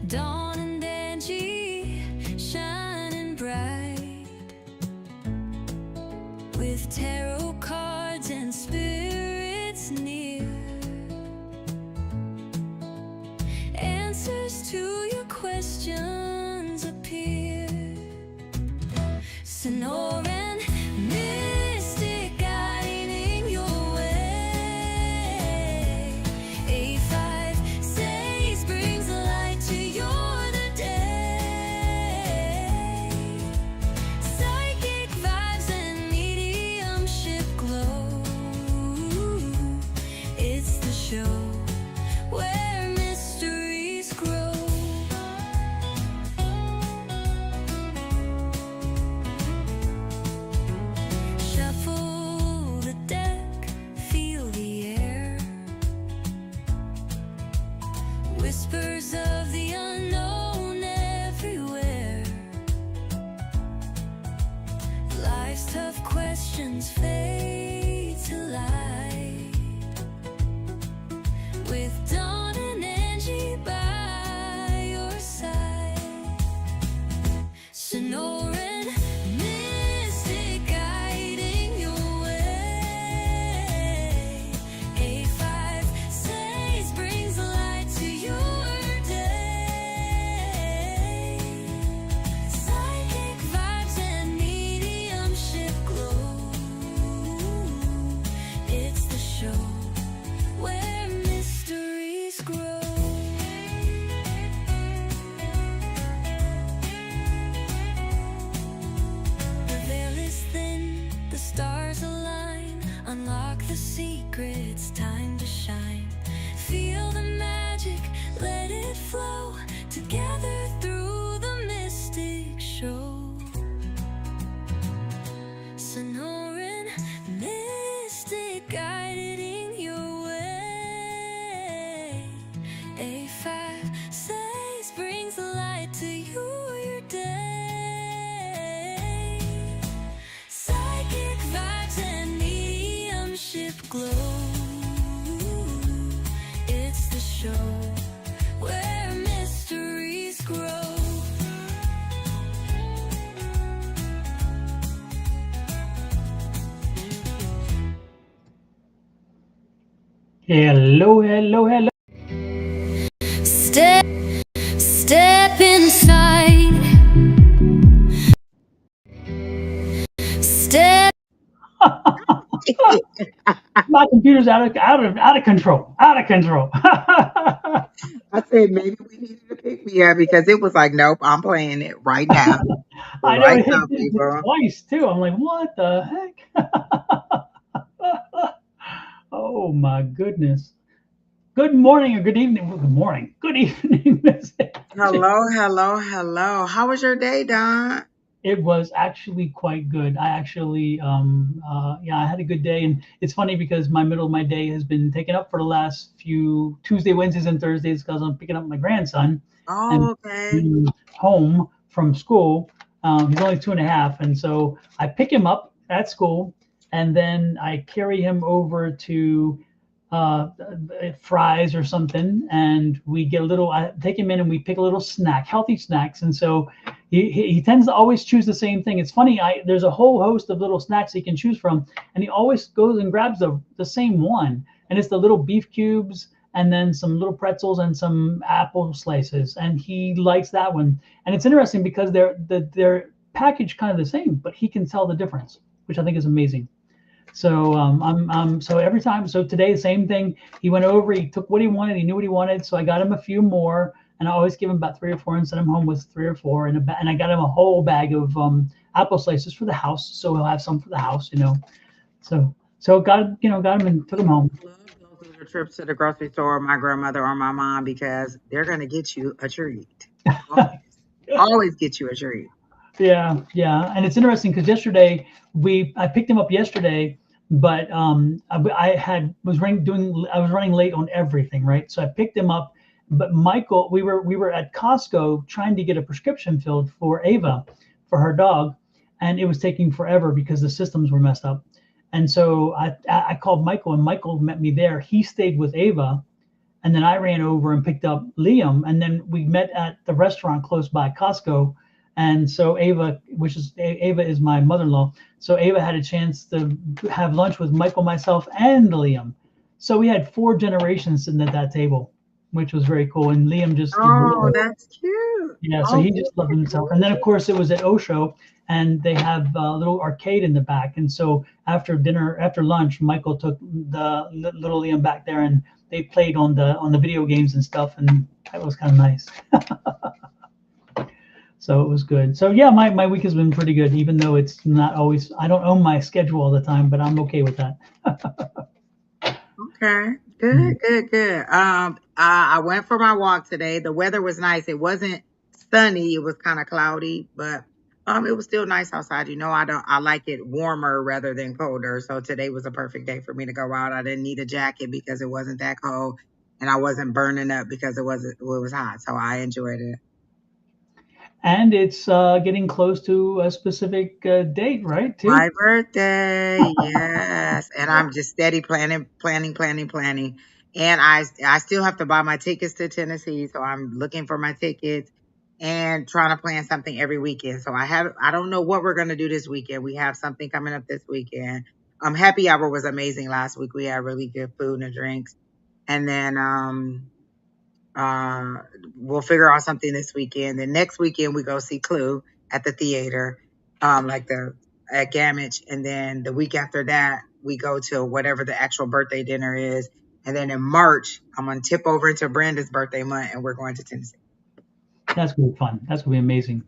Don and Angie, shining bright, with tarot cards and spirits near. Answers to your questions appear. Sonoran Mystic guiding your way. A5says brings the light to your day. Psychic vibes and mediumship glow. It's the show where mysteries grow. Shuffle the deck, feel the air. Whispers of the unknown everywhere. Life's tough questions fade to light, with Don and Angie by your side. Sonoran Mystic guiding your way. A5says brings the light to your day. Psychic vibes and mediumship glow. It's the show where mysteries grow. The veil is thin, the stars align. Unlock the secrets, time to shine. Feel the magic, let it flow. Together through the mystic show. Sonoran Mystic guiding your way. A5says brings the light to your day. Psychic vibes and mediumship glow. It's the show where mysteries grow. Hello, hello, hello. Step inside. Step. My computer's out of control. Out of control. I said maybe we needed to pick me up because it was like, nope, I'm playing it right now. I know Right it now, hit people. twice too. I'm like, what the heck? Oh my goodness. Good morning or good evening. Well, good morning. Good evening, Miss Angie. Hello, hello, hello. How was your day, Don? It was actually quite good. I actually, I had a good day, and it's funny because my middle of my day has been taken up for the last few Tuesday, Wednesdays, and Thursdays because I'm picking up my grandson and Oh, okay. home from school. He's only 2.5, and so I pick him up at school, and then I carry him over to Fry's or something, and we get a little. I take him in, and we pick a little snack, healthy snacks, and so he tends to always choose the same thing. It's funny. There's a whole host of little snacks he can choose from, and he always goes and grabs the same one, and it's the little beef cubes, and then some little pretzels and some apple slices, and he likes that one. And it's interesting because they're packaged kind of the same, but he can tell the difference, which I think is amazing. So so every time, so today, same thing. He went over, he took what he wanted, he knew what he wanted. So I got him a few more, and I always give him about 3 or 4 and send him home with 3 or 4 and I got him a whole bag of apple slices for the house. So he'll have some for the house, So got him and took him home. I love those little trips to the grocery store, or my grandmother or my mom, because they're gonna get you a treat. Always get you a treat. Yeah, and it's interesting because yesterday I picked him up yesterday, but I was running late on everything, right? So I picked him up, but Michael, we were at Costco trying to get a prescription filled for Ava, for her dog, and it was taking forever because the systems were messed up. And so I called Michael, and Michael met me there. He stayed with Ava, and then I ran over and picked up Liam, and then we met at the restaurant close by Costco. And so Ava is my mother-in-law. So Ava had a chance to have lunch with Michael, myself, and Liam. So we had 4 generations sitting at that table, which was very cool. And Liam just Oh, that's cute. yeah, so Oh, he just loved himself. And then, of course, it was at Osho, and they have a little arcade in the back. And so after dinner, after lunch, Michael took the little Liam back there, and they played on the video games and stuff, and that was kind of nice. So it was good. So yeah, my week has been pretty good, even though it's not always. I don't own my schedule all the time, but I'm okay with that. okay. Good, good, good. I went for my walk today. The weather was nice. It wasn't sunny. It was kind of cloudy, but it was still nice outside. You know, I like it warmer rather than colder. So today was a perfect day for me to go out. I didn't need a jacket because it wasn't that cold, and I wasn't burning up because it was hot. So I enjoyed it. And it's getting close to a specific date, right? Too. My birthday, yes. And I'm just steady planning. And I still have to buy my tickets to Tennessee, so I'm looking for my tickets and trying to plan something every weekend. So I don't know what we're gonna do this weekend. We have something coming up this weekend. Happy hour was amazing last week. We had really good food and drinks. And then uh, we'll figure out something this weekend. And next weekend we go see Clue at the theater, like at Gamage. And then the week after that we go to whatever the actual birthday dinner is. And then in March I'm gonna tip over into Branda's birthday month, and we're going to Tennessee. That's gonna be fun. That's gonna be amazing.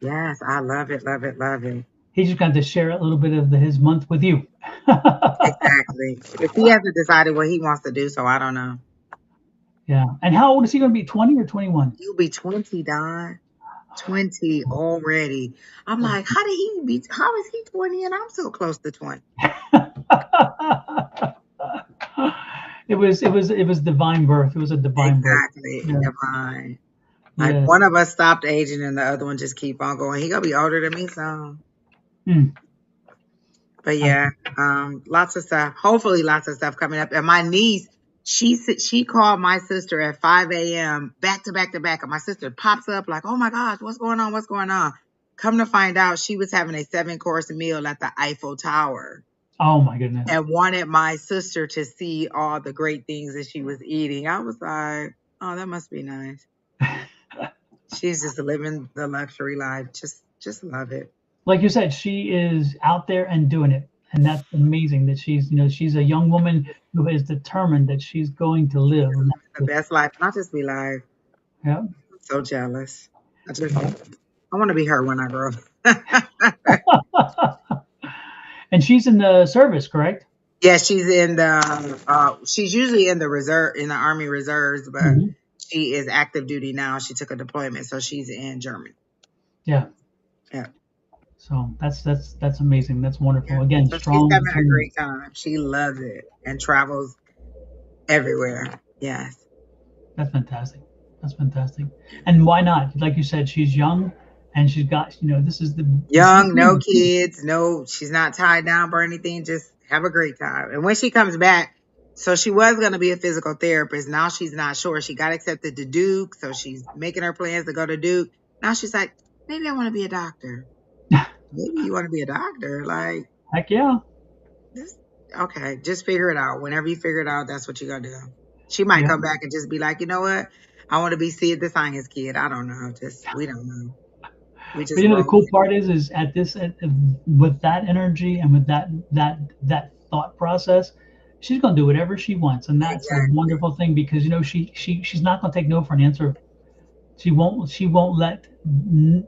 Yes, I love it, love it, love it. He's just got to share a little bit of his month with you. Exactly. If he hasn't decided what he wants to do, so I don't know. Yeah. And how old is he going to be? 20 or 21? You'll be 20, Don. 20 already. I'm like, how is he 20 and I'm so close to 20? It was divine birth. It was a divine Exactly. birth. Yeah. Divine. Like Yeah. one of us stopped aging and the other one just keep on going. He gonna be older than me, so. Hmm. But yeah, lots of stuff. Hopefully lots of stuff coming up. And my niece, she called my sister at 5 a.m. back to back to back. And my sister pops up like, oh my gosh, what's going on? What's going on? Come to find out, she was having a 7-course meal at the Eiffel Tower. Oh my goodness. And wanted my sister to see all the great things that she was eating. I was like, oh, that must be nice. She's just living the luxury life. Just love it. Like you said, she is out there and doing it. And that's amazing that she's a young woman who is determined that she's going to live. And The best life, not just be live. yeah. I'm so jealous. I want to be her when I grow up. And she's in the service, correct? Yeah, she's in the she's usually in the Army Reserves, but she is active duty now. She took a deployment, so she's in Germany. Yeah. Yeah. So that's amazing. That's wonderful. Yeah. Again, so strong. She's having a great time. She loves it and travels everywhere. Yes. That's fantastic. That's fantastic. And why not? Like you said, she's young and she's got, this is the young, no kids, no, she's not tied down for anything. Just have a great time. And when she comes back, so she was going to be a physical therapist. Now she's not sure. She got accepted to Duke, so she's making her plans to go to Duke. Now she's like, maybe I want to be a doctor. Maybe you want to be a doctor? Like, heck yeah. Okay, just figure it out. Whenever you figure it out, that's what you're gonna do. She might come back and just be like, you know what? I want to be Sid the Science Kid. I don't know. We don't know. We just. But the cool part is with that energy and with that thought process, she's gonna do whatever she wants, and that's a wonderful thing because she's not gonna take no for an answer. She won't let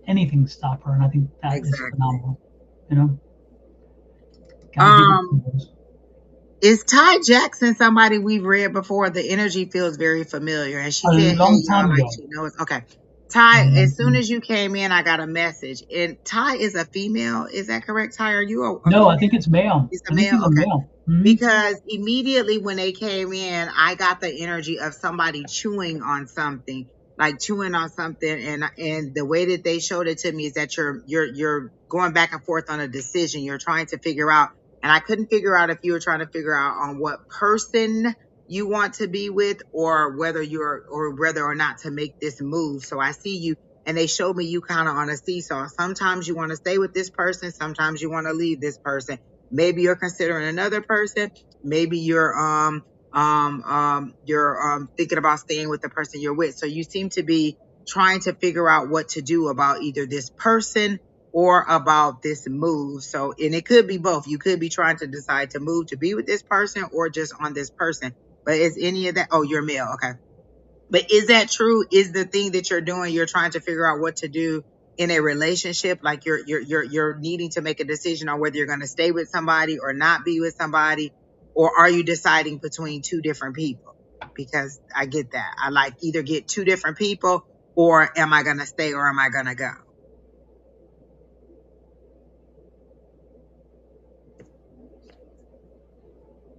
anything stop her, and I think that is phenomenal. Is Ty Jackson somebody we've read before? The energy feels very familiar, and she said, "Long time ago." like she knows. Okay, Ty. As soon as you came in, I got a message, and Ty is a female. Is that correct, Ty? Are you a No, female? I think it's male. It's a male. Okay. Mm-hmm. Because immediately when they came in, I got the energy of somebody chewing on something, and the way that they showed it to me is that you're going back and forth on a decision. You're trying to figure out, and I couldn't figure out if you were trying to figure out on what person you want to be with, or whether or not to make this move. So I see you, and they showed me you kind of on a seesaw. Sometimes you want to stay with this person, sometimes you want to leave this person. Maybe you're considering another person. Maybe you're thinking about staying with the person you're with. So you seem to be trying to figure out what to do about either this person or about this move. So, and it could be both. You could be trying to decide to move to be with this person or just on this person. But is any of that? Oh, you're male. Okay. But is that true? Is the thing that you're doing, you're trying to figure out what to do in a relationship? Like you're needing to make a decision on whether you're going to stay with somebody or not be with somebody, or are you deciding between two different people? Because I get that. I like either get two different people, or am I going to stay or am I going to go?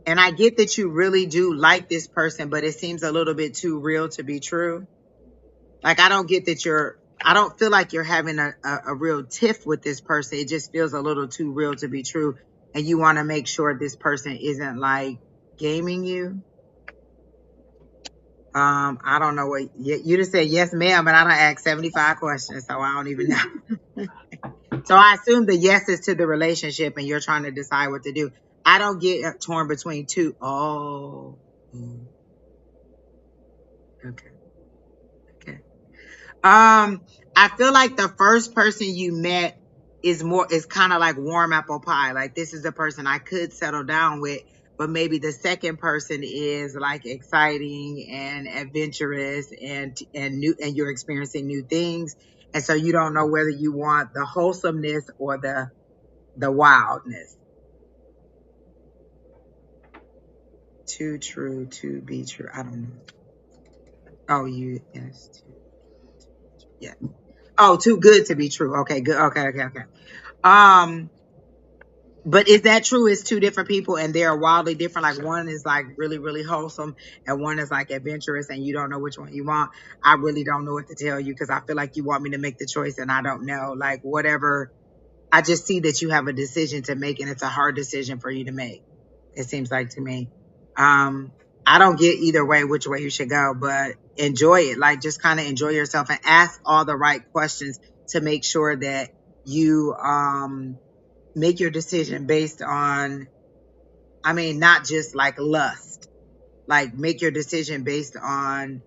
And I get that you really do like this person, but it seems a little bit too real to be true. Like, I don't get that I don't feel like you're having a real tiff with this person. It just feels a little too real to be true. And you want to make sure this person isn't like gaming you. I don't know what you just said yes, ma'am, but I don't ask 75 questions, so I don't even know. So I assume the yes is to the relationship and you're trying to decide what to do. I don't get torn between two. Oh, okay. Okay. I feel like the first person you met is kind of like warm apple pie. Like, this is the person I could settle down with, but maybe the second person is like exciting and adventurous and new, and you're experiencing new things. And so you don't know whether you want the wholesomeness or the wildness. Too true to be true. I don't know. Oh, yes. Yeah. Oh, too good to be true. Okay, good. Okay. But is that true? It's two different people and they're wildly different. Like, one is like really, really wholesome and one is like adventurous and you don't know which one you want. I really don't know what to tell you because I feel like you want me to make the choice and I don't know. Like, whatever. I just see that you have a decision to make and it's a hard decision for you to make. It seems like to me. I don't get either way which way you should go, but enjoy it. Like, just kind of enjoy yourself and ask all the right questions to make sure that you make your decision based on, I mean, not just like lust. Like, make your decision based on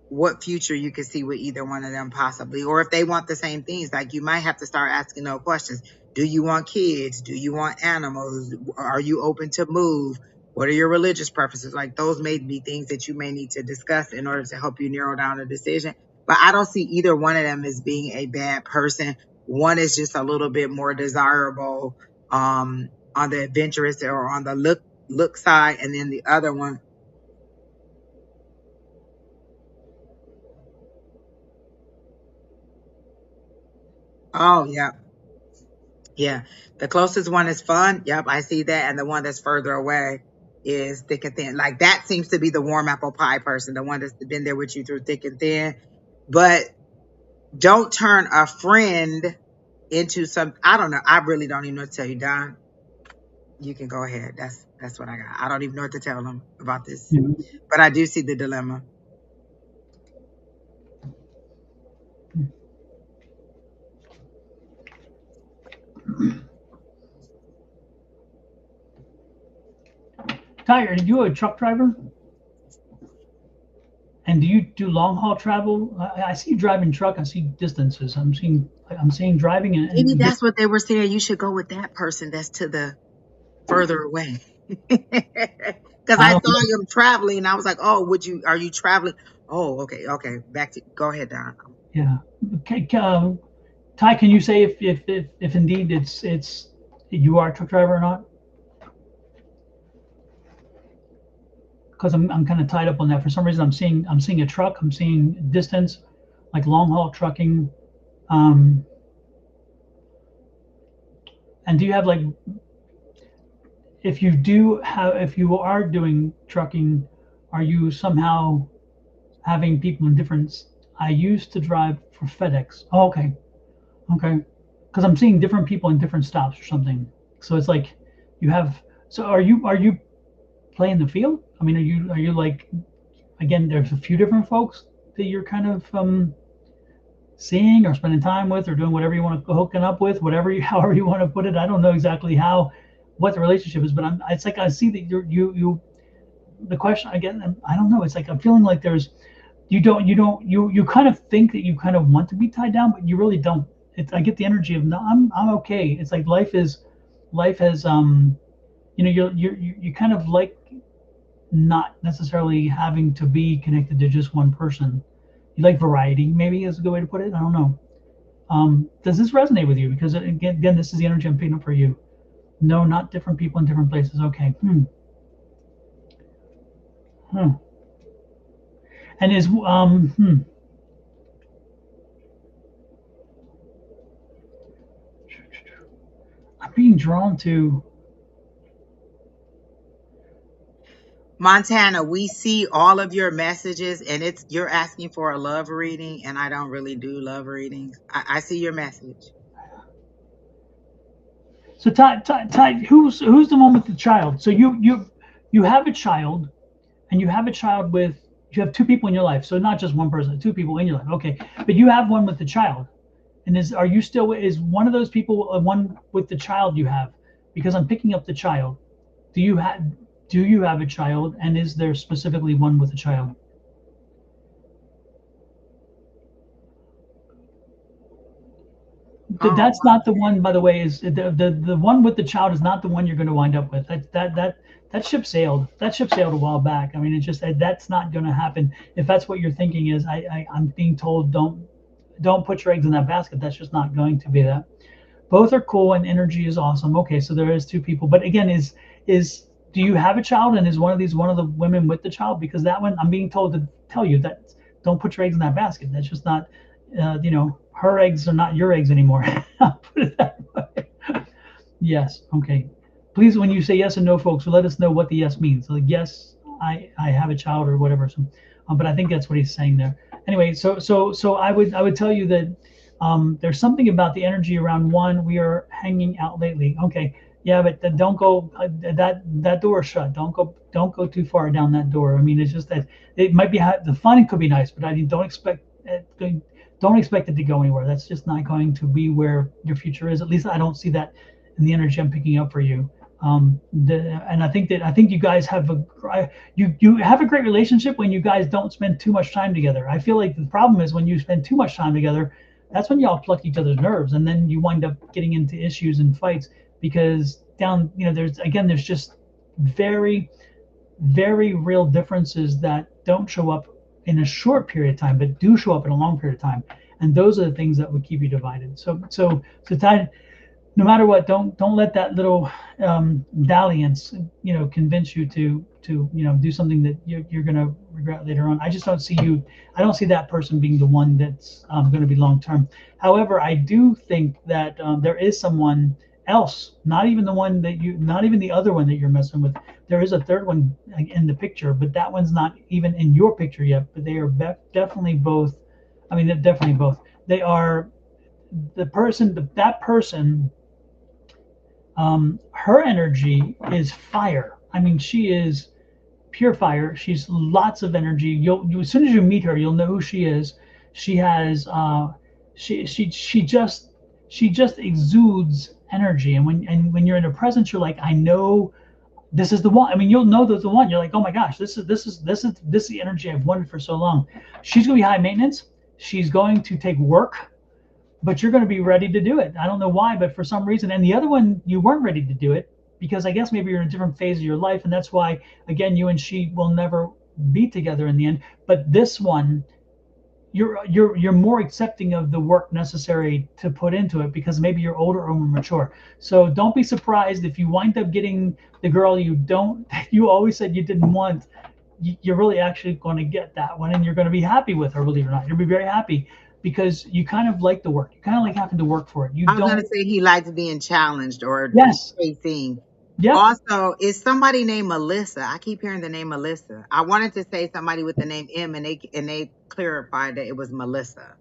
what future you could see with either one of them possibly, or if they want the same things. Like, you might have to start asking those questions. Do you want kids? Do you want animals? Are you open to move? What are your religious preferences? Like, those may be things that you may need to discuss in order to help you narrow down a decision. But I don't see either one of them as being a bad person. One is just a little bit more desirable on the adventurous or on the look side, and then the other one, oh yeah. Yeah. The closest one is fun. Yep, I see that. And the one that's further away is thick and thin. Like, that seems to be the warm apple pie person, the one that's been there with you through thick and thin. But don't turn a friend into some, I don't know. I really don't even know what to tell you, Don. You can go ahead. That's what I got. I don't even know what to tell them about this. Mhm. But I do see the dilemma. Ty, are you a truck driver? And do you do long haul travel? I see you driving truck. I see distances. I'm seeing driving Maybe and that's what they were saying. You should go with that person that's to the further away. Because I I don't saw him traveling and I was like, oh, are you traveling? Oh, okay. Go ahead, Don. yeah. Ty, can you say if indeed it's you are a truck driver or not? Because I'm kind of tied up on that. For some reason, I'm seeing a truck. I'm seeing distance, like long haul trucking. Um, and do you have like, if you are doing trucking, are you somehow having people in different? I used to drive for FedEx. Oh, okay. Because I'm seeing different people in different stops or something. So it's like you have. So are you playing the field? I mean, are you like, again, there's a few different folks that you're kind of seeing or spending time with or doing whatever you want to hooking up with, whatever you, however you want to put it. I don't know exactly what the relationship is, but it's like I see that you the question again. I don't know. It's like I'm feeling like there's you kind of think that you kind of want to be tied down, but you really don't. I get the energy of no, I'm okay. It's like life has you kind of like not necessarily having to be connected to just one person. You like variety, maybe is a good way to put it. I don't know. Does this resonate with you? Because again, this is the energy I'm picking up for you. No, not different people in different places. Okay. Hmm. And is I'm being drawn to. Montana, we see all of your messages, and you're asking for a love reading, and I don't really do love readings. I see your message. So Ty, who's the one with the child? So you have a child, and you have a child with you have two people in your life. So not just one person, two people in your life. Okay, but you have one with the child. And are you still is one of those people one with the child you have? Because I'm picking up the child. Do you have a child, and is there specifically one with a child? Oh, That's not the one, by the way. Is the one with the child is not the one you're going to wind up with. That ship sailed. That ship sailed a while back. I mean, it's just that's not going to happen. If that's what you're thinking is, I'm being told don't put your eggs in that basket. That's just not going to be that. Both are cool and energy is awesome. Okay, so there is two people. But again, is do you have a child, and is one of the women with the child? Because that one I'm being told to tell you that don't put your eggs in that basket. That's just not her eggs are not your eggs anymore. I'll put it that way. Yes. Okay. Please, when you say yes and no, folks, let us know what the yes means. Like yes, I have a child or whatever. So, but I think that's what he's saying there. Anyway, so I would tell you that there's something about the energy around one. We are hanging out lately. Okay. Yeah, but then don't go. That door is shut. Don't go too far down that door. I mean, it's just that it might be the fun could be nice, but I don't expect it. Don't expect it to go anywhere. That's just not going to be where your future is. At least I don't see that in the energy I'm picking up for you. And I think you guys have you have a great relationship when you guys don't spend too much time together. I feel like the problem is when you spend too much time together, that's when y'all pluck each other's nerves, and then you wind up getting into issues and fights because there's just very very real differences that don't show up in a short period of time, but do show up in a long period of time. And those are the things that would keep you divided. So Ty, no matter what, don't let that little dalliance, convince you to do something that you're going to regret later on. I just don't see you. I don't see that person being the one that's going to be long term. However, I do think that there is someone else, not even the other one that you're messing with. There is a third one in the picture, but that one's not even in your picture yet. But they are definitely both. I mean, they're definitely both. They are that person, her energy is fire. I mean, she is pure fire. She's lots of energy. As soon as you meet her, you'll know who she is. She has she just exudes energy. And when you're in her presence, you're like, I know this is the one. I mean, you'll know there's the one. You're like, oh my gosh, this is the energy I've wanted for so long. She's gonna be high maintenance. She's going to take work, but you're going to be ready to do it. I don't know why, but for some reason. And the other one, you weren't ready to do it because I guess maybe you're in a different phase of your life, and that's why again you and she will never be together in the end. But this one, you're more accepting of the work necessary to put into it because maybe you're older or more mature. So don't be surprised if you wind up getting the girl you always said you didn't want. You're really actually going to get that one, and you're going to be happy with her, believe it or not. You'll be very happy because you kind of like the work. You kind of like having to work for it. You I was don't. gonna say he likes being challenged or Yes. facing. Yep. Also, is somebody named Melissa? I keep hearing the name Melissa. I wanted to say somebody with the name M, and they clarified that it was Melissa.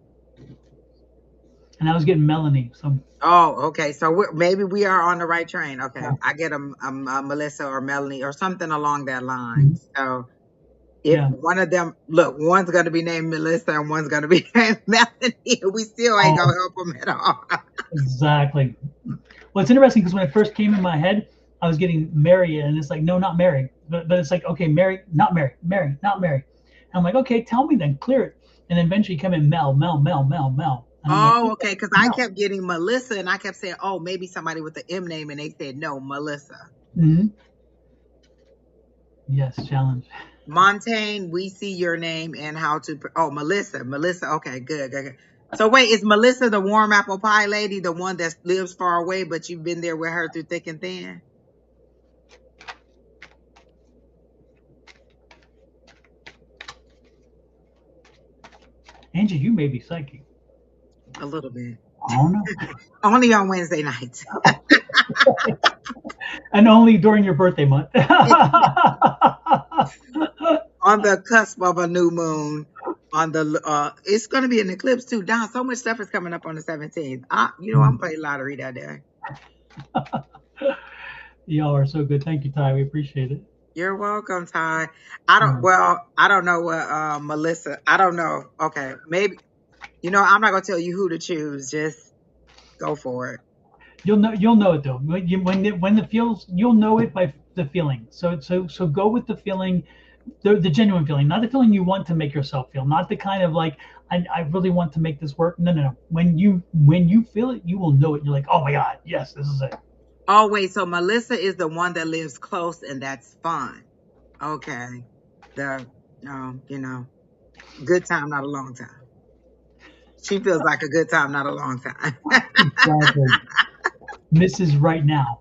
and I was getting Melanie. So Oh, okay. So maybe we are on the right train. Okay, yeah. I get a Melissa or Melanie or something along that line. Mhm. So if Yeah. one of them, look, one's gonna be named Melissa and one's gonna be named Melanie, we still ain't gonna Oh, help them at all. exactly. Well, it's interesting because when it first came in my head, I was getting Mary, and it's like, no, not Mary. But it's like, okay, Mary, not Mary, Mary, not Mary. And I'm like, okay, tell me then, clear it. And then eventually came in Mel, Mel, Mel, Mel, Mel. And I'm like, Oh, okay, okay. Because I Mel. kept getting Melissa, and I kept saying, "Oh, maybe somebody with the M name," and they said, "No, Melissa." Hmm. Yes, challenge. Montaigne, we see your name and how to. Oh, Melissa, Melissa. Okay, good, good, good. So wait, is Melissa the warm apple pie lady, the one that lives far away, but you've been there with her through thick and thin? Angie, you may be psychic. A little bit, I don't know. only on Wednesday nights. And only during your birthday month. On the cusp of a new moon. On the it's going to be an eclipse too. Don, so much stuff is coming up on the 17th. I'm playing lottery that day. Y'all are so good. Thank you, Ty. We appreciate it. You're welcome, Ty. Yeah. I don't know what Melissa. I don't know. Okay, maybe I'm not gonna tell you who to choose. Just go for it. You'll know it though. When the feels, you'll know it by the feeling. So go with the feeling, the genuine feeling, not the feeling you want to make yourself feel, not the kind of like I really want to make this work. No, no, no. When you feel it, you will know it. You're like, oh my God, yes, this is it. Oh wait, so Melissa is the one that lives close, and that's fun. Okay, the good time, not a long time. She feels like a good time, not a long time. Exactly. Mrs. Right Now.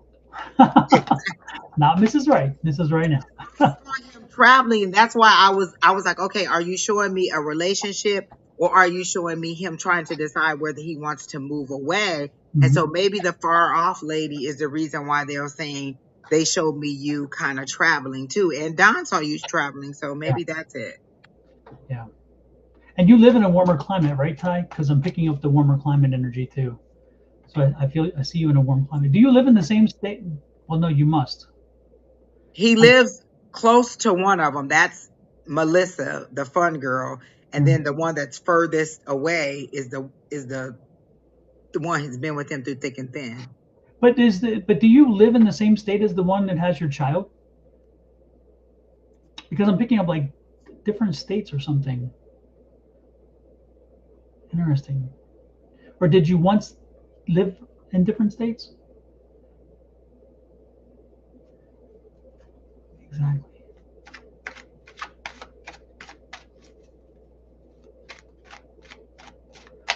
Not Mrs. Right. Mrs. Right Now. Saw him traveling. That's why I was like, okay, are you showing me a relationship or are you showing me him trying to decide whether he wants to move away? And Mhm. so maybe the far off lady is the reason why they're saying they showed me you kind of traveling too. And Don saw you traveling, so Yeah, maybe that's it. yeah. And you live in a warmer climate, right, Ty? Because I'm picking up the warmer climate energy too. So I see you in a warm climate. Do you live in the same state? Well, no, you must. He Um, lives close to one of them. That's Melissa, the fun girl, and mm. then the one that's furthest away is the one who's been with him through thick and thin. But do you live in the same state as the one that has your child? Because I'm picking up like different states or something. Interesting. Or did you once live in different states? Exactly.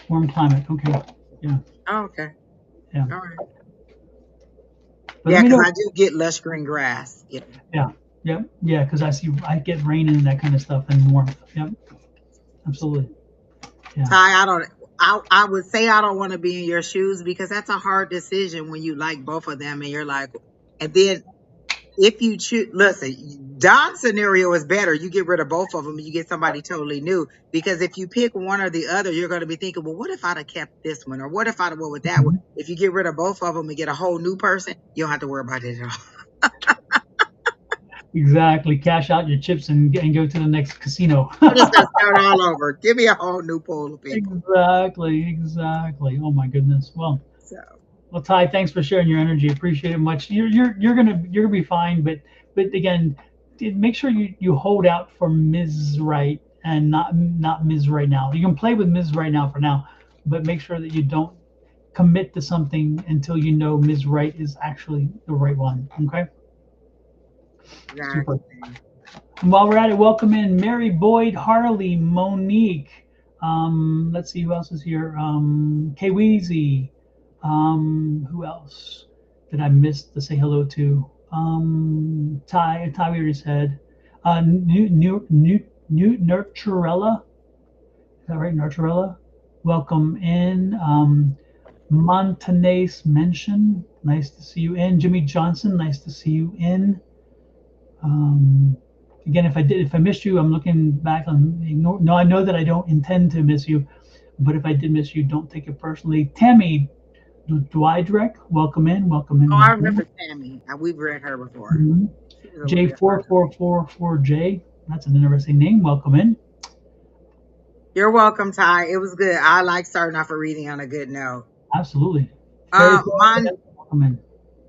Warm climate. Okay. Yeah. Oh, okay. Yeah. All right. But let Yeah, me because know. I do get lush green grass. Yeah. Yeah. Yeah. Yeah. Because I get rain and that kind of stuff and warmth. Yep. Absolutely. Yeah. Ty, I would say I don't want to be in your shoes because that's a hard decision when you like both of them and you're like, and then if you choose, listen, Don's scenario is better. You get rid of both of them and you get somebody totally new. Because if you pick one or the other, you're going to be thinking, well, what if I'd have kept this one? Or what if I'd have went with that one? Mhm. If you get rid of both of them and get a whole new person, you don't have to worry about it at all. Exactly. Cash out your chips and go to the next casino. I'm just going to start all over. Give me a whole new pool of people. Exactly. Exactly. Oh my goodness. So, Well, Ty, thanks for sharing your energy. Appreciate it much. You're gonna be fine, but again, make sure you hold out for Ms. Right and not Ms. Right now. You can play with Ms. Right now for now, but make sure that you don't commit to something until you know Ms. Right is actually the right one. Okay. Super. exactly. And while we're at it, welcome in Mary Boyd, Harley, Monique. Let's see who else is here. Kay Weezy. Who else did I miss to say hello to? Ty we already said. New Nurturella. Is that right? Nurturella. Welcome in. Montanase Mention. Nice to see you in. Jimmy Johnson. Nice to see you in. Um, Again, if I missed you, I'm looking back on. No, I know that I don't intend to miss you, But if I did miss you, don't take it personally. Tammy Dwidrek, welcome in, welcome in, Oh, I welcome in. remember Tammy. We've read her before. Mhm. She was a little bit harder. J4444J, that's an interesting name. Welcome in. You're welcome, Ty. It was good. I like starting off a reading on a good note. Absolutely. Fairy Mon welcome in.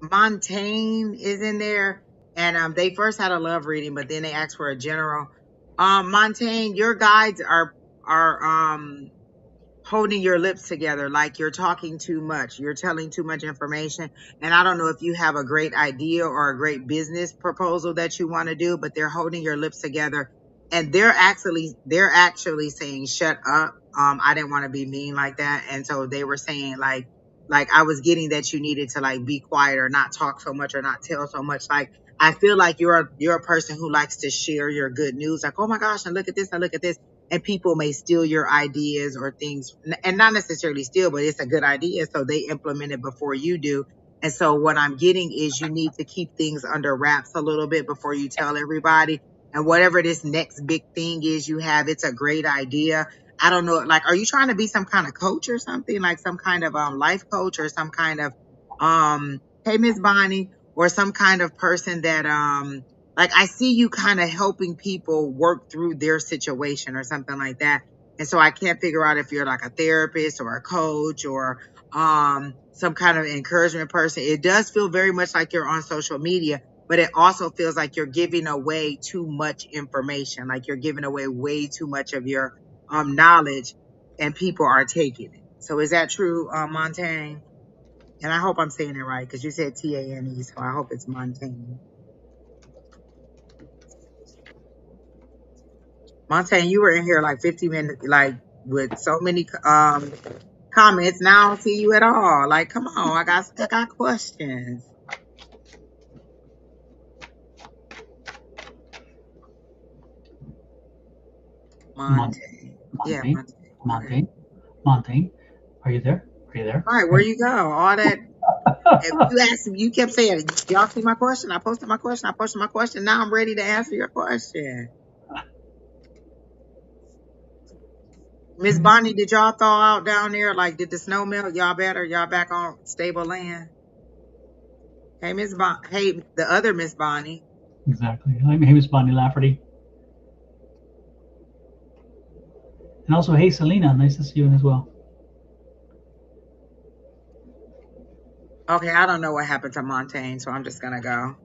Montaigne is in there, and they first had a love reading, but then they asked for a general. Montaigne, your guides are holding your lips together like you're talking too much. You're telling too much information. And I don't know if you have a great idea or a great business proposal that you want to do, but they're holding your lips together. And they're actually saying, shut up. I didn't want to be mean like that. And so they were saying like I was getting that you needed to like be quiet or not talk so much or not tell so much. Like I feel like you're a person who likes to share your good news. Like, oh my gosh, and look at this, and look at this, and people may steal your ideas or things, and not necessarily steal, but it's a good idea, so they implement it before you do. And so what I'm getting is you need to keep things under wraps a little bit before you tell everybody. And whatever this next big thing is you have, it's a great idea. I don't know, like, are you trying to be some kind of coach or something, like some kind of life coach or some kind of hey Miss Bonnie, or some kind of person that like I see you kind of helping people work through their situation or something like that. And so I can't figure out if you're like a therapist or a coach or some kind of encouragement person. It does feel very much like you're on social media, but it also feels like you're giving away too much information, like you're giving away way too much of your knowledge, and people are taking it. So is that true, Montaigne? And I hope I'm saying it right because you said Tane, so I hope it's Montaigne. Montaigne, you were in here like 50 minutes, like with so many comments. Now I don't see you at all. Like, come on, I got questions. Montaigne. Yeah, Montaigne, Montaigne. Okay. Montaigne, are you there? Are you there? All right, where you go? All that. If you asked, you kept saying, y'all see my question? I posted my question. I posted my question. Now I'm ready to answer your question. Miss Bonnie, did y'all thaw out down there? Like, did the snow melt? Y'all better? Y'all back on stable land? Hey, Miss Hey, the other Miss Bonnie. Exactly. My name is Bonnie Lafferty. And also, hey, Selena, nice to see you as well. Okay, I don't know what happened to Montaigne, so I'm just gonna go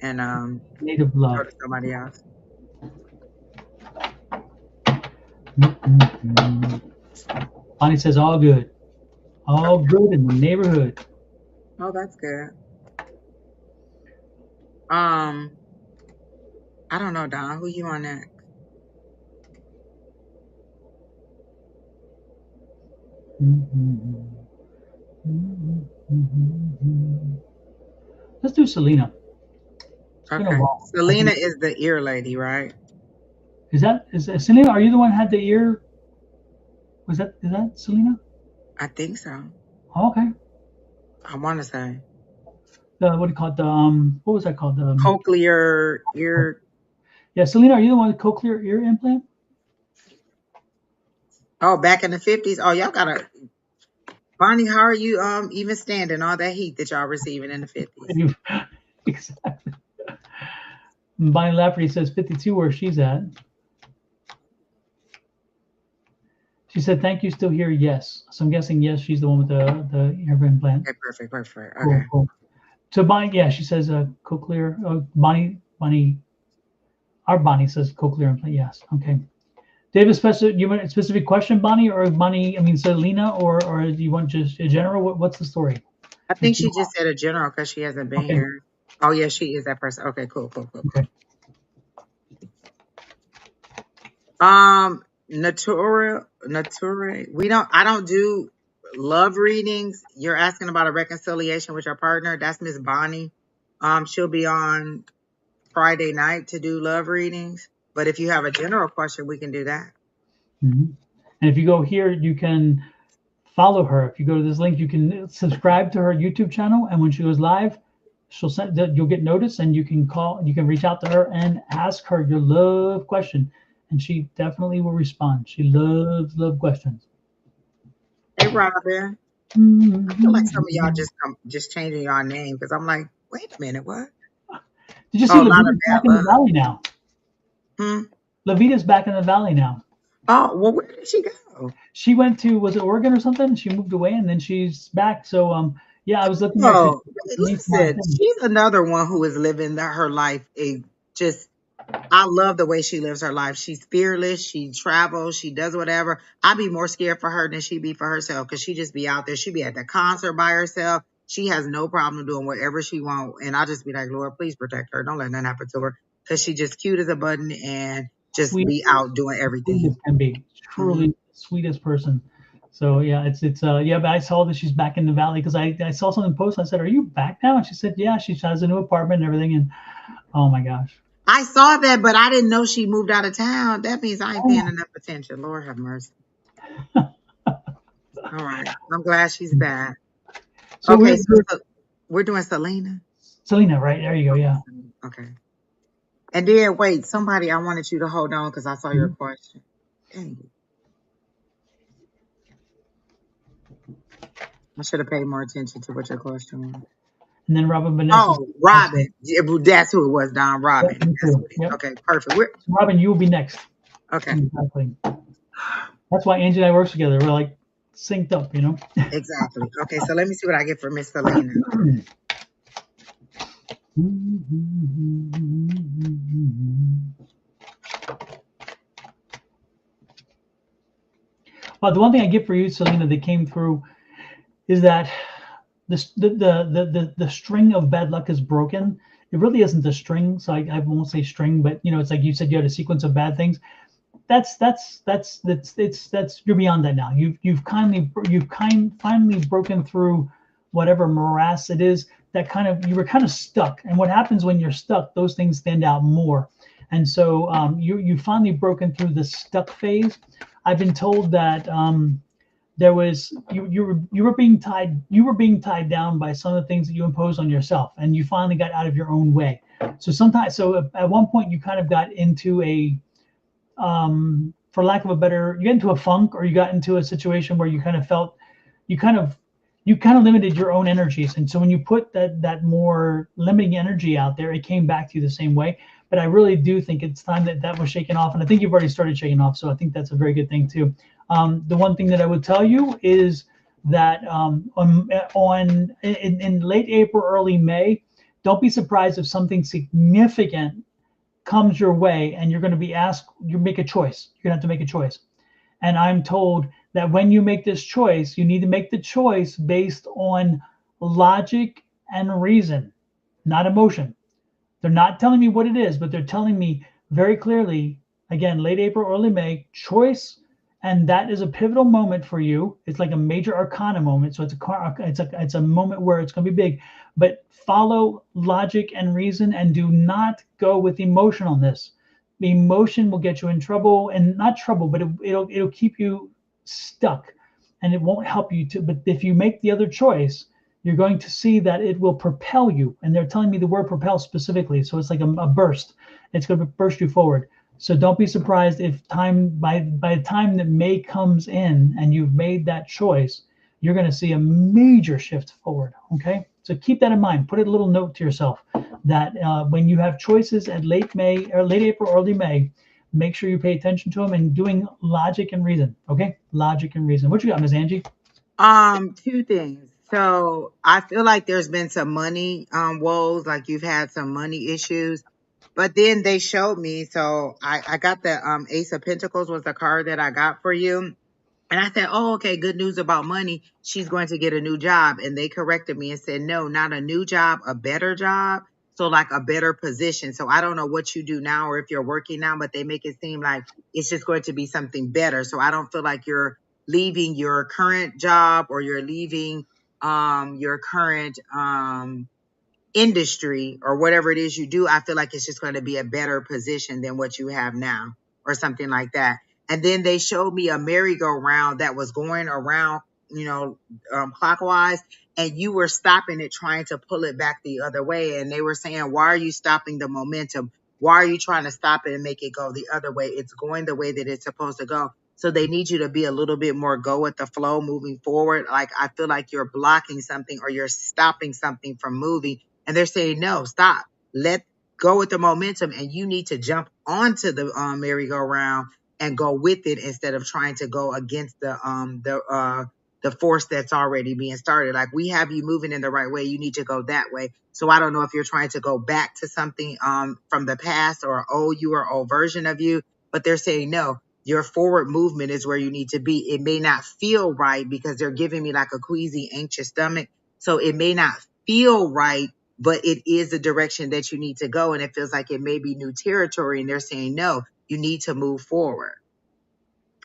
and Native love. go to somebody else. Bonnie says all good in the neighborhood. Oh, that's good. I don't know, Don. Who you on next? Let's do Selena. Okay. Selena is the ear lady, right? Is Selena? Are you the one who had the ear? Is that Selena? I think so. Oh, okay. I want to say. What do you call it? What was that called? Cochlear ear. Yeah, Selena, are you the one with cochlear ear implant? Oh, back in the 50s. Oh, y'all gotta. Bonnie, how are you even standing all that heat that y'all receiving in the 50s? Exactly. Bonnie Lafferty says 52 where she's at. She said, thank you, still here, yes. So I'm guessing, yes, she's the one with the ear implant. Okay, perfect. Okay. Cool. So Bonnie, yeah, she says cochlear. Bonnie, our Bonnie says cochlear implant, yes. Okay. David, you want a specific question, Bonnie, or Bonnie, Selena, or do you want just a general? What's the story? I think she just said a general because she hasn't been here. Oh, yeah, she is that person. Okay, cool. Okay. Natura. I don't do love readings. You're asking about a reconciliation with your partner. That's Miss Bonnie. She'll be on Friday night to do love readings. But if you have a general question, we can do that. Mm-hmm. And if you go here, you can follow her. If you go to this link, you can subscribe to her YouTube channel. And when she goes live, you'll get notice, and you can reach out to her and ask her your love question. And she definitely will respond. She loves questions. Robin. I feel like some of y'all just changing y'all name because I'm like, wait a minute, what? Did you see Oh, a lot of Levita's back bad in the love. valley now? Hmm. Levita's back in the valley now. Oh, well, where did she go? She went to, was it Oregon or something? She moved away and then she's back. So yeah, I was looking at Oh, she needs more listen, things. she's another one who is living her life. Just, I love the way she lives her life. She's fearless. She travels. She does whatever. I'd be more scared for her than she'd be for herself because she just be out there. She'd be at the concert by herself. She has no problem doing whatever she wants. And I'll just be like, Lord, please protect her. Don't let nothing happen to her because she just cute as a button and just Sweet, be out doing sweet as everything. can be. Hmm. Truly the sweetest person. So yeah, it's yeah, but I saw that she's back in the valley because I saw something post. I said, "Are you back now?" And she said, "Yeah, she has a new apartment and everything." And oh my gosh. I saw that, but I didn't know she moved out of town. That means I ain't Oh. paying enough attention. Lord have mercy. All right. I'm glad she's back. So Okay, we're so we're doing Selena. Selena, right? There you go. Yeah. Okay. And then wait, somebody I wanted you to hold on because I saw your Mhm. question. Dang it. I should have paid more attention to what your question was. And then Robin Vanessa's Oh, also. Robin. Yeah, well, that's who it was, Don Yep, Robin. me That's too. what it Yep. is. Okay, perfect. We're So Robin, you will be next. okay. Exactly. That's why Angie and I work together. We're like synced up, you know. Exactly. Okay, so let me see what I get for Miss Selena. Well, the one thing I get for you, Selena, that came through is that the string of bad luck is broken. It really isn't the string, so I won't say string, but you know, it's like you said, you had a sequence of bad things. That's you're beyond that now. Finally broken through whatever morass it is that kind of you were kind of stuck. And what happens when you're stuck? Those things stand out more. And so you finally broken through the stuck phase. I've been told that there was you were being tied down by some of the things that you imposed on yourself, and you finally got out of your own way. So at one point you kind of got into a for lack of a better, you get into a funk or you got into a situation where you kind of felt you kind of you kind of limited your own energies. And so when you put that more limiting energy out there, it came back to you the same way. But I really do think it's time that was shaken off. And I think you've already started shaking off. So I think that's a very good thing too. The one thing that I would tell you is that in late April, early May, don't be surprised if something significant comes your way and you're going to be asked, you make a choice. You're going to have to make a choice. And I'm told that when you make this choice, you need to make the choice based on logic and reason, not emotion. They're not telling me what it is, but they're telling me very clearly, again, late April, early May, choice. And that is a pivotal moment for you. It's like a major arcana moment. So it's a moment where it's going to be big, but follow logic and reason and do not go with emotionalness. The emotion will get you in trouble, and not trouble, but it'll keep you stuck and it won't help you to. But if you make the other choice, you're going to see that it will propel you. And they're telling me the word propel specifically. So it's like a burst. It's going to burst you forward. So don't be surprised if by the time that May comes in and you've made that choice, you're going to see a major shift forward. Okay. So keep that in mind. Put a little note to yourself that when you have choices at late May or late April, early May, make sure you pay attention to them and doing logic and reason. Okay. Logic and reason. What you got, Ms. Angie? Two things. So I feel like there's been some money woes, like you've had some money issues. But then they showed me, so I got the Ace of Pentacles was the card that I got for you. And I said, oh, okay, good news about money. She's going to get a new job. And they corrected me and said, no, not a new job, a better job. So like a better position. So I don't know what you do now or if you're working now, but they make it seem like it's just going to be something better. So I don't feel like you're leaving your current job or you're leaving your current industry or whatever it is you do. I feel like it's just going to be a better position than what you have now or something like that. And then they showed me a merry-go-round that was going around, clockwise, and you were stopping it, trying to pull it back the other way. And they were saying, why are you stopping the momentum? Why are you trying to stop it and make it go the other way? It's going the way that it's supposed to go. So they need you to be a little bit more go with the flow moving forward. Like I feel like you're blocking something or you're stopping something from moving. And they're saying, no, stop. Let go with the momentum. And you need to jump onto the merry-go-round and go with it instead of trying to go against the force that's already being started. Like we have you moving in the right way. You need to go that way. So I don't know if you're trying to go back to something from the past or old you or old version of you, but they're saying no. Your forward movement is where you need to be. It may not feel right because they're giving me like a queasy, anxious stomach. So it may not feel right, but it is the direction that you need to go. And it feels like it may be new territory. And they're saying, no, you need to move forward.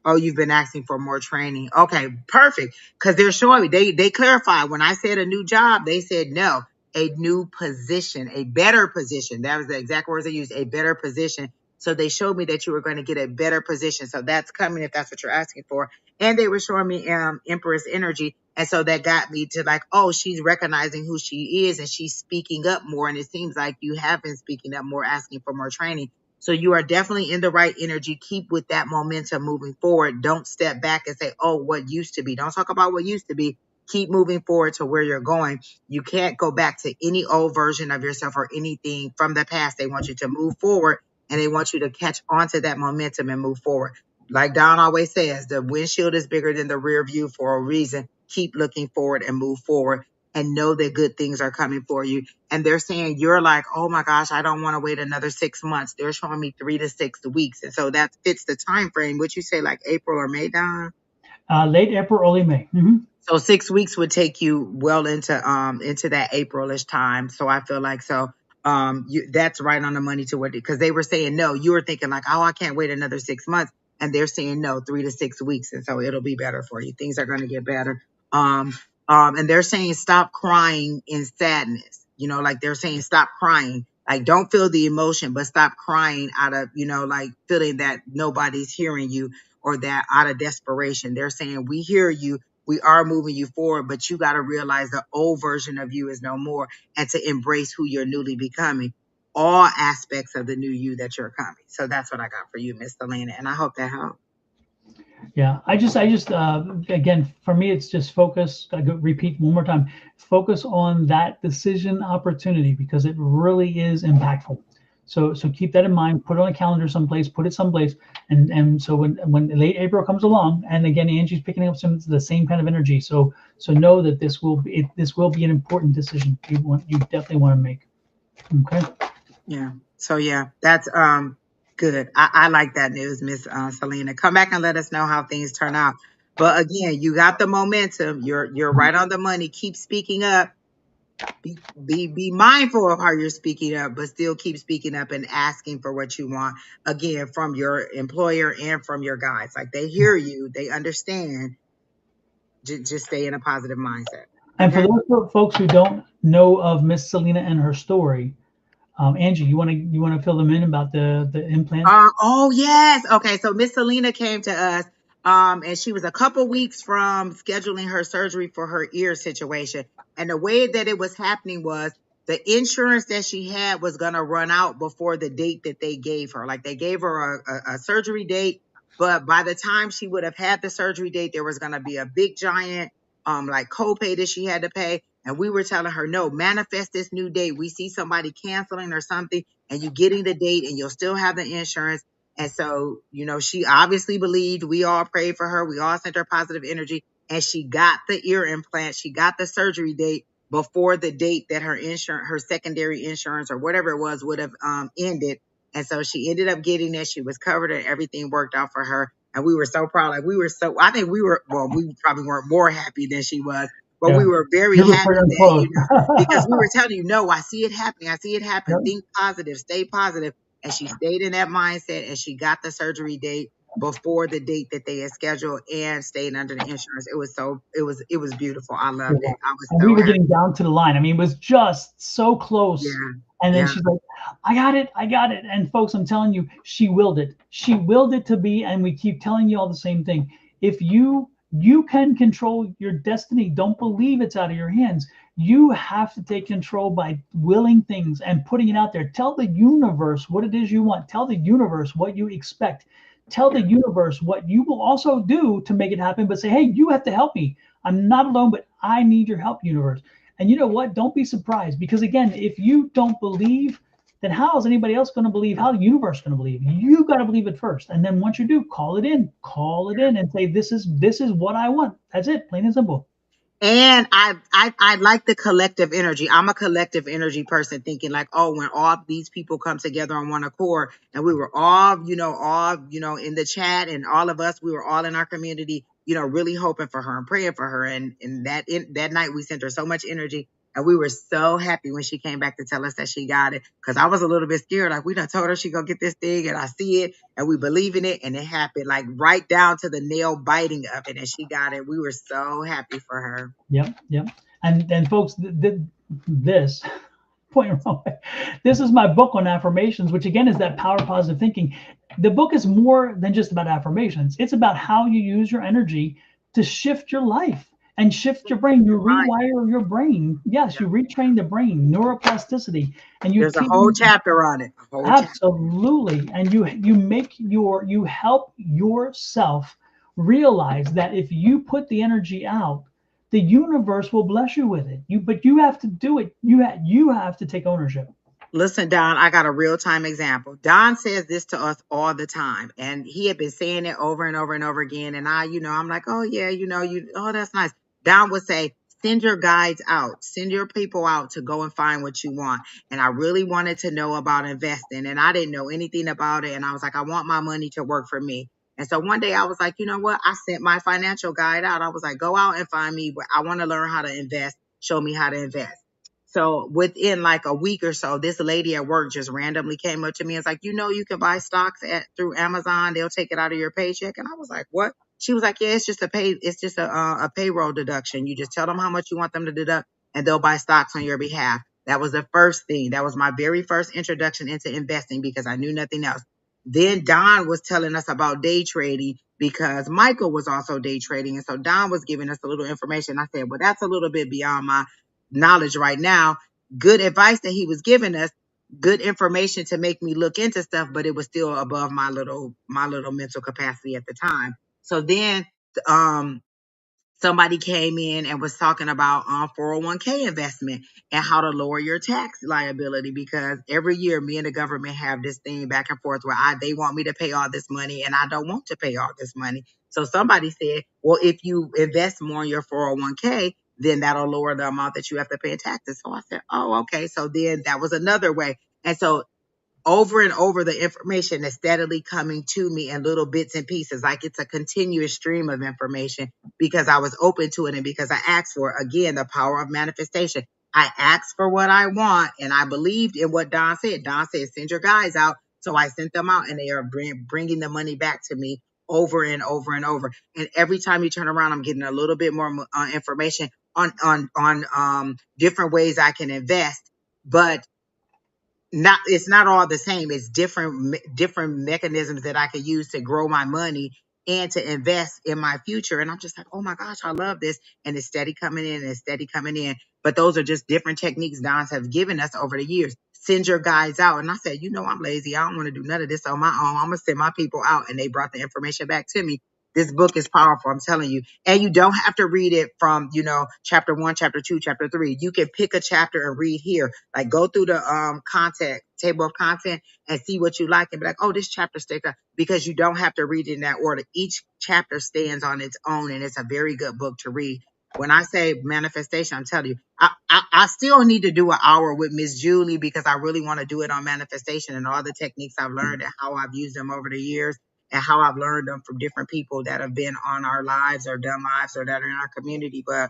Oh, you've been asking for more training. Okay, perfect. Because they're showing me, they clarified when I said a new job, they said no, a new position, a better position. That was the exact words they used, a better position. So they showed me that you were going to get a better position. So that's coming if that's what you're asking for. And they were showing me Empress energy. And so that got me to like, oh, she's recognizing who she is and she's speaking up more. And it seems like you have been speaking up more, asking for more training. So you are definitely in the right energy. Keep with that momentum moving forward. Don't step back and say, oh, what used to be. Don't talk about what used to be. Keep moving forward to where you're going. You can't go back to any old version of yourself or anything from the past. They want you to move forward and they want you to catch onto that momentum and move forward. Like Don always says, the windshield is bigger than the rear view for a reason. Keep looking forward and move forward and know that good things are coming for you. And they're saying you're like, oh my gosh, I don't want to wait another 6 months. They're showing me 3 to 6 weeks. And so that fits the time frame. Would you say like April or May, Don? Late April, early May. So 6 weeks would take you well into that Aprilish time. So I feel like that's right on the money to what, because they were saying no, you were thinking like, oh, I can't wait another 6 months. And they're saying no, 3 to 6 weeks. And so it'll be better for you. Things are going to get better. And they're saying stop crying in sadness. You know, like they're saying stop crying. Like don't feel the emotion, but stop crying out of, like feeling that nobody's hearing you or that out of desperation. They're saying we hear you. We are moving you forward, but you got to realize the old version of you is no more and to embrace who you're newly becoming, all aspects of the new you that you're coming. So that's what I got for you, Miss Selena. And I hope that helped. Yeah, I just again, for me, it's just focus. I go repeat one more time. Focus on that decision opportunity because it really is impactful. So keep that in mind. Put it on a calendar someplace. Put it someplace. And so when late April comes along, and again, Angie's picking up some of the same kind of energy. So know that this will be an important decision you definitely want to make. Okay. Yeah. So yeah, that's good. I like that news, Miss Selena. Come back and let us know how things turn out. But again, you got the momentum. You're right on the money. Keep speaking up. Be mindful of how you're speaking up, but still keep speaking up and asking for what you want. Again, from your employer and from your guides. Like they hear you, they understand. Just stay in a positive mindset. And for Okay. those folks who don't know of Miss Selena and her story, Angie, you want to fill them in about the implant? Oh yes. Okay. So Miss Selena came to us, and she was a couple weeks from scheduling her surgery for her ear situation. And the way that it was happening was the insurance that she had was gonna run out before the date that they gave her. Like they gave her a surgery date, but by the time she would have had the surgery date, there was gonna be a big giant like copay that she had to pay. And we were telling her, no, manifest this new date. We see somebody canceling or something and you getting the date and you'll still have the insurance. And so, she obviously believed. We all prayed for her. We all sent her positive energy and she got the ear implant. She got the surgery date before the date that her insurance, her secondary insurance or whatever it was would have ended. And so she ended up getting it. She was covered and everything worked out for her. And we were so proud. Like I think we probably weren't more happy than she was, but we were very happy that, because we were telling you, no, I see it happening. I see it happen. Yep. Think positive, stay positive. And she stayed in that mindset and she got the surgery date before the date that they had scheduled and stayed under the insurance. It was beautiful. I loved it. I was And we so were happy. getting down to the line. I mean, it was just so close. Yeah. And then Yeah. she's like, I got it. And folks, I'm telling you, she willed it. She willed it to be. And we keep telling you all the same thing. If you can control your destiny, don't believe it's out of your hands. You have to take control by willing things and putting it out there. Tell the universe what it is you want. Tell the universe what you expect. tell the Yeah. universe what you will also do to make it happen, but say, hey, you have to help me. I'm not alone, but I need your help, universe. And you know what? Don't be surprised, because again, if you don't believe, then how is anybody else going to believe? How the universe going to believe? You got to believe it first, and then once you do, call it in, and say, this is what I want. That's it, plain and simple. And I like the collective energy. I'm a collective energy person, thinking like, oh, when all these people come together on one accord, and we were all in the chat, and all of us, we were all in our community, really hoping for her and praying for her. And that night we sent her so much energy, and we were so happy when she came back to tell us that she got it. Because I was a little bit scared, like we done told her she gonna get this thing, and I see it, and we believe in it, and it happened, like right down to the nail biting of it, and she got it. We were so happy for her. Yep, yep. And folks, this point wrong. This is my book on affirmations, which again is that power of positive thinking. The book is more than just about affirmations. It's about how you use your energy to shift your life and shift your brain. You Right. rewire your brain. Yes, Yeah. you retrain the brain, neuroplasticity, and you There's a keep whole chapter on it. A whole chapter. absolutely, and you help yourself realize that if you put the energy out, the universe will bless you with it. But you have to do it. You have to take ownership. Listen, Don, I got a real time example. Don says this to us all the time, and he had been saying it over and over and over again. And I'm like, oh yeah, oh, that's nice. Don would say, send your guides out, send your people out to go and find what you want. And I really wanted to know about investing, and I didn't know anything about it. And I was like, I want my money to work for me. And so one day I was like, you know what? I sent my financial guide out. I was like, go out and find me. I want to learn how to invest. Show me how to invest. So within like a week or so, this lady at work just randomly came up to me and was like, you can buy stocks through Amazon. They'll take it out of your paycheck. And I was like, what? She was like, yeah, it's just a payroll deduction. You just tell them how much you want them to deduct, and they'll buy stocks on your behalf. That was the first thing. That was my very first introduction into investing, because I knew nothing else. Then Don was telling us about day trading, because Michael was also day trading. And so Don was giving us a little information. I said, well, that's a little bit beyond my knowledge right now. Good advice that he was giving us, good information to make me look into stuff, but it was still above my little mental capacity at the time. So then um somebody came in and was talking about 401k investment and how to lower your tax liability, because every year me and the government have this thing back and forth where they want me to pay all this money and I don't want to pay all this money. So somebody said, well, if you invest more in your 401k, then that'll lower the amount that you have to pay in taxes. So I said, oh, okay. So then that was another way. And so over and over, the information is steadily coming to me in little bits and pieces, like it's a continuous stream of information, because I was open to it and because I asked for it. Again, the power of manifestation. I asked for what I want, and I believed in what Don said. Don said, send your guys out. So I sent them out, and they are bringing the money back to me over and over and over. And every time you turn around, I'm getting a little bit more information on different ways I can invest. But it's not all the same. It's different mechanisms that I could use to grow my money and to invest in my future. And I'm just like, oh my gosh, I love this. And it's steady coming in and it's steady coming in. But those are just different techniques Don's have given us over the years. Send your guys out. And I said, I'm lazy. I don't want to do none of this on my own. I'm gonna send my people out. And they brought the information back to me. This book is powerful, I'm telling you. And you don't have to read it from, chapter 1, chapter 2, chapter 3. You can pick a chapter and read here. Like, go through the content table of content and see what you like and be like, oh, this chapter sticker, because you don't have to read it in that order. Each chapter stands on its own, and it's a very good book to read. When I say manifestation, I'm telling you, I still need to do an hour with Miss Julie, because I really want to do it on manifestation and all the techniques I've learned and how I've used them over the years, and how I've learned them from different people that have been on our lives or done lives or that are in our community. But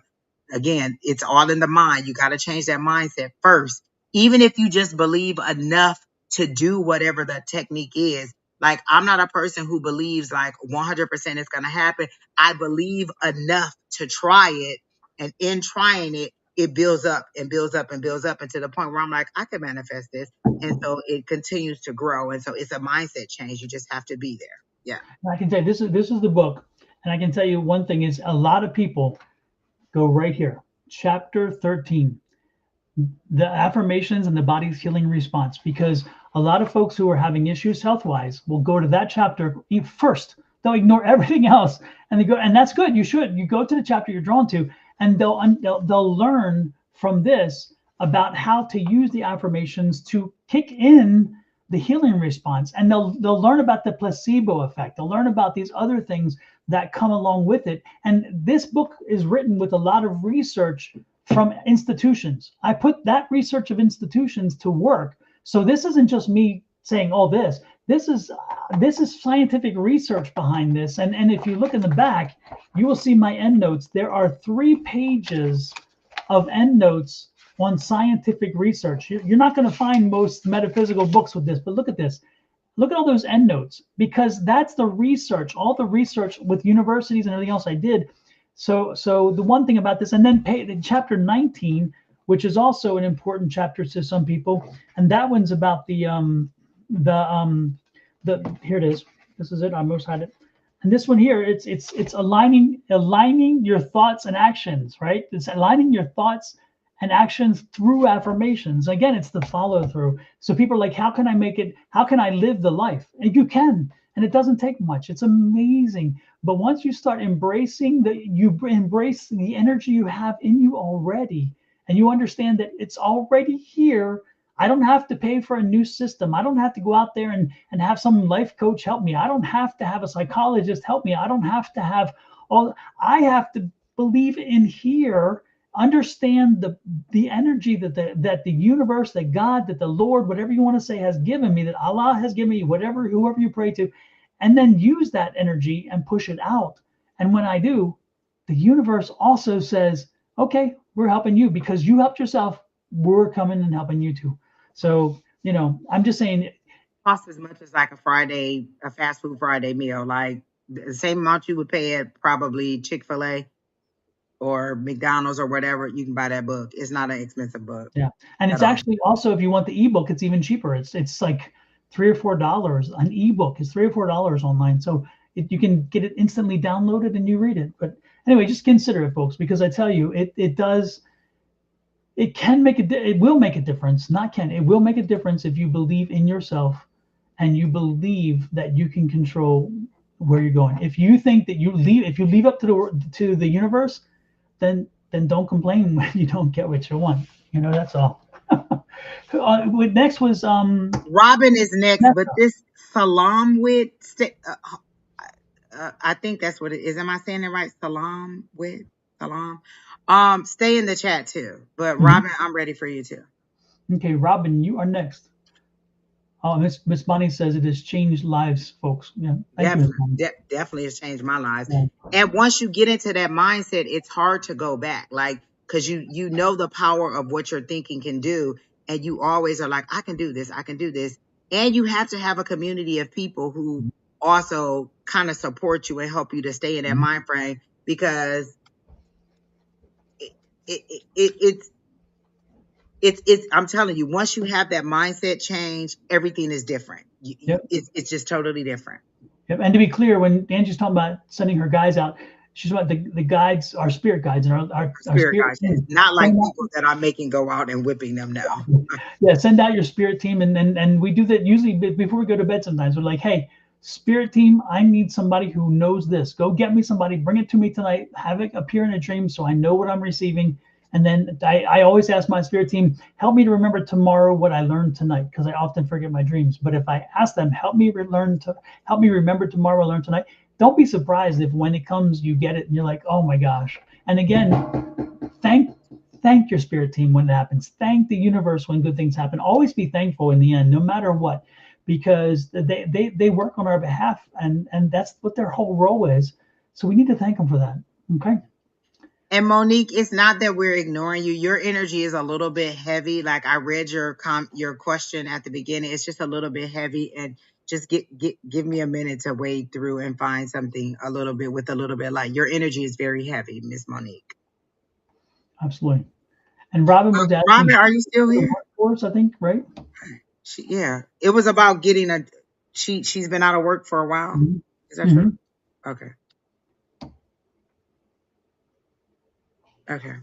again, it's all in the mind. You got to change that mindset first. Even if you just believe enough to do whatever the technique is. Like, I'm not a person who believes like 100% it's going to happen. I believe enough to try it. And in trying it, it builds up and builds up and builds up, and to the point where I'm like, I can manifest this. And so it continues to grow. And so it's a mindset change. You just have to be there. Yeah. I can tell you, this is the book, and I can tell you one thing is a lot of people go right here, chapter 13, the affirmations and the body's healing response, because A lot of folks who are having issues health-wise will go to that chapter first. They'll ignore everything else, and they go, and that's good. You should. You go to the chapter you're drawn to, and they'll learn from this about how to use the affirmations to kick in the healing response, and they'll learn about the placebo effect. They'll learn about these other things that come along with it. And this book is written with a lot of research from institutions. I put that research of institutions to work. So this isn't just me saying, "Oh, this is scientific research behind this." And if you look in the back, you will see my endnotes. There are 3 pages of endnotes on scientific research. You're not going to find most metaphysical books with this, but look at this. Look at all those endnotes, because that's the research, all the research with universities and everything else I did. So the one thing about this, and then chapter 19, which is also an important chapter to some people, and that one's about the here it is. This is it. I almost had it. And this one here, it's aligning your thoughts and actions, right? It's aligning your thoughts and actions through affirmations. Again, it's the follow through. So people are like, how can I make it? How can I live the life? And you can, and it doesn't take much. It's amazing. But once you start embracing you embrace the energy you have in you already, and you understand that it's already here. I don't have to pay for a new system. I don't have to go out there and have some life coach help me. I don't have to have a psychologist help me. I don't have to have I have to believe in here, understand the energy that the universe, that God, that the Lord, whatever you want to say, has given me, that Allah has given me, whoever you pray to, and then use that energy and push it out. And when I do, the universe also says, okay, we're helping you because you helped yourself. We're coming and helping you too. So, I'm just saying, Costs as much as like a fast food Friday meal, like the same amount you would pay at probably Chick-fil-A or McDonald's or whatever. You can buy that book. It's not an expensive book. yeah. And it's actually also, if you want the ebook, it's even cheaper. It's like $3 or $4. An ebook is $3 or $4 online. So you can get it instantly downloaded and you read it. But anyway, just consider it, folks, because I tell you, it can make it will make a difference. It will make a difference if you believe in yourself and you believe that you can control where you're going. If you think that if you leave up to the universe, then don't complain when you don't get what you want. That's all. Next was Robin is next, but this salam with I think that's what it is. Am I saying it right? Salam with salam. Stay in the chat too. But Robin, I'm ready for you too. Okay, Robin, you are next. Oh, Miss Bonnie says it has changed lives, folks. Yeah, definitely has changed my lives. Yeah. And once you get into that mindset, it's hard to go back, like, because you know the power of what your thinking can do, and you always are like, I can do this, and you have to have a community of people who also kind of support you and help you to stay in that mind frame, because it's I'm telling you, once you have that mindset change, everything is different. It's just totally different. Yep. And to be clear, when Angie's talking about sending her guides out, she's about the guides, our spirit guides, and our spirit guides. Not like people that I'm making go out and whipping them now. Yeah, send out your spirit team, and we do that usually before we go to bed. Sometimes we're like, hey, spirit team, I need somebody who knows this. Go get me somebody, bring it to me tonight, have it appear in a dream so I know what I'm receiving. And then I always ask my spirit team, help me to remember tomorrow what I learned tonight, because I often forget my dreams. But if I ask them, help me remember tomorrow what I learned tonight, don't be surprised if when it comes, you get it and you're like, oh my gosh. And again, thank your spirit team when it happens. Thank the universe when good things happen. Always be thankful in the end, no matter what, because they work on our behalf, and that's what their whole role is. So we need to thank them for that. Okay. And Monique, it's not that we're ignoring you. Your energy is a little bit heavy. Like I read your question at the beginning. It's just a little bit heavy, and just give me a minute to wade through and find something a little bit light. Your energy is very heavy, Miss Monique. Absolutely. And Robin was asking, Robin, are you still here? Workforce, I think, right? Yeah. It was about getting she's been out of work for a while. Mm-hmm. Is that true? Okay. Okay.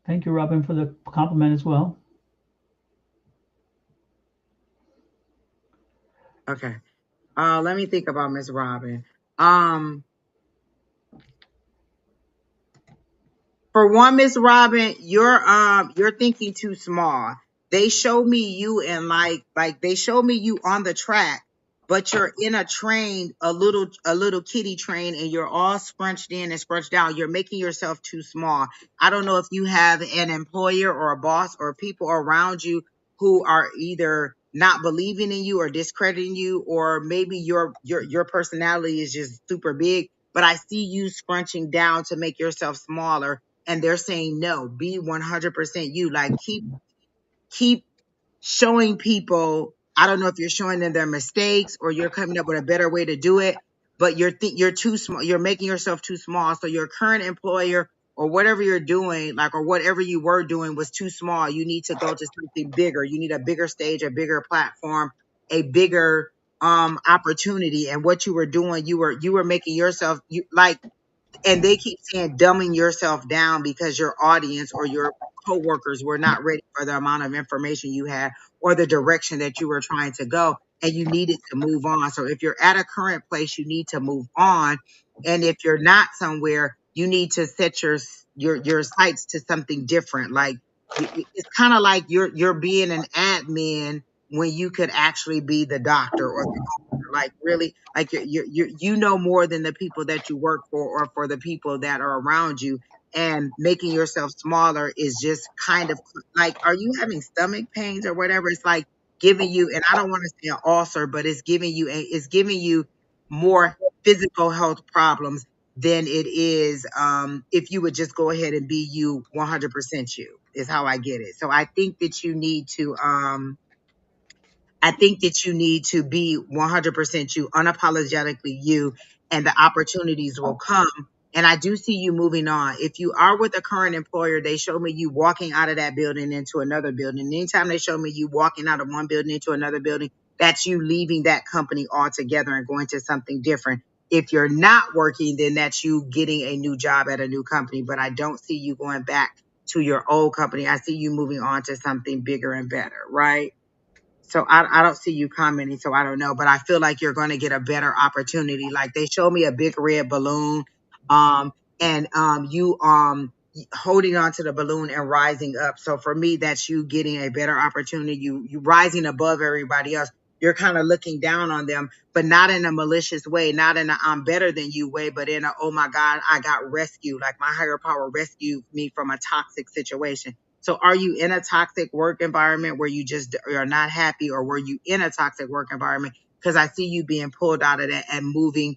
Thank you, Robin, for the compliment as well. Okay. Let me think about Miss Robin. Um, For one, Miss Robin, you're thinking too small. They show me you in like they show me you on the track, but you're in a train, a little kiddie train, and you're all scrunched in and scrunched down. You're making yourself too small. I don't know if you have an employer or a boss or people around you who are either not believing in you or discrediting you, or maybe your personality is just super big. But I see you scrunching down to make yourself smaller, and they're saying no, be 100% you. Like keep showing people. I don't know if you're showing them their mistakes or you're coming up with a better way to do it, but you're too small. You're making yourself too small. So your current employer or whatever you're doing, like, or whatever you were doing was too small. You need to go to something bigger. You need a bigger stage, a bigger platform, a bigger opportunity. And what you were doing, you were making yourself like, and they keep saying dumbing yourself down because your audience or your coworkers were not ready for the amount of information you had or the direction that you were trying to go, and you needed to move on. So if you're at a current place, you need to move on. And if you're not somewhere, you need to set your sights to something different. Like it's kind of like you're being an admin when you could actually be the doctor or the like, really, like you know more than the people that you work for or for the people that are around you. And making yourself smaller is just kind of like, are you having stomach pains or whatever? It's like giving you, and I don't want to say an ulcer, but it's giving you more physical health problems than it is if you would just go ahead and be you 100% you, is how I get it. So I think that you need to be 100% you, unapologetically you, and the opportunities will come. And I do see you moving on. If you are with a current employer, they show me you walking out of that building into another building. Anytime they show me you walking out of one building into another building, that's you leaving that company altogether and going to something different. If you're not working, then that's you getting a new job at a new company. But I don't see you going back to your old company. I see you moving on to something bigger and better, right? So I don't see you commenting, so I don't know, but I feel like you're going to get a better opportunity. Like they showed me a big red balloon, um, and you holding on to the balloon and rising up. So for me, that's you getting a better opportunity. You rising above everybody else. You're kind of looking down on them, but not in a malicious way, not in a I'm better than you way, but in a oh my God, I got rescued. Like my higher power rescued me from a toxic situation. So are you in a toxic work environment where you just are not happy, or were you in a toxic work environment? Because I see you being pulled out of that and moving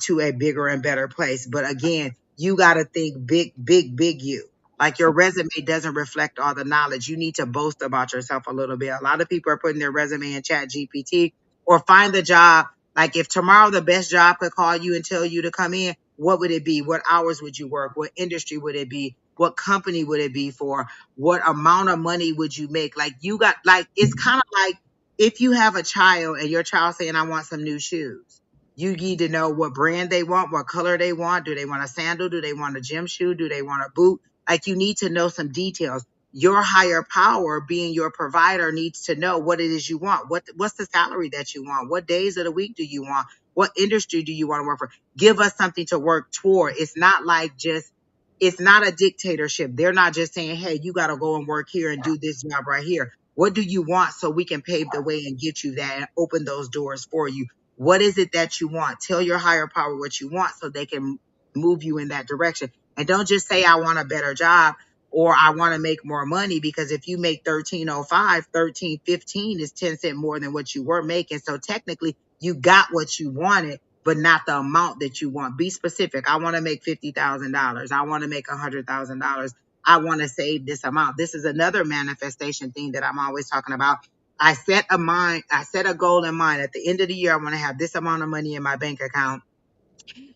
to a bigger and better place. But again, you got to think big, big, big you. Like your resume doesn't reflect all the knowledge. You need to boast about yourself a little bit. A lot of people are putting their resume in Chat GPT or find the job. Like if tomorrow the best job could call you and tell you to come in, what would it be? What hours would you work? What industry would it be? What company would it be for? What amount of money would you make? Like you got, like, it's kind of like if you have a child and your child saying, I want some new shoes. You need to know what brand they want, what color they want. Do they want a sandal? Do they want a gym shoe? Do they want a boot? Like you need to know some details. Your higher power, being your provider, needs to know what it is you want. What's the salary that you want? What days of the week do you want? What industry do you want to work for? Give us something to work toward. It's not a dictatorship. They're not just saying, hey, you got to go and work here and do this job right here. What do you want so we can pave the way and get you that and open those doors for you? What is it that you want? Tell your higher power what you want so they can move you in that direction. And don't just say, I want a better job or I want to make more money, because if you make 1305, 1315 is 10 cents more than what you were making. So technically you got what you wanted, but not the amount that you want. Be specific. I want to make $50,000. I want to make $100,000. I want to save this amount. This is another manifestation thing that I'm always talking about. I set a goal in mind. At the end of the year, I want to have this amount of money in my bank account.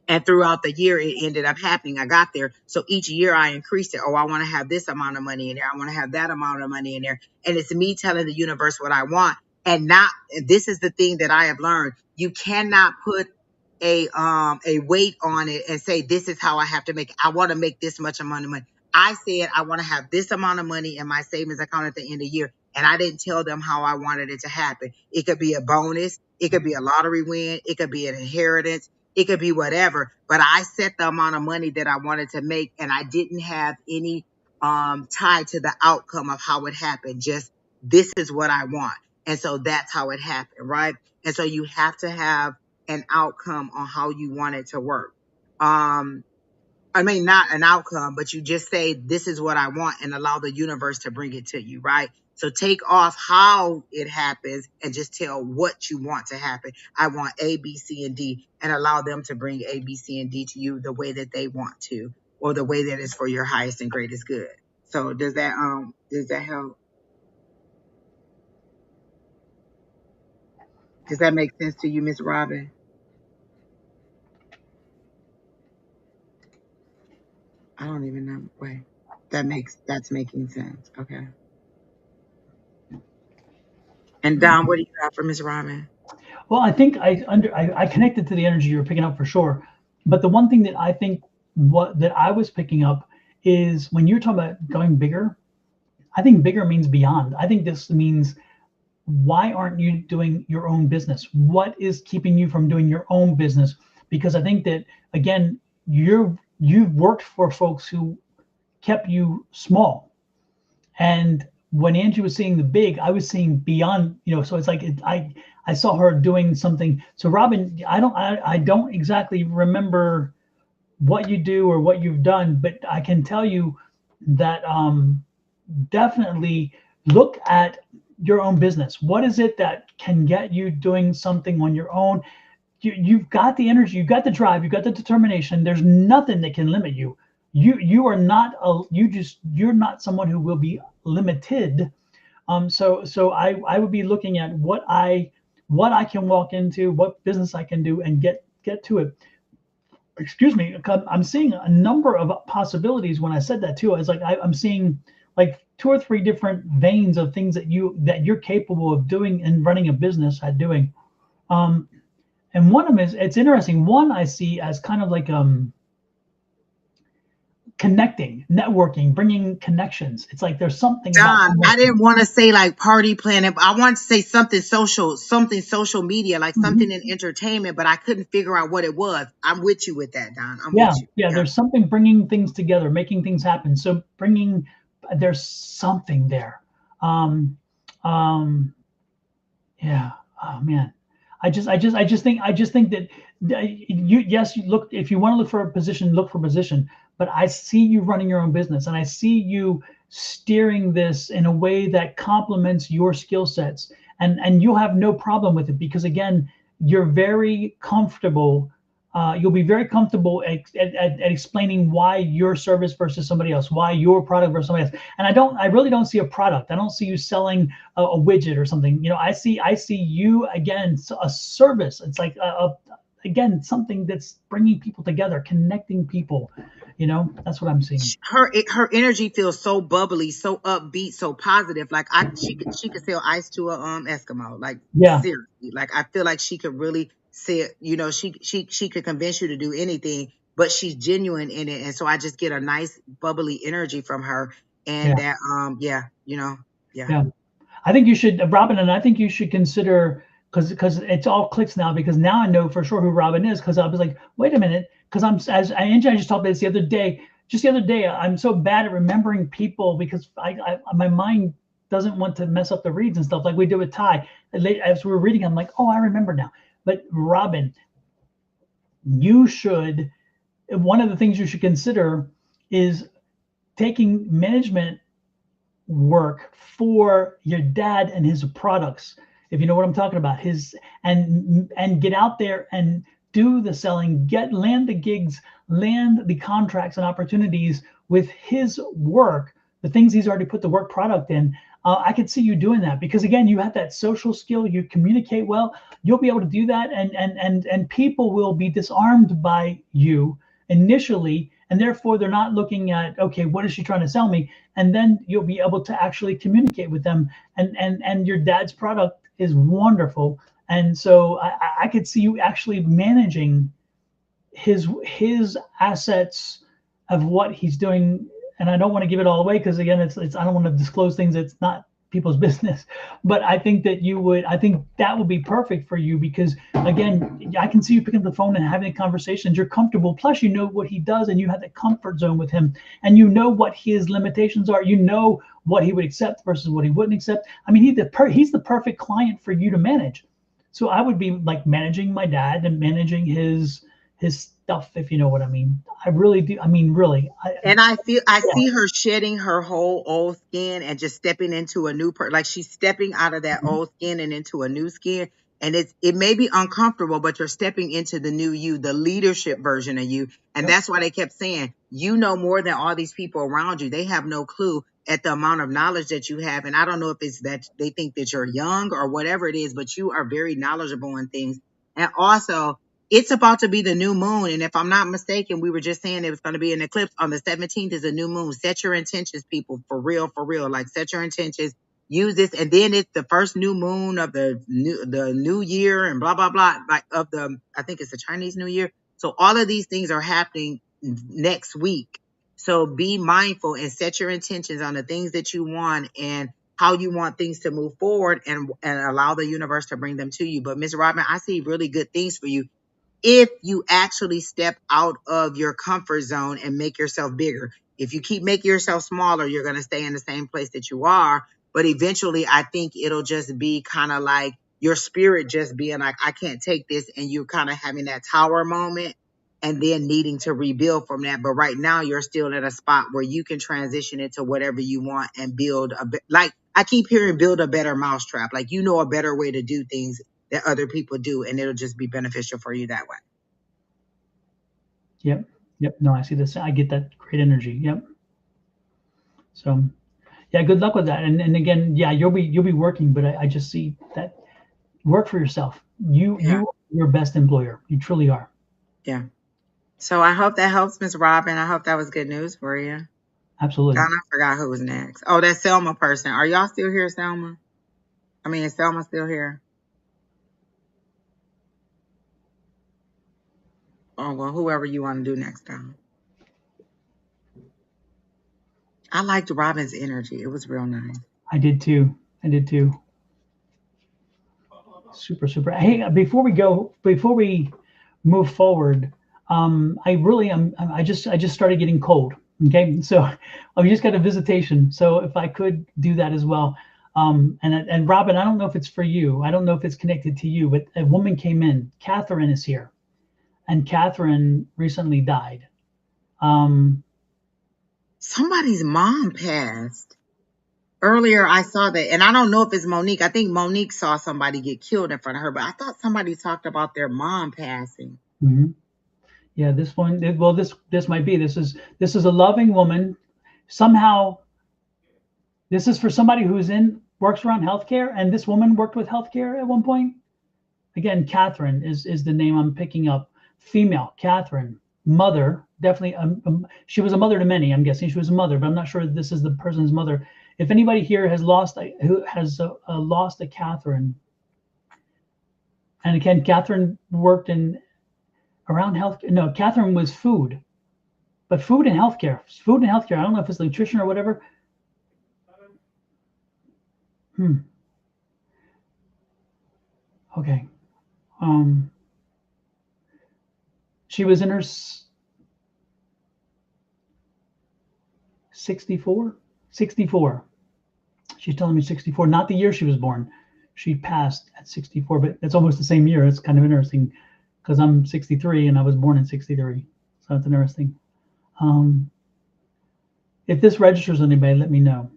And throughout the year, it ended up happening. I got there. So each year I increased it. Oh, I want to have this amount of money in there. I want to have that amount of money in there. And it's me telling the universe what I want. And this is the thing that I have learned. You cannot put a weight on it and say, this is how I have to make it. I want to make this much amount of money. I said, I want to have this amount of money in my savings account at the end of the year. And I didn't tell them how I wanted it to happen. It could be a bonus. It could be a lottery win. It could be an inheritance. It could be whatever. But I set the amount of money that I wanted to make, and I didn't have any tie to the outcome of how it happened. Just this is what I want. And so that's how it happened, right? And so you have to have an outcome on how you want it to work. I mean, not an outcome, but you just say, this is what I want, and allow the universe to bring it to you, right? So take off how it happens and just tell what you want to happen. I want A, B, C, and D, and allow them to bring A, B, C, and D to you the way that they want to, or the way that is for your highest and greatest good. So does that help? Does that make sense to you, Miss Robin? I don't even know. Wait, that's making sense. Okay. And Don, what do you got for Miss Robin? Well, I think I connected to the energy you were picking up for sure. But the one thing that I think what that I was picking up is when you're talking about going bigger, I think bigger means beyond. I think this means, why aren't you doing your own business? What is keeping you from doing your own business? Because I think that, again, you've worked for folks who kept you small. And when Angie was seeing the big, I was seeing beyond, so it's like I saw her doing something. So Robin, I don't exactly remember what you do or what you've done, but I can tell you that definitely look at your own business. What is it that can get you doing something on your own? You've got the energy, you've got the drive, you've got the determination. There's nothing that can limit you. You are not you're not someone who will be limited. So I would be looking at what I can walk into, what business I can do, and get to it. Excuse me, I'm seeing a number of possibilities when I said that too. I was like, I'm seeing like 2 or 3 different veins of things that you're capable of doing and running a business at doing. And one of them is, it's interesting. One I see as kind of like connecting, networking, bringing connections. It's like there's something about Don, I didn't want to say like party planning, but I wanted to say something social media, like something in entertainment, but I couldn't figure out what it was. I'm with you with that, Don. I'm with you. Yeah. There's something bringing things together, making things happen. So there's something there. Yeah. Oh man. I just think that you look, if you want to look for a position, look for a position, but I see you running your own business, and I see you steering this in a way that complements your skill sets, and you'll have no problem with it, because again, you're very comfortable. You'll be very comfortable at explaining why your service versus somebody else, why your product versus somebody else. And I really don't see a product. I don't see you selling a widget or something. I see you, again, a service. It's like again, something that's bringing people together, connecting people. That's what I'm seeing. Her energy feels so bubbly, so upbeat, so positive. Like she could sell ice to a Eskimo. Like, Yeah. seriously. Like, I feel like she could really say, she could convince you to do anything, but she's genuine in it. And so I just get a nice bubbly energy from her. And that Yeah. I think you should, Robin, and I think you should consider, because it's all clicks now, because now I know for sure who Robin is, because I was like, wait a minute, because as Angie, I just talked about this the other day. Just the other day, I'm so bad at remembering people, because my mind doesn't want to mess up the reads and stuff, like we did with Ty. As we were reading, I'm like, oh, I remember now. But Robin, one of the things you should consider is taking management work for your dad and his products, if you know what I'm talking about, and get out there and do the selling, land the gigs, land the contracts and opportunities with his work, the things he's already put the work product in. I could see you doing that, because again, you have that social skill, you communicate well, you'll be able to do that, and people will be disarmed by you initially, and therefore they're not looking at, okay, what is she trying to sell me? And then you'll be able to actually communicate with them, and your dad's product is wonderful. And so I could see you actually managing his assets of what he's doing. And I don't want to give it all away, because again, it's I don't want to disclose things that's not people's business. But I think that I think that would be perfect for you because, again, I can see you picking up the phone and having conversations. You're comfortable. Plus, you know what he does and you have the comfort zone with him and you know what his limitations are. You know what he would accept versus what he wouldn't accept. I mean, he's the perfect client for you to manage. So I would be like managing my dad and managing his stuff, if you know what I mean. I really do. I mean, really. And I Yeah. see her shedding her whole old skin and just stepping into a new like she's stepping out of that old skin and into a new skin. And it may be uncomfortable, but you're stepping into the new you, the leadership version of you. And that's why they kept saying, you know more than all these people around you. They have no clue at the amount of knowledge that you have. And I don't know if it's that they think that you're young or whatever it is, but you are very knowledgeable in things. And also, it's about to be the new moon. And if I'm not mistaken, we were just saying it was going to be an eclipse on the 17th is a new moon. Set your intentions, people, for real, for real. Like set your intentions, use this. And then it's the first new moon of the new year and blah, blah, blah. Like I think it's the Chinese New Year. So all of these things are happening next week. So be mindful and set your intentions on the things that you want and how you want things to move forward and allow the universe to bring them to you. But Ms. Robin, I see really good things for you if you actually step out of your comfort zone and make yourself bigger. If you keep making yourself smaller, you're going to stay in the same place that you are. But eventually, I think it'll just be kind of like your spirit just being like, I can't take this. And you're kind of having that tower moment and then needing to rebuild from that. But right now, you're still at a spot where you can transition into whatever you want and build like I keep hearing build a better mousetrap. Like, you know, a better way to do things that other people do, and it'll just be beneficial for you that way. Yep. No, I see this. I get that great energy. Yep. So, yeah, good luck with that. And again, yeah, you'll be working, but I just see that work for yourself. You are your best employer. You truly are. Yeah. So I hope that helps, Miss Robin. I hope that was good news for you. Absolutely. I forgot who was next. Oh, that Selma person. Are y'all still here, Selma? I mean, is Selma still here? Oh, well, whoever you want to do next time. I liked Robin's energy. It was real nice. I did too. Super, super. Hey, before we move forward, I really am. I just started getting cold. Okay, so I just got a visitation. So if I could do that as well. And Robin, I don't know if it's for you. I don't know if it's connected to you, but a woman came in. Catherine is here, and Catherine recently died. Somebody's mom passed. Earlier, I saw that, and I don't know if it's Monique. I think Monique saw somebody get killed in front of her, but I thought somebody talked about their mom passing. Mm-hmm. Yeah, this one. Well, this might be. This is a loving woman. Somehow, this is for somebody who's works around healthcare, and this woman worked with healthcare at one point. Again, Catherine is the name I'm picking up. Female, Catherine, mother, definitely. She was a mother to many. I'm guessing she was a mother, but I'm not sure this is the person's mother. If anybody here has lost a Catherine, and again, Catherine worked around health. No, Catherine was food, but food and healthcare. I don't know if it's nutrition or whatever. Okay. She was in her 64. She's telling me 64, not the year she was born. She passed at 64, but it's almost the same year. It's kind of interesting because I'm 63 and I was born in 63. So it's interesting. If this registers anybody, let me know.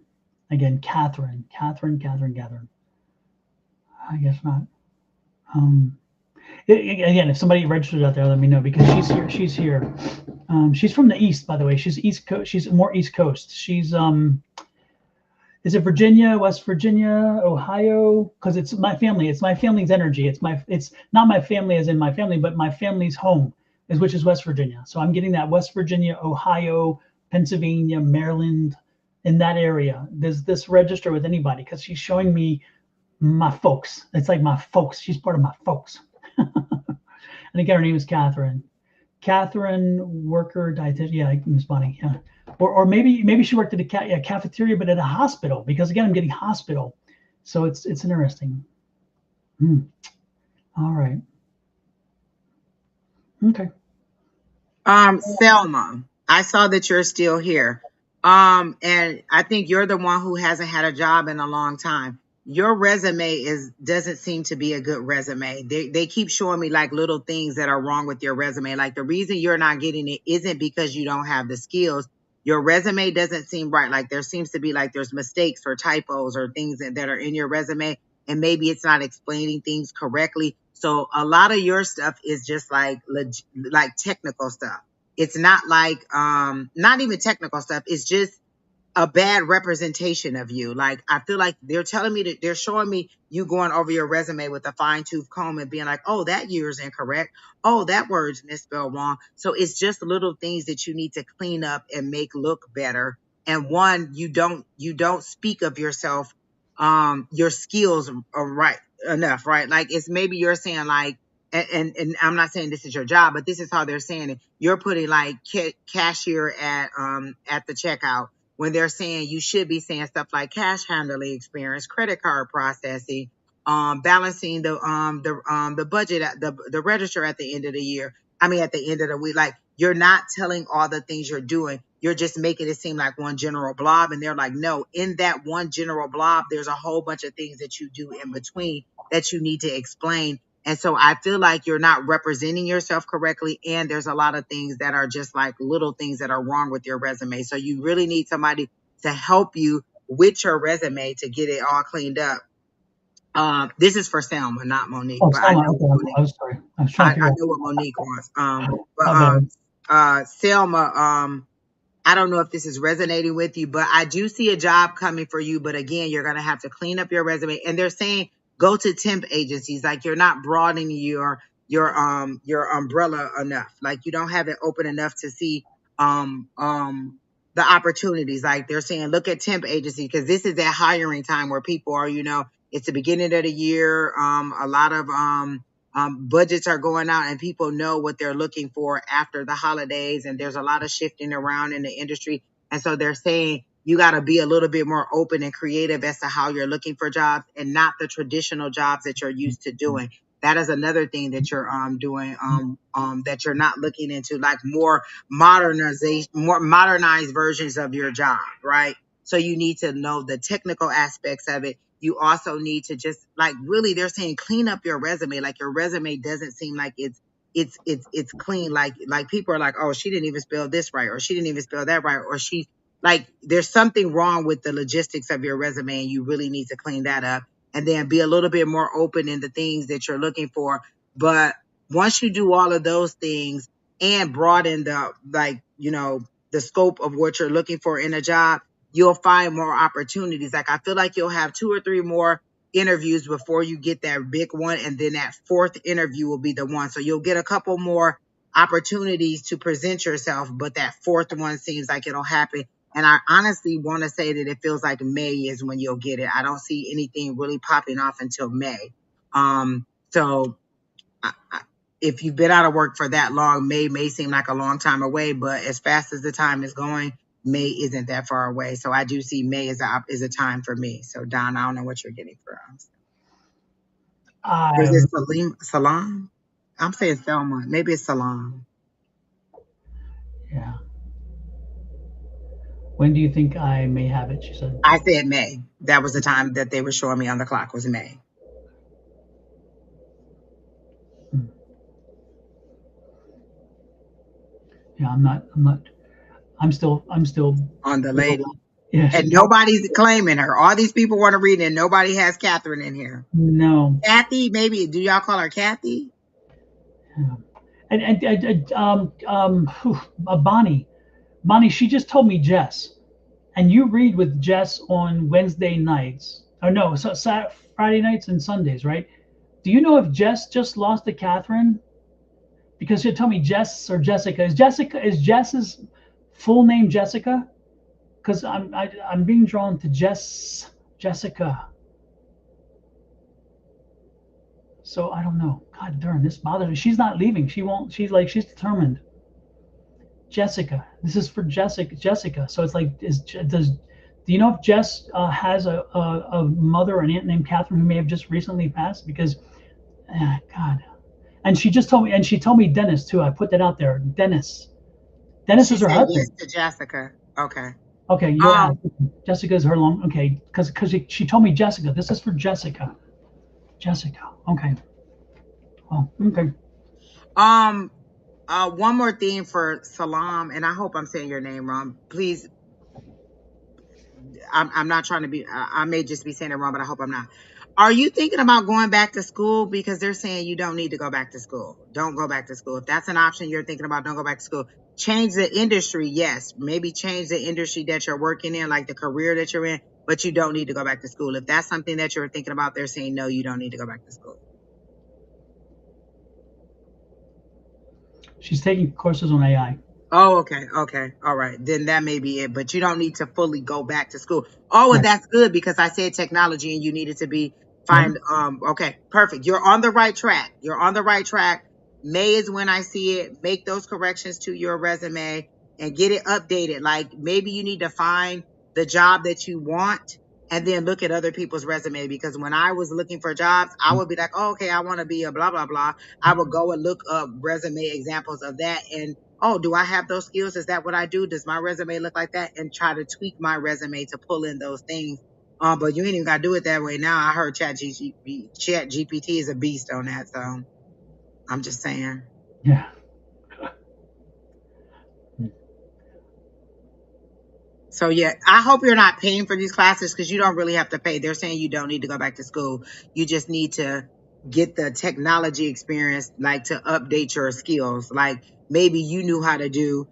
Again, Catherine. I guess not. Again, if somebody registers out there, let me know because she's here. She's from the East, by the way. She's East Coast. She's more East Coast. She's is it Virginia, West Virginia, Ohio? Because it's my family. It's my family's energy. It's not my family as in my family, but my family's home which is West Virginia. So I'm getting that West Virginia, Ohio, Pennsylvania, Maryland, in that area. Does this register with anybody? Because she's showing me my folks. It's like my folks. She's part of my folks. And again, her name is Catherine. Catherine, worker, dietitian. Yeah, Miss Bonnie. Yeah. or maybe she worked at a cafeteria, but at a hospital, because again, I'm getting hospital. So it's interesting. All right. Okay. Selma, I saw that you're still here. And I think you're the one who hasn't had a job in a long time. Your resume doesn't seem to be a good resume. They keep showing me like little things that are wrong with your resume. Like the reason you're not getting it isn't because you don't have the skills. Your resume doesn't seem right. Like there seems to be like there's mistakes or typos or things that are in your resume, and maybe it's not explaining things correctly. So a lot of your stuff is just like like technical stuff. It's not like not even technical stuff. It's just a bad representation of you. Like I feel like they're telling me that they're showing me you going over your resume with a fine tooth comb and being like, oh, that year's incorrect. Oh, that word's misspelled wrong. So it's just little things that you need to clean up and make look better. And one, you don't speak of yourself, your skills are right enough, right? Like it's maybe you're saying like, and I'm not saying this is your job, but this is how they're saying it. You're putting like cashier at the checkout, when they're saying you should be saying stuff like cash handling experience, credit card processing, balancing the budget at the register at the end of the year. I mean, at the end of the week, like you're not telling all the things you're doing. You're just making it seem like one general blob. And they're like, no, in that one general blob, there's a whole bunch of things that you do in between that you need to explain. And so I feel like you're not representing yourself correctly. And there's a lot of things that are just like little things that are wrong with your resume. So you really need somebody to help you with your resume to get it all cleaned up. This is for Selma, not Monique, Oh, but I Selma. know Okay. what Monique, I was sorry. I was trying I to figure out. know what Monique wants. But My bad. Selma, I don't know if this is resonating with you, but I do see a job coming for you. But again, you're going to have to clean up your resume. And they're saying go to temp agencies. Like you're not broadening your umbrella enough. Like you don't have it open enough to see the opportunities. Like they're saying look at temp agency, because this is that hiring time where people are, it's the beginning of the year. A lot of budgets are going out and people know what they're looking for after the holidays, and there's a lot of shifting around in the industry. And so they're saying you got to be a little bit more open and creative as to how you're looking for jobs, and not the traditional jobs that you're used to doing. That is another thing that you're doing, that you're not looking into, like more modernized versions of your job, right? So you need to know the technical aspects of it. You also need to just like really, they're saying clean up your resume. Like your resume doesn't seem like it's clean. Like people are like, oh, she didn't even spell this right, or she didn't even spell that right, or she like there's something wrong with the logistics of your resume, and you really need to clean that up. And then be a little bit more open in the things that you're looking for. But once you do all of those things and broaden the scope of what you're looking for in a job, you'll find more opportunities. Like I feel like you'll have 2 or 3 more interviews before you get that big one, and then that fourth interview will be the one. So you'll get a couple more opportunities to present yourself, but that fourth one seems like it'll happen. And I honestly want to say that it feels like May is when you'll get it. I don't see anything really popping off until May. So if you've been out of work for that long, May seem like a long time away, but as fast as the time is going, May isn't that far away. So I do see May is a time for me. So Don, I don't know what you're getting for us. Or is I'm it Salam? I'm saying Selma. Maybe it's Salam. Yeah. When do you think I may have it? She said. I said May. That was the time that they were showing me on the clock was May. Yeah, I'm not. I'm not. I'm still. On the lady. Yes. And nobody's claiming her. All these people want to read it, and nobody has Catherine in here. No. Kathy, maybe. Do y'all call her Kathy? Yeah. Bonnie. Bonnie, she just told me Jess, and you read with Jess on Wednesday nights, or no, so Friday nights and Sundays, right? Do you know if Jess just lost to Catherine? Because she told me Jess or Jessica. Is Jess's full name Jessica? Because I'm being drawn to Jessica. So I don't know. God darn, this bothers me. She's not leaving. She won't. She's determined. Jessica. This is for Jessica. Jessica. So it's like, do you know if Jess has a mother or an aunt named Catherine who may have just recently passed? Because, God. And she just told me, and she told me Dennis too. I put that out there. Dennis. Dennis She is her said yes husband. to Jessica. Okay. Okay, you're Um, Jessica's her long. Okay, because she told me Jessica. This is for Jessica. Jessica. Okay. Oh, okay. um, one more thing for Salam, and I hope I'm saying your name wrong. Please, I'm not trying to be, I may just be saying it wrong, but I hope I'm not. Are you thinking about going back to school? Because they're saying you don't need to go back to school. Don't go back to school. If that's an option you're thinking about, don't go back to school. Change the industry. Yes. Maybe change the industry that you're working in, like the career that you're in, but you don't need to go back to school. If that's something that you're thinking about, they're saying, no, you don't need to go back to school. She's taking courses on AI. Oh, okay. Okay. All right. Then that may be it, but you don't need to fully go back to school. Oh, well, Right. that's good because I said technology and you needed to be Yeah. okay, perfect. You're on the right track. You're on the right track. May is when I see it. Make those corrections to your resume and get it updated. Like maybe you need to find the job that you want and then look at other people's resume because when I was looking for jobs, I would be like, oh, okay, I want to be a blah, blah, blah. I would go and look up resume examples of that and oh, do I have those skills? Is that what I do? Does my resume look like that? And try to tweak my resume to pull in those things. But you ain't even got to do it that way now. I heard Chat GPT is a beast on that. So I'm just saying. Yeah. So yeah, I hope you're not paying for these classes because you don't really have to pay. They're saying you don't need to go back to school. You just need to get the technology experience, like to update your skills. Like maybe you knew how to do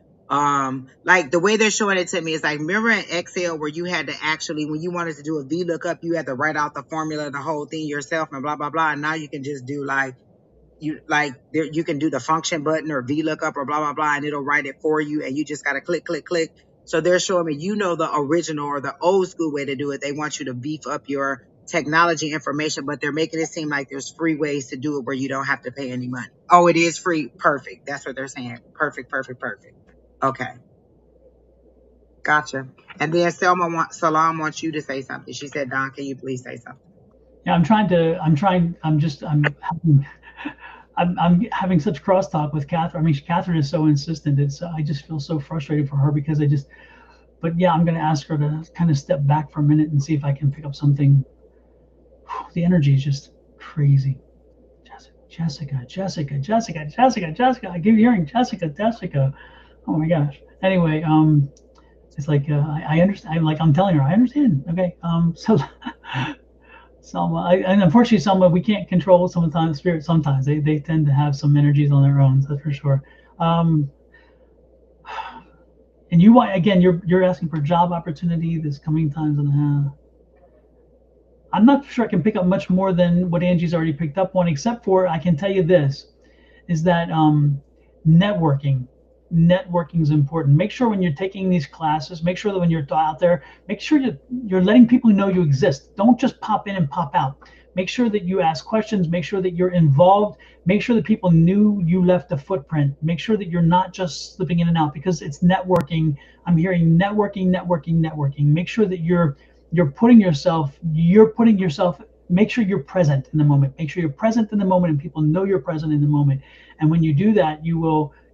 like the way they're showing it to me is like remember in Excel where you had to actually when you wanted to do a VLOOKUP, you had to write out the formula, the whole thing yourself and blah blah blah. And now you can just do like you like there you can do the function button or VLOOKUP or blah blah blah and it'll write it for you and you just gotta click click click. So they're showing me the original or the old school way to do it. They want you to beef up your technology information, but they're making it seem like there's free ways to do it where you don't have to pay any money. Oh, it is free. Perfect. That's what they're saying. Perfect, perfect, perfect. Okay. Gotcha. And then Salam wants you to say something. She said, Don, can you please say something? Yeah. I'm having such crosstalk with Catherine. I mean, Catherine is so insistent. I just feel so frustrated for her because but yeah, I'm going to ask her to kind of step back for a minute and see if I can pick up something. The energy is just crazy. Jessica, Jessica, Jessica, Jessica, Jessica. I keep hearing Jessica, Jessica. Oh my gosh. Anyway, it's like I understand. I'm telling her I understand. Okay. So Selma, and unfortunately, Selma, we can't control sometimes spirit. Sometimes they tend to have some energies on their own. That's for sure. Um, and you want again, you're asking for job opportunity this coming times and a half. I'm not sure I can pick up much more than what Angie's already picked up on, except for I can tell you this is that networking. Networking is important. Make sure when you're taking these classes, make sure that when you're out there, make sure you're letting people know you exist. Don't just pop in and pop out. Make sure that you ask questions. Make sure that you're involved. Make sure that people knew you left a footprint. Make sure that you're not just slipping in and out because it's networking. I'm hearing networking, networking, networking. Make sure that you're putting yourself. Make sure you're present in the moment. Make sure you're present in the moment and people know you're present in the moment. And when you do that,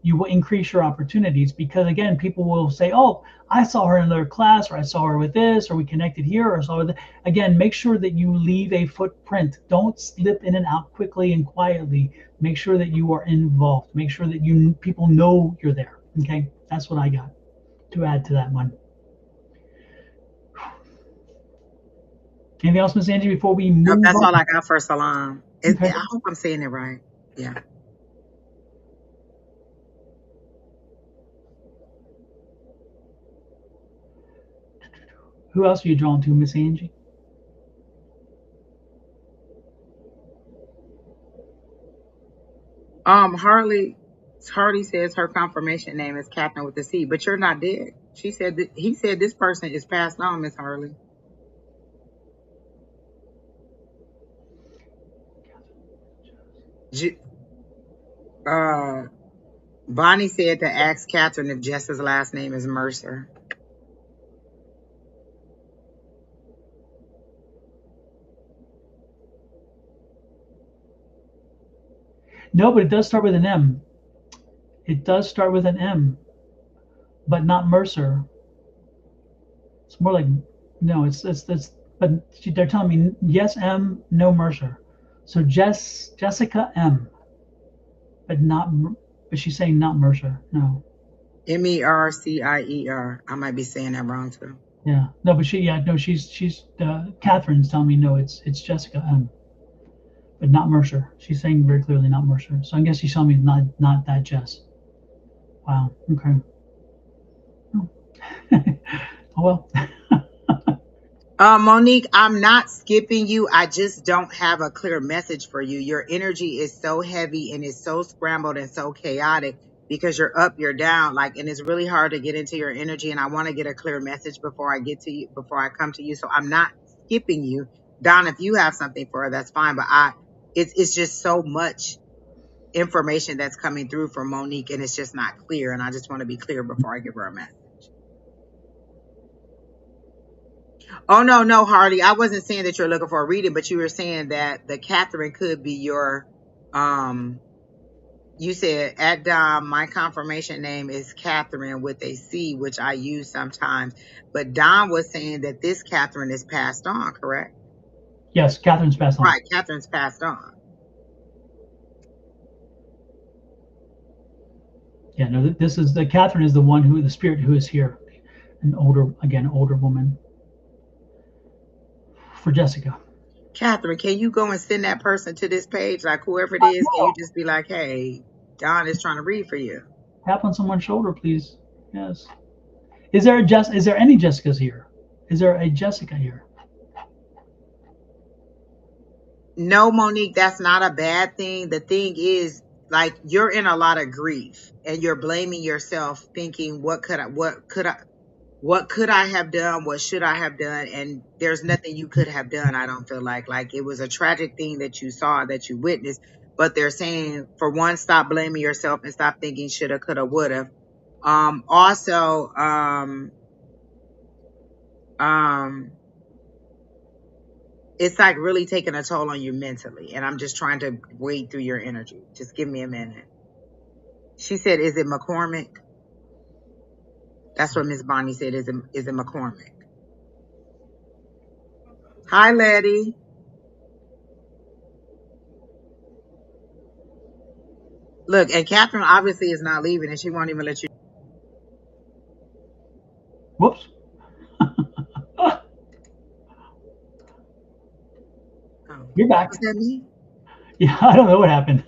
you will increase your opportunities because again, people will say, "Oh, I saw her in another class, or I saw her with this, or we connected here, or I saw her." Again, make sure that you leave a footprint. Don't slip in and out quickly and quietly. Make sure that you are involved. Make sure that people know you're there. Okay, that's what I got to add to that one. Anything else, Miss Angie, before we Nope, move that's all on? I got for Salam. Okay. I hope I'm saying it right. Yeah. Who else are you drawn to, Miss Angie? Harley says her confirmation name is Captain with the C, but you're not dead. She said that he said this person is passed on, Miss Harley. J- uh Bonnie said to ask Catherine if Jess's last name is Mercer. No, but it does start with an M. It does start with an M, but not Mercer. It's more like, no, it's but they're telling me yes M, no Mercer. So Jessica M, but not, but she's saying not Mercer. No. Mercier. I might be saying that wrong too. Yeah. No, but she's Catherine's telling me no, it's Jessica M, but not Mercer. She's saying very clearly not Mercer. So I guess she's telling me not that Jess. Wow. Okay. Oh well. Monique, I'm not skipping you. I just don't have a clear message for you. Your energy is so heavy and it's so scrambled and so chaotic because you're up, you're down, like, and it's really hard to get into your energy. And I want to get a clear message before I get to you, before I come to you. So I'm not skipping you. Don, if you have something for her, that's fine. But it's just so much information that's coming through from Monique and it's just not clear. And I just want to be clear before I give her a message. Oh, no, Hardy. I wasn't saying that you're looking for a reading, but you were saying that the Catherine could be your, you said at Dom, my confirmation name is Catherine with a C, which I use sometimes. But Don was saying that this Catherine is passed on, correct? Yes, Catherine's passed on. Right, Catherine's passed on. Yeah, no, this is the Catherine is the one who the spirit who is here, an older woman. For Jessica. Catherine, can you go and send that person to this page? Like whoever it is, can you just be like, hey, Don is trying to read for you. Tap on someone's shoulder, please. Yes. Is there any Jessicas here? Is there a Jessica here? No, Monique, that's not a bad thing. The thing is, like, you're in a lot of grief and you're blaming yourself, thinking, what could I have done? What should I have done? And there's nothing you could have done. I don't feel like it was a tragic thing that you saw, that you witnessed, but they're saying, for one, stop blaming yourself and stop thinking shoulda, coulda, woulda. Also, it's like really taking a toll on you mentally. And I'm just trying to wade through your energy. Just give me a minute. She said, is it McCormick? That's what Miss Bonnie said. Is it McCormick? Hi, Letty. Look, and Catherine obviously is not leaving and she won't even let you. Whoops. Oh. You're back. Was that me? Yeah, I don't know what happened.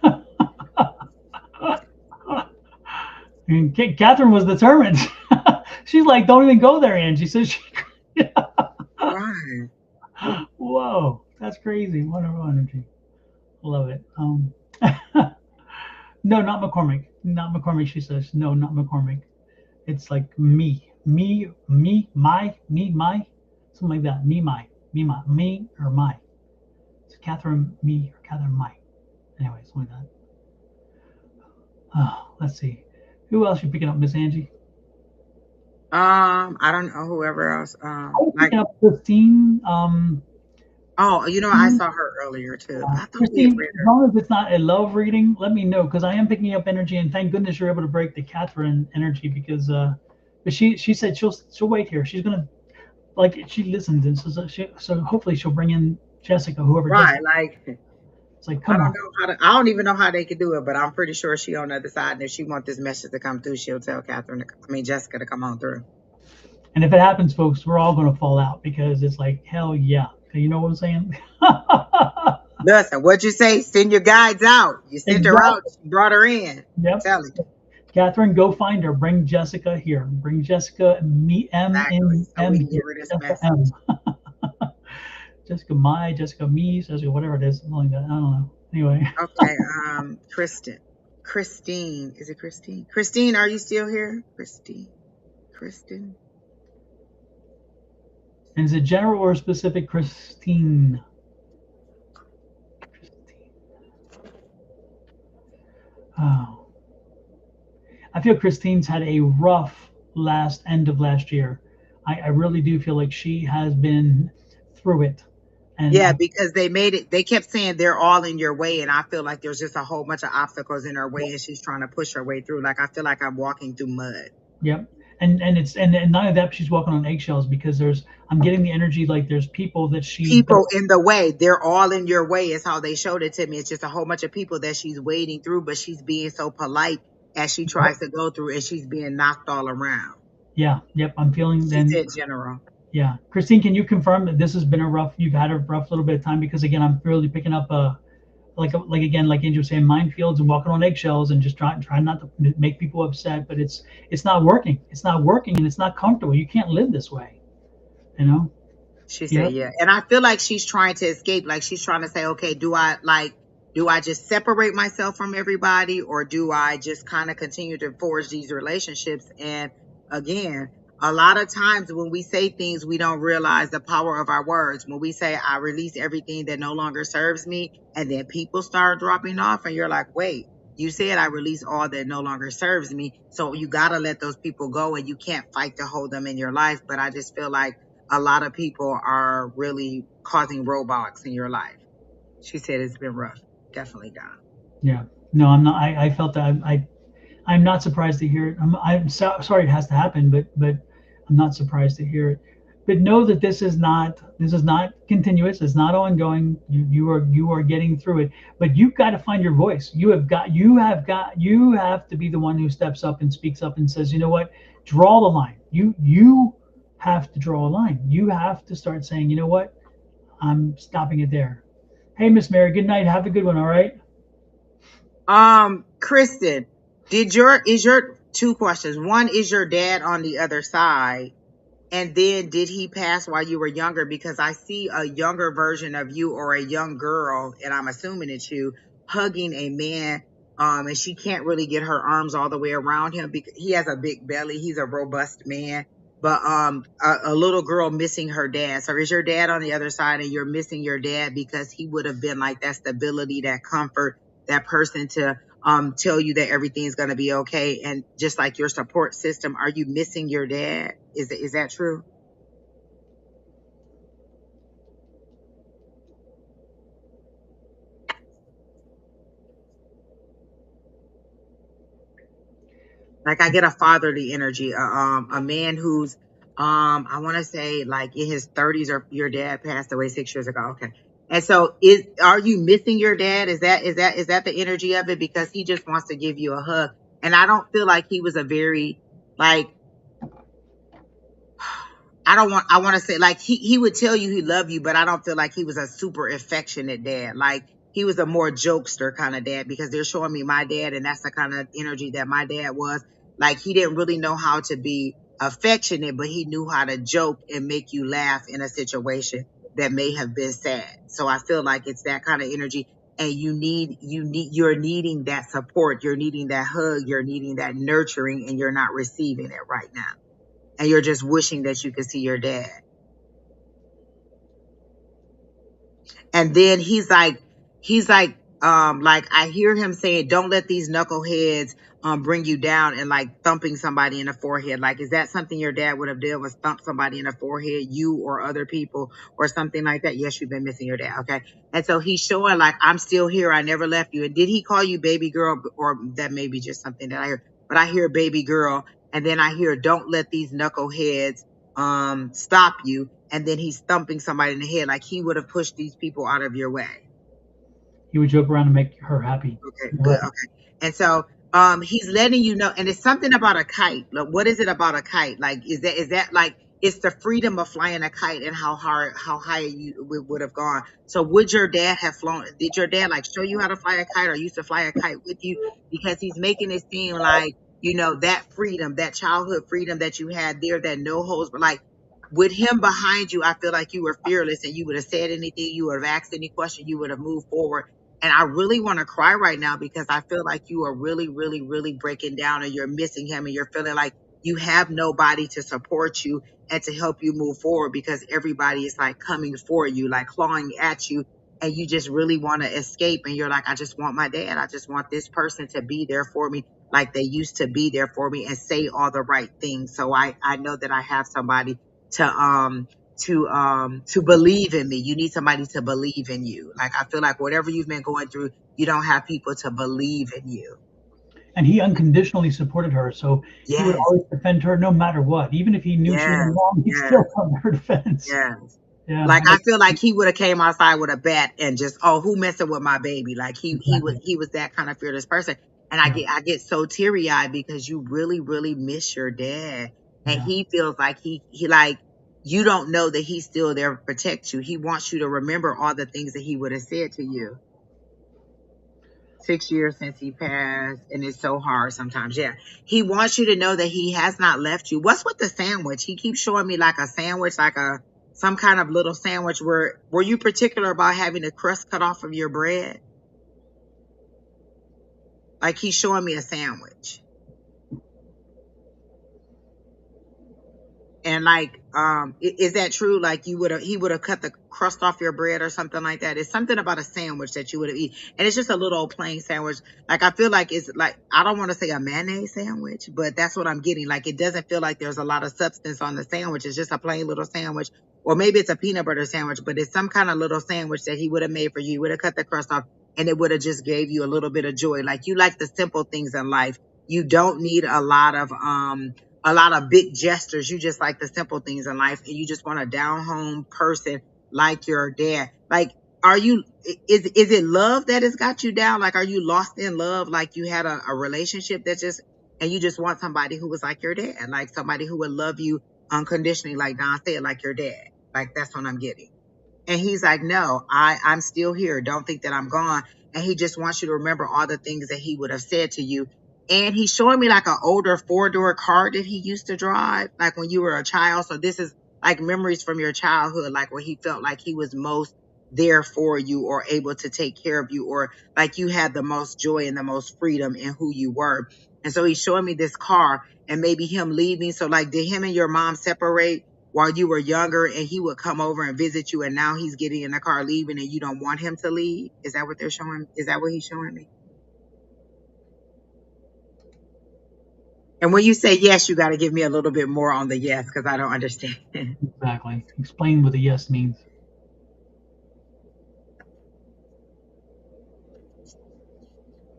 And Catherine was determined. She's like, don't even go there, Angie. So she. Right. Whoa, that's crazy. Wonderful energy. Love it. No, not McCormick. Not McCormick, she says. No, not McCormick. It's like me, my, something like that. Me, or my. It's Catherine, me, or Catherine, my. Anyway, something like that. Let's see. Who else you picking up, Miss Angie? I don't know, whoever else. I was picking up Christine. Oh, I saw her earlier too. I thought we had Christine, read as her. long as it's not a love reading, let me know, because I am picking up energy, and thank goodness you're able to break the Catherine energy, because but she said she'll wait here. She's gonna, like, she listened, and so hopefully she'll bring in Jessica, whoever. Right, Jessica. like It's like, I come don't on. know I don't even know how they could do it, but I'm pretty sure she on the other side. And if she wants this message to come through, she'll tell Jessica to come on through. And if it happens, folks, we're all gonna fall out, because it's like, hell yeah. You know what I'm saying? Listen, what'd you say? Send your guides out. You sent her out, you brought her in. Yep. Tell it. Catherine, go find her. Bring Jessica here. Bring Jessica, me, M, Exactly. So M we can here. give her this Jessica message. M. Jessica my, Jessica me, Jessica whatever it is, something like that. I don't know. Anyway. Okay. Christine. Is it Christine? Christine, are you still here? Kristen. And is it general or specific, Christine? Oh. I feel Christine's had a rough end of last year. I really do feel like she has been through it. And Yeah, because they kept saying they're all in your way. And I feel like there's just a whole bunch of obstacles in her way and she's trying to push her way through. Like, I feel like I'm walking through mud. yep. And not only that, she's walking on eggshells because I'm getting the energy like there's people that she don't. People in the way, they're all in your way is how they showed it to me. It's just a whole bunch of people that she's wading through, but she's being so polite as she tries to go through and she's being knocked all around. Yeah, yep. I'm feeling She then. said general. Yeah, Christine, can you confirm that this has been you've had a rough little bit of time? Because again, I'm really picking up like again, like Angel was saying, minefields and walking on eggshells and just trying not to make people upset. But it's not working. It's not working, and it's not comfortable. You can't live this way, you know. She said, Yep. yeah. And I feel like she's trying to escape. Like she's trying to say, okay, do I just separate myself from everybody or do I just kind of continue to forge these relationships? And again, a lot of times when we say things, we don't realize the power of our words. When we say, I release everything that no longer serves me, and then people start dropping off and you're like, wait, you said I release all that no longer serves me. So you got to let those people go and you can't fight to hold them in your life. But I just feel like a lot of people are really causing roadblocks in your life. She said it's been rough. Definitely, Don. Yeah. No, I'm not. I felt that I'm not surprised to hear it. I'm sorry it has to happen, but I'm not surprised to hear it. But know that this is not continuous. It's not ongoing. You are getting through it. But you've got to find your voice. You have to be the one who steps up and speaks up and says, you know what, draw the line. You have to draw a line. You have to start saying, you know what, I'm stopping it there. Hey, Miss Mary, good night. Have a good one. All right. Kristen, two questions. One, is your dad on the other side? And then did he pass while you were younger? Because I see a younger version of you or a young girl, and I'm assuming it's you, hugging a man. And she can't really get her arms all the way around him because he has a big belly. He's a robust man. But a little girl missing her dad. So is your dad on the other side and you're missing your dad because he would have been like that stability, that comfort, that person to tell you that everything's going to be okay, and just like your support system. Are you missing your dad? Is that true? Like I get a fatherly energy, a man who's I want to say like in his 30s, or your dad passed away 6 years ago. Okay. And so are you missing your dad? Is that the energy of it? Because he just wants to give you a hug. And I don't feel like he was a very like I want to say like he would tell you he loved you, but I don't feel like he was a super affectionate dad. Like he was a more jokester kind of dad, because they're showing me my dad and that's the kind of energy that my dad was. Like he didn't really know how to be affectionate, but he knew how to joke and make you laugh in a situation that may have been sad. So I feel like it's that kind of energy, and you're needing that support, you're needing that hug, you're needing that nurturing, and you're not receiving it right now, and you're just wishing that you could see your dad. And then he's like I hear him saying, don't let these knuckleheads bring you down, and like thumping somebody in the forehead. Like, is that something your dad would have done, was thump somebody in the forehead, you or other people or something like that? Yes, you've been missing your dad. Okay. And so he's showing like, I'm still here, I never left you. And did he call you baby girl? Or that may be just something that I hear, but I hear baby girl, and then I hear, don't let these knuckleheads stop you. And then he's thumping somebody in the head, like he would have pushed these people out of your way. He would joke around and make her happy. Okay, good. Okay. And so he's letting you know, and it's something about a kite. Like, what is it about a kite? Like, is that like, it's the freedom of flying a kite, and how high you would have gone. So would your dad have flown? Did your dad like show you how to fly a kite, or used to fly a kite with you? Because he's making it seem like, that freedom, that childhood freedom that you had there, that no holds, but like with him behind you, I feel like you were fearless and you would have said anything, you would have asked any question, you would have moved forward. And I really want to cry right now because I feel like you are really, really, really breaking down, and you're missing him, and you're feeling like you have nobody to support you and to help you move forward, because everybody is like coming for you, like clawing at you. And you just really want to escape. And you're like, I just want my dad. I just want this person to be there for me. like they used to be there for me and say all the right things. So I know that I have somebody to believe in me. You need somebody to believe in you. Like I feel like whatever you've been going through, you don't have people to believe in you. And he unconditionally supported her, so he would Yes, always defend her no matter what. Even if he knew she was yes, wrong, he'd yes, still come to her defense. yes. Yeah, Like I feel like he would have came outside with a bat and just, oh, who messing with my baby? Like exactly. he was that kind of fearless person. And Yeah, I get so teary eyed because you really, really miss your dad. And yeah. he feels like he like you don't know that he's still there to protect you. He wants you to remember all the things that he would have said to you. 6 years since he passed, and it's so hard sometimes. Yeah. He wants you to know that he has not left you. What's with the sandwich? He keeps showing me like a sandwich, like a some kind of little sandwich. Were you particular about having the crust cut off of your bread? Like he's showing me a sandwich. And like, is that true? Like he would have cut the crust off your bread or something like that. It's something about a sandwich that you would have eaten, and it's just a little plain sandwich. Like I feel like it's like I don't want to say a mayonnaise sandwich, but that's what I'm getting. Like it doesn't feel like there's a lot of substance on the sandwich. It's just a plain little sandwich, or maybe it's a peanut butter sandwich, but it's some kind of little sandwich that he would have made for you. He would have cut the crust off, and it would have just gave you a little bit of joy. Like you like the simple things in life. You don't need a lot of big gestures. You just like the simple things in life, and you just want a down home person like your dad. Like, are you, is it love that has got you down? Like, are you lost in love? Like you had a relationship that just, and you just want somebody who was like your dad, like somebody who would love you unconditionally, like Don said, like your dad. Like, that's what I'm getting. And he's like, no, I'm still here. Don't think that I'm gone. And he just wants you to remember all the things that he would have said to you. And he's showing me like an older 4-door car that he used to drive, like when you were a child. So this is like memories from your childhood, like where he felt like he was most there for you or able to take care of you, or like you had the most joy and the most freedom in who you were. And so he's showing me this car and maybe him leaving. So like, did him and your mom separate while you were younger and he would come over and visit you, and now he's getting in the car leaving and you don't want him to leave? Is that what they're showing? Is that what he's showing me? And when you say yes, you got to give me a little bit more on the yes, because I don't understand. Exactly. Explain what the yes means.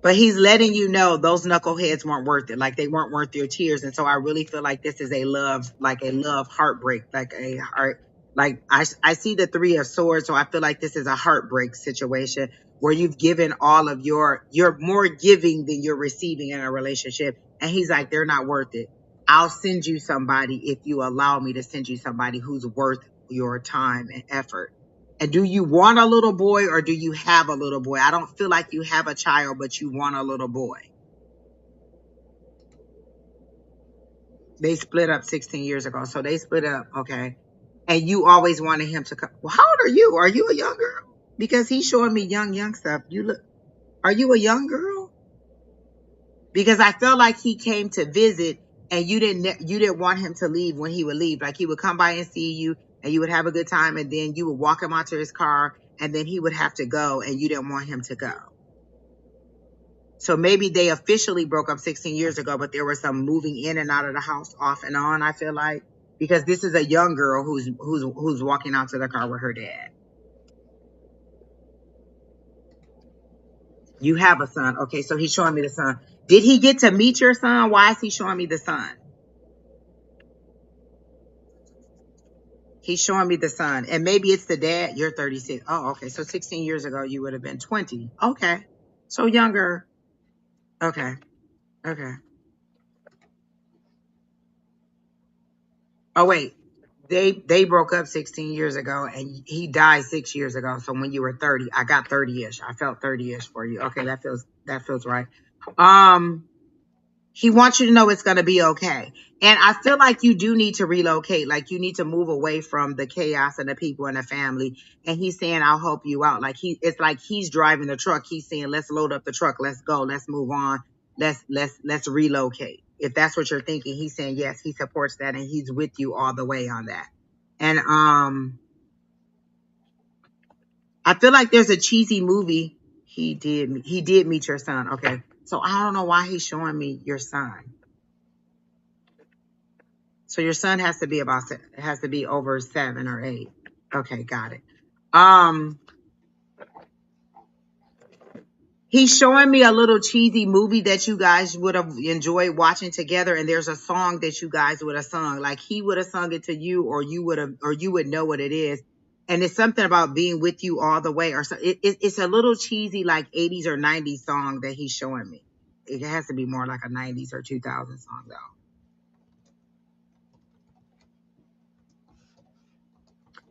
But he's letting you know those knuckleheads weren't worth it. Like they weren't worth your tears. And so I really feel like this is a love, like a love heartbreak, like a heart. Like I see the 3 of swords. So I feel like this is a heartbreak situation where you've given all of you're more giving than you're receiving in a relationship. And he's like, they're not worth it. I'll send you somebody if you allow me to send you somebody who's worth your time and effort. And do you want a little boy or do you have a little boy? I don't feel like you have a child, but you want a little boy. They split up 16 years ago. So they split up. Okay. And you always wanted him to come. Well, how old are you? Are you a young girl? Because he's showing me young stuff. Are you a young girl? Because I felt like he came to visit and you didn't want him to leave when he would leave. Like he would come by and see you and you would have a good time, and then you would walk him out to his car and then he would have to go and you didn't want him to go. So maybe they officially broke up 16 years ago, but there was some moving in and out of the house off and on, I feel like, because this is a young girl who's walking out to the car with her dad. You have a son. Okay, so he's showing me the son. Did he get to meet your son? Why is he showing me the son? He's showing me the son. And maybe it's the dad. You're 36. Oh, okay. So 16 years ago, you would have been 20. Okay. So younger. Okay. Okay. Oh, wait. They broke up 16 years ago and he died 6 years ago. So when you were 30, I got 30-ish. I felt 30-ish for you. Okay, that feels right. He wants you to know it's going to be okay. And I feel like you do need to relocate. Like you need to move away from the chaos and the people and the family. And he's saying, I'll help you out. Like it's like he's driving the truck. He's saying, let's load up the truck. Let's go. Let's move on. Let's relocate. If that's what you're thinking, he's saying, yes, he supports that. And he's with you all the way on that. And, I feel like there's a cheesy movie. He did meet your son. Okay. So I don't know why he's showing me your son. So your son has to be over 7 or 8. Okay, got it. He's showing me a little cheesy movie that you guys would have enjoyed watching together, and there's a song that you guys would have sung. Like he would have sung it to you, or you would know what it is. And it's something about being with you all the way, or so. It's a little cheesy, like 80s or 90s song that he's showing me. It has to be more like a 90s or 2000 song, though.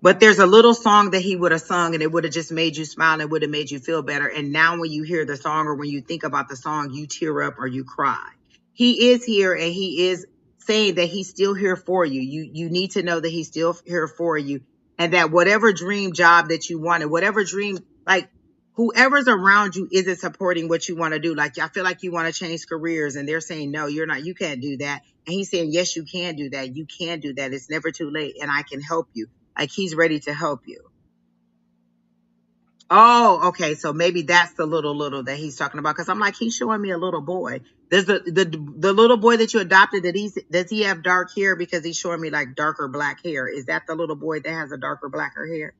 But there's a little song that he would have sung, and it would have just made you smile, and it would have made you feel better. And now when you hear the song, or when you think about the song, you tear up or you cry. He is here, and he is saying that he's still here for you. You need to know that he's still here for you, and that whatever dream job that you wanted, whatever dream, like whoever's around you isn't supporting what you want to do. Like I feel like you want to change careers, and they're saying, no, you're not, you can't do that. And he's saying, yes, you can do that. You can do that. It's never too late, and I can help you. Like he's ready to help you. Oh, okay. So maybe that's the little that he's talking about. Cause I'm like, he's showing me a little boy. There's the little boy that you adopted, does he have dark hair? Because he's showing me like darker black hair. Is that the little boy that has a darker blacker hair?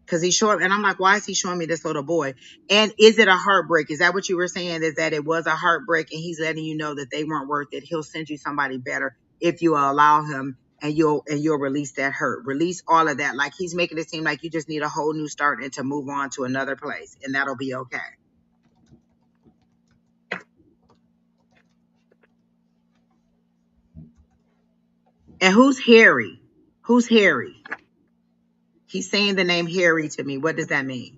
Cause he's showing, and I'm like, why is he showing me this little boy? And is it a heartbreak? Is that what you were saying? Is that it was a heartbreak, and he's letting you know that they weren't worth it? He'll send you somebody better if you allow him, and you'll release that hurt, release all of that. Like he's making it seem like you just need a whole new start and to move on to another place, and that'll be okay. And who's Harry? Who's Harry? He's saying the name Harry to me. What does that mean?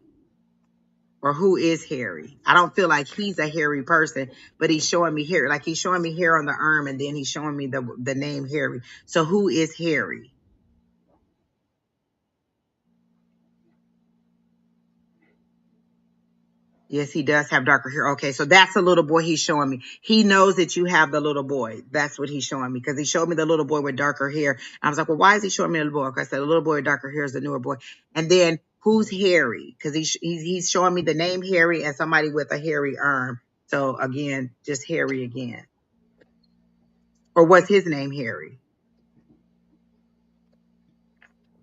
Or who is Harry? I don't feel like he's a hairy person, but he's showing me hair. Like he's showing me hair on the arm, and then he's showing me the name Harry. So who is Harry? Yes, he does have darker hair. Okay, so that's the little boy he's showing me. He knows that you have the little boy. That's what he's showing me, because he showed me the little boy with darker hair. And I was like, well, why is he showing me the little boy? Because I said the little boy with darker hair is the newer boy. And then who's Harry? Because he's showing me the name Harry and somebody with a hairy arm. So again, just Harry again. Or was his name Harry?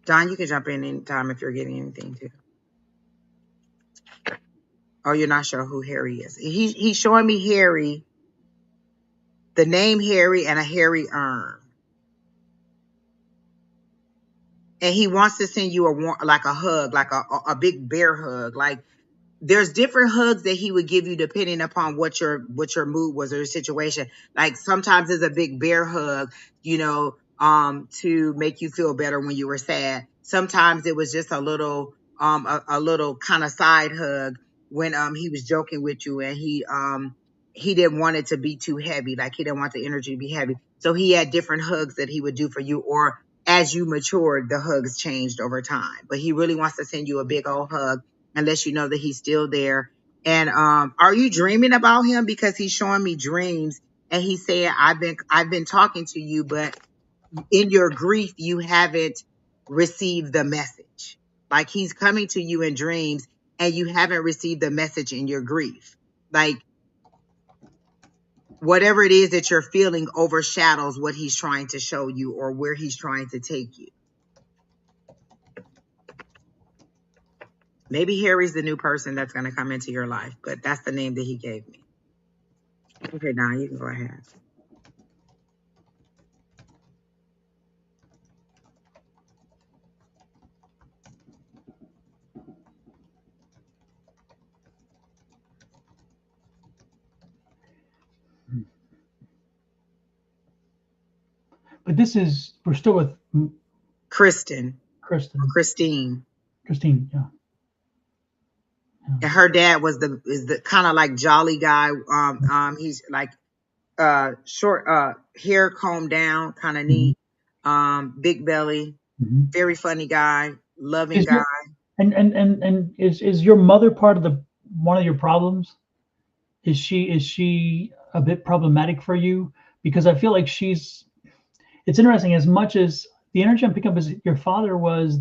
Don, you can jump in anytime if you're getting anything too. Oh, you're not sure who Harry is. He's showing me Harry, the name Harry, and a hairy arm. And he wants to send you a hug, like a big bear hug. Like there's different hugs that he would give you depending upon what your mood was or your situation. Like sometimes it's a big bear hug, to make you feel better when you were sad. Sometimes it was just a little kind of side hug when he was joking with you, and he didn't want it to be too heavy. Like he didn't want the energy to be heavy. So he had different hugs that he would do for you, or as you matured, the hugs changed over time. But he really wants to send you a big old hug and let you know that he's still there. And are you dreaming about him? Because he's showing me dreams, and he's saying, I've been talking to you, but in your grief, you haven't received the message. Like he's coming to you in dreams, and you haven't received the message in your grief. Like whatever it is that you're feeling overshadows what he's trying to show you or where he's trying to take you. Maybe Harry's the new person that's going to come into your life, but that's the name that he gave me. Okay, now you can go ahead. But we're still with Kristen. Christine. Christine, yeah. And her dad is the kind of like jolly guy. He's like short hair combed down, kind of neat. Big belly, very funny guy, loving guy. And is your mother part of one of your problems? Is she a bit problematic for you? Because I feel like it's interesting, as much as the energy I'm picking up is your father was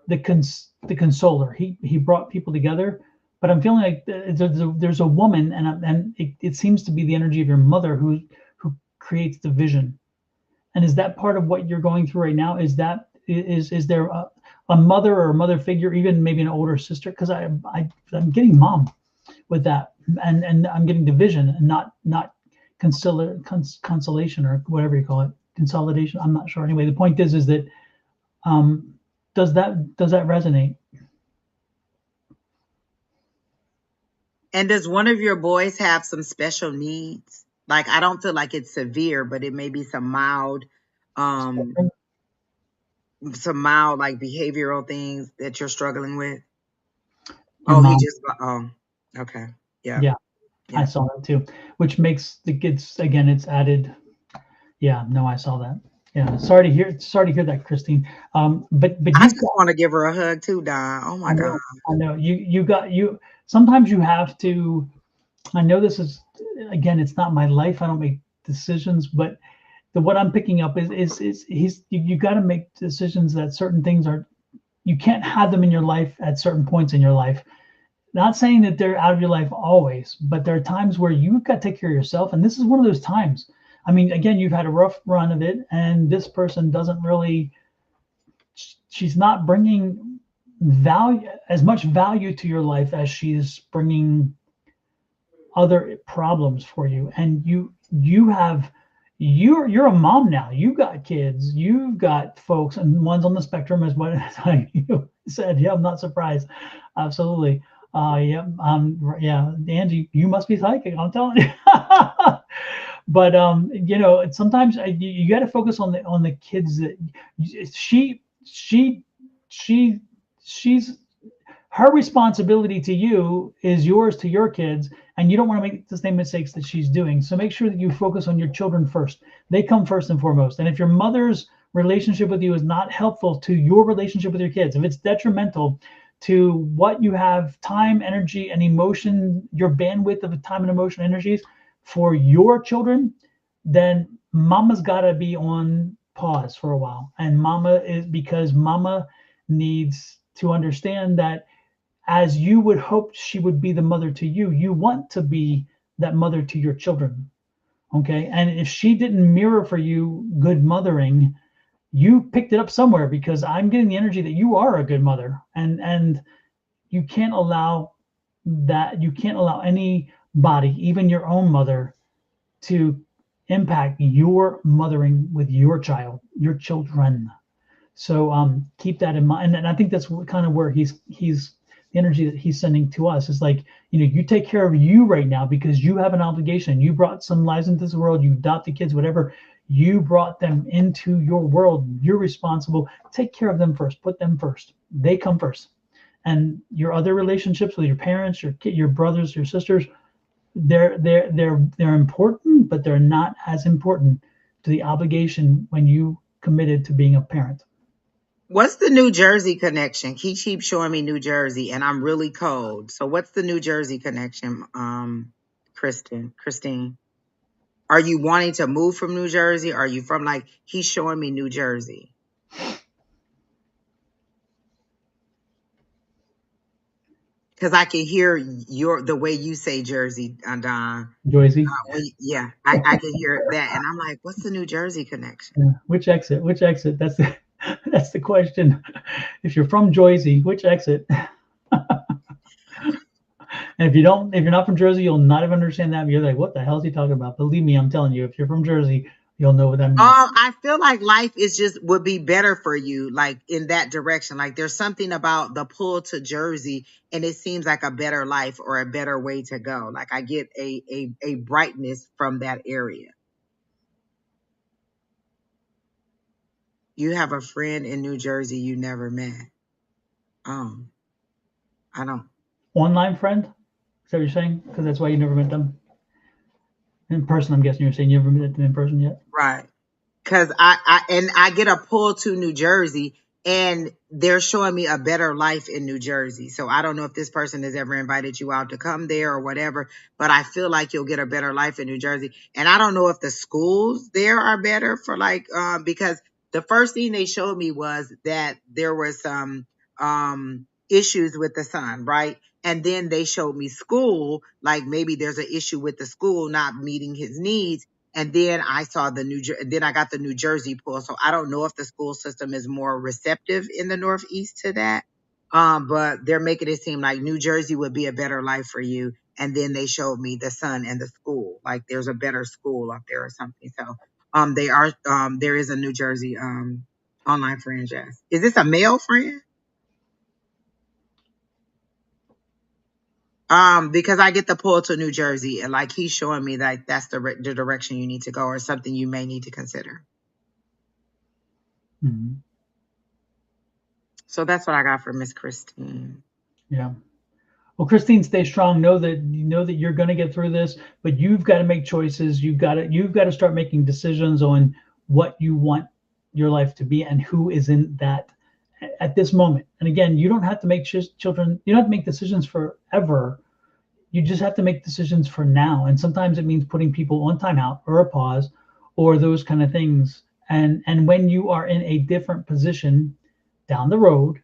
the consoler. He brought people together, but I'm feeling like there's a woman, and it seems to be the energy of your mother who creates division. And is that part of what you're going through right now? Is there a mother or a mother figure, even maybe an older sister? Because I'm getting mom with that, and I'm getting division and not consolation, or whatever you call it, consolidation. I'm not sure. Anyway, the point is that um, does that resonate? And does one of your boys have some special needs? Like, I don't feel like it's severe, but it may be some mild um like behavioral things that you're struggling with. Your Oh, he mom. just okay. Yeah. Yeah, I Yeah. saw that too, which makes the kids again. It's added. Yeah, no, I saw that. Yeah, sorry to hear that, Christine. But I you've just got, want to give her a hug too, Don. Oh I my God. know, I know you got you. Sometimes you have to. I know this is, again, it's not my life. I don't make decisions, but what I'm picking up is you got to make decisions that certain things are, you can't have them in your life at certain points in your life. Not saying that they're out of your life always, but there are times where you've got to take care of yourself, and this is one of those times. I mean, again, you've had a rough run of it, and this person doesn't really, she's not bringing as much value to your life as she's bringing other problems for you. And you're a mom now. You got kids, you've got folks, and one's on the spectrum, as what you said. Yeah, I'm not surprised. Absolutely. Yeah, yeah, Angie, you must be psychic, I'm telling you. But sometimes you got to focus on the kids. That she she she's her responsibility to you is yours to your kids, and you don't want to make the same mistakes that she's doing. So make sure that you focus on your children first. They come first and foremost. And if your mother's relationship with you is not helpful to your relationship with your kids, if it's detrimental to what you have, time, energy, and emotion, your bandwidth of time and emotion energies for your children, then mama's got to be on pause for a while. And because mama needs to understand that, as you would hope she would be the mother to you, you want to be that mother to your children. Okay. And if she didn't mirror for you good mothering, you picked it up somewhere, because I'm getting the energy that you are a good mother. And you can't allow anybody, even your own mother, to impact your mothering with your children. So keep that in mind. And I think that's kind of where he's the energy that he's sending to us is like, you take care of you right now, because you have an obligation. You brought some lives into this world. You adopted kids, whatever. You brought them into your world. You're responsible. Take care of them first. Put them first. They come first. And your other relationships with your parents, your brothers, your sisters, they're important, but they're not as important to the obligation when you committed to being a parent. What's the New Jersey connection? He keeps showing me New Jersey, and I'm really cold. So what's the New Jersey connection, Christine? Are you wanting to move from New Jersey? Are you from, like, he's showing me New Jersey? Because I can hear the way you say Jersey, Don. Joycey. Yeah, I can hear that, and I'm like, what's the New Jersey connection? Yeah. Which exit? Which exit? That's the question. If you're from Jersey, which exit? And if you're not from Jersey, you'll not even understand that. You're like, what the hell is he talking about? Believe me, I'm telling you, if you're from Jersey, you'll know what that means. I feel like life would be better for you, like in that direction. Like there's something about the pull to Jersey, and it seems like a better life or a better way to go. Like I get a brightness from that area. You have a friend in New Jersey you never met. I don't. Online friend? Is that what you're saying? Because that's why you never met them in person. I'm guessing you're saying you never met them in person yet. Right. Because I get a pull to New Jersey, and they're showing me a better life in New Jersey. So I don't know if this person has ever invited you out to come there or whatever, but I feel like you'll get a better life in New Jersey. And I don't know if the schools there are better for because the first thing they showed me was that there was some issues with the son, right? And then they showed me school, like maybe there's an issue with the school not meeting his needs. And then I saw then I got the New Jersey pull. So I don't know if the school system is more receptive in the Northeast to that. But they're making it seem like New Jersey would be a better life for you. And then they showed me the son and the school, like there's a better school up there or something. So, there is a New Jersey, online friend, yes. Is this a male friend? Because I get the pull to New Jersey, and like he's showing me that that's the direction you need to go, or something you may need to consider. Mm-hmm. So that's what I got for Miss Christine. Yeah. Well, Christine, stay strong. Know that you're going to get through this, but you've got to make choices. You've got to start making decisions on what you want your life to be and who is in that at this moment. And again, you don't have to make children. You don't have to make decisions forever. You just have to make decisions for now. And sometimes it means putting people on timeout or a pause or those kind of things. And when you are in a different position down the road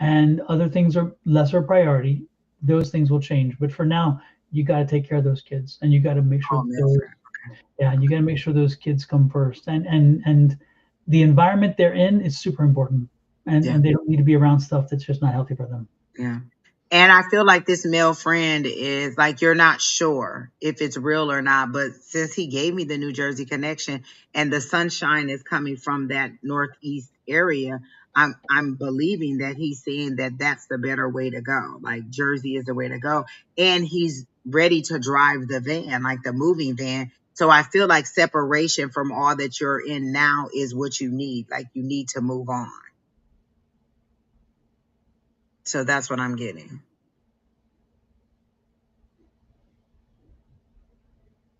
and other things are lesser priority, those things will change. But for now, you got to take care of those kids, and you got to make sure Oh, man. you got to make sure those kids come first. And the environment they're in is super important, and they don't need to be around stuff that's just not healthy for them. Yeah. And I feel like this male friend is like, you're not sure if it's real or not, but since he gave me the New Jersey connection and the sunshine is coming from that Northeast area, I'm believing that he's saying that that's the better way to go. Like Jersey is the way to go. And he's ready to drive the van, like the moving van. So I feel like separation from all that you're in now is what you need. Like you need to move on. So that's what I'm getting.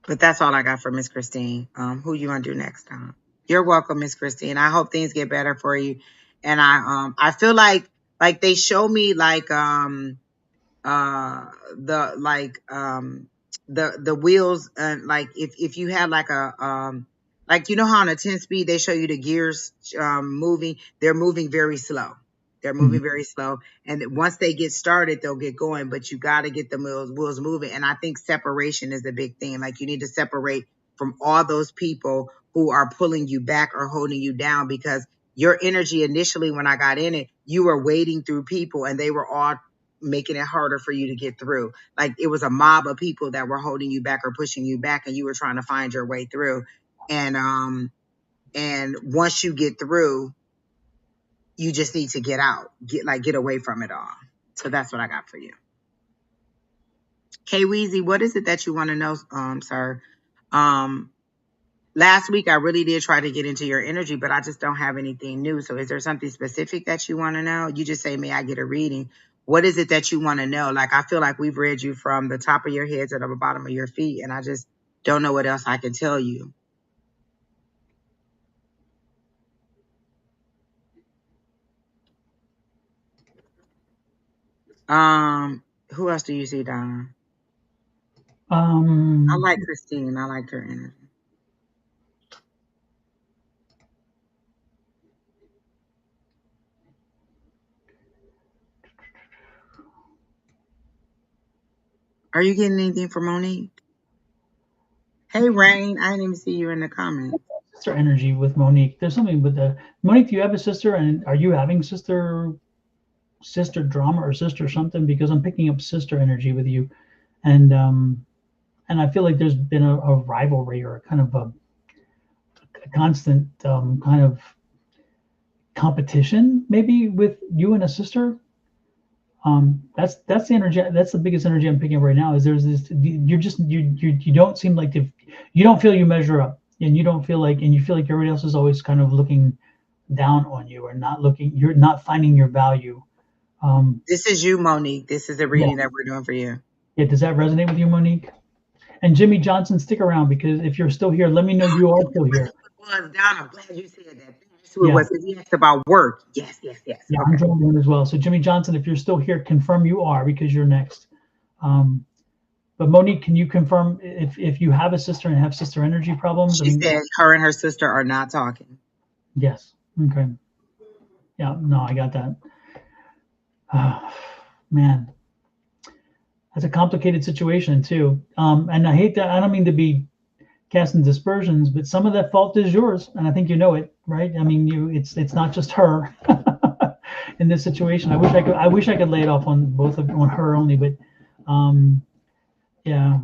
But that's all I got for Miss Christine. Who you want to do next time? You're welcome, Miss Christine. I hope things get better for you. And I feel like they show me like the the wheels, and like if you had like a like, you know how on a 10 speed they show you the gears moving, they're moving very slow. They're moving very slow, and once they get started they'll get going, but you got to get the wheels moving. And I think separation is the big thing. Like you need to separate from all those people who are pulling you back or holding you down, because your energy initially when I got in it, you were wading through people and they were all making it harder for you to get through. Like it was a mob of people that were holding you back or pushing you back, and you were trying to find your way through. And once you get through, you just need to get out, get away from it all. So that's what I got for you. K Weezy, what is it that you want to know, sir? Last week I really did try to get into your energy, but I just don't have anything new. So is there something specific that you want to know? You just say, may I get a reading? What is it that you want to know? Like, I feel like we've read you from the top of your head to the bottom of your feet, and I just don't know what else I can tell you. Who else do you see, Don? I like Christine. I like her energy. Are you getting anything from Monique? Hey, Rain. I didn't even see you in the comments. Sister energy with Monique. There's something with the Monique. Do you have a sister, and are you having sister drama or sister something? Because I'm picking up sister energy with you, and I feel like there's been a rivalry or kind of a constant kind of competition maybe with you and a sister. That's the energy. That's the biggest energy I'm picking up right now. Is there's this, you don't seem like you don't feel you measure up, and you don't feel like, and you feel like everybody else is always kind of looking down on you, or not looking. You're not finding your value. This is you, Monique. This is the reading that we're doing for you. Yeah, does that resonate with you, Monique? And Jimmy Johnson, stick around, because if you're still here, let me know you are still here. Don, I'm glad you said that. That's who it was. He asked about work. Yes. Yeah, okay. I'm drawing him as well. So Jimmy Johnson, if you're still here, confirm you are, because you're next. But Monique, can you confirm if you have a sister and have sister energy problems? She said her and her sister are not talking. Yes. Okay. Yeah. No, I got that. Man. That's a complicated situation too. And I hate that. I don't mean to be casting dispersions, but some of that fault is yours, and I think you know it, right? I mean, it's not just her in this situation. I wish I could lay it off on on her only, but um, yeah,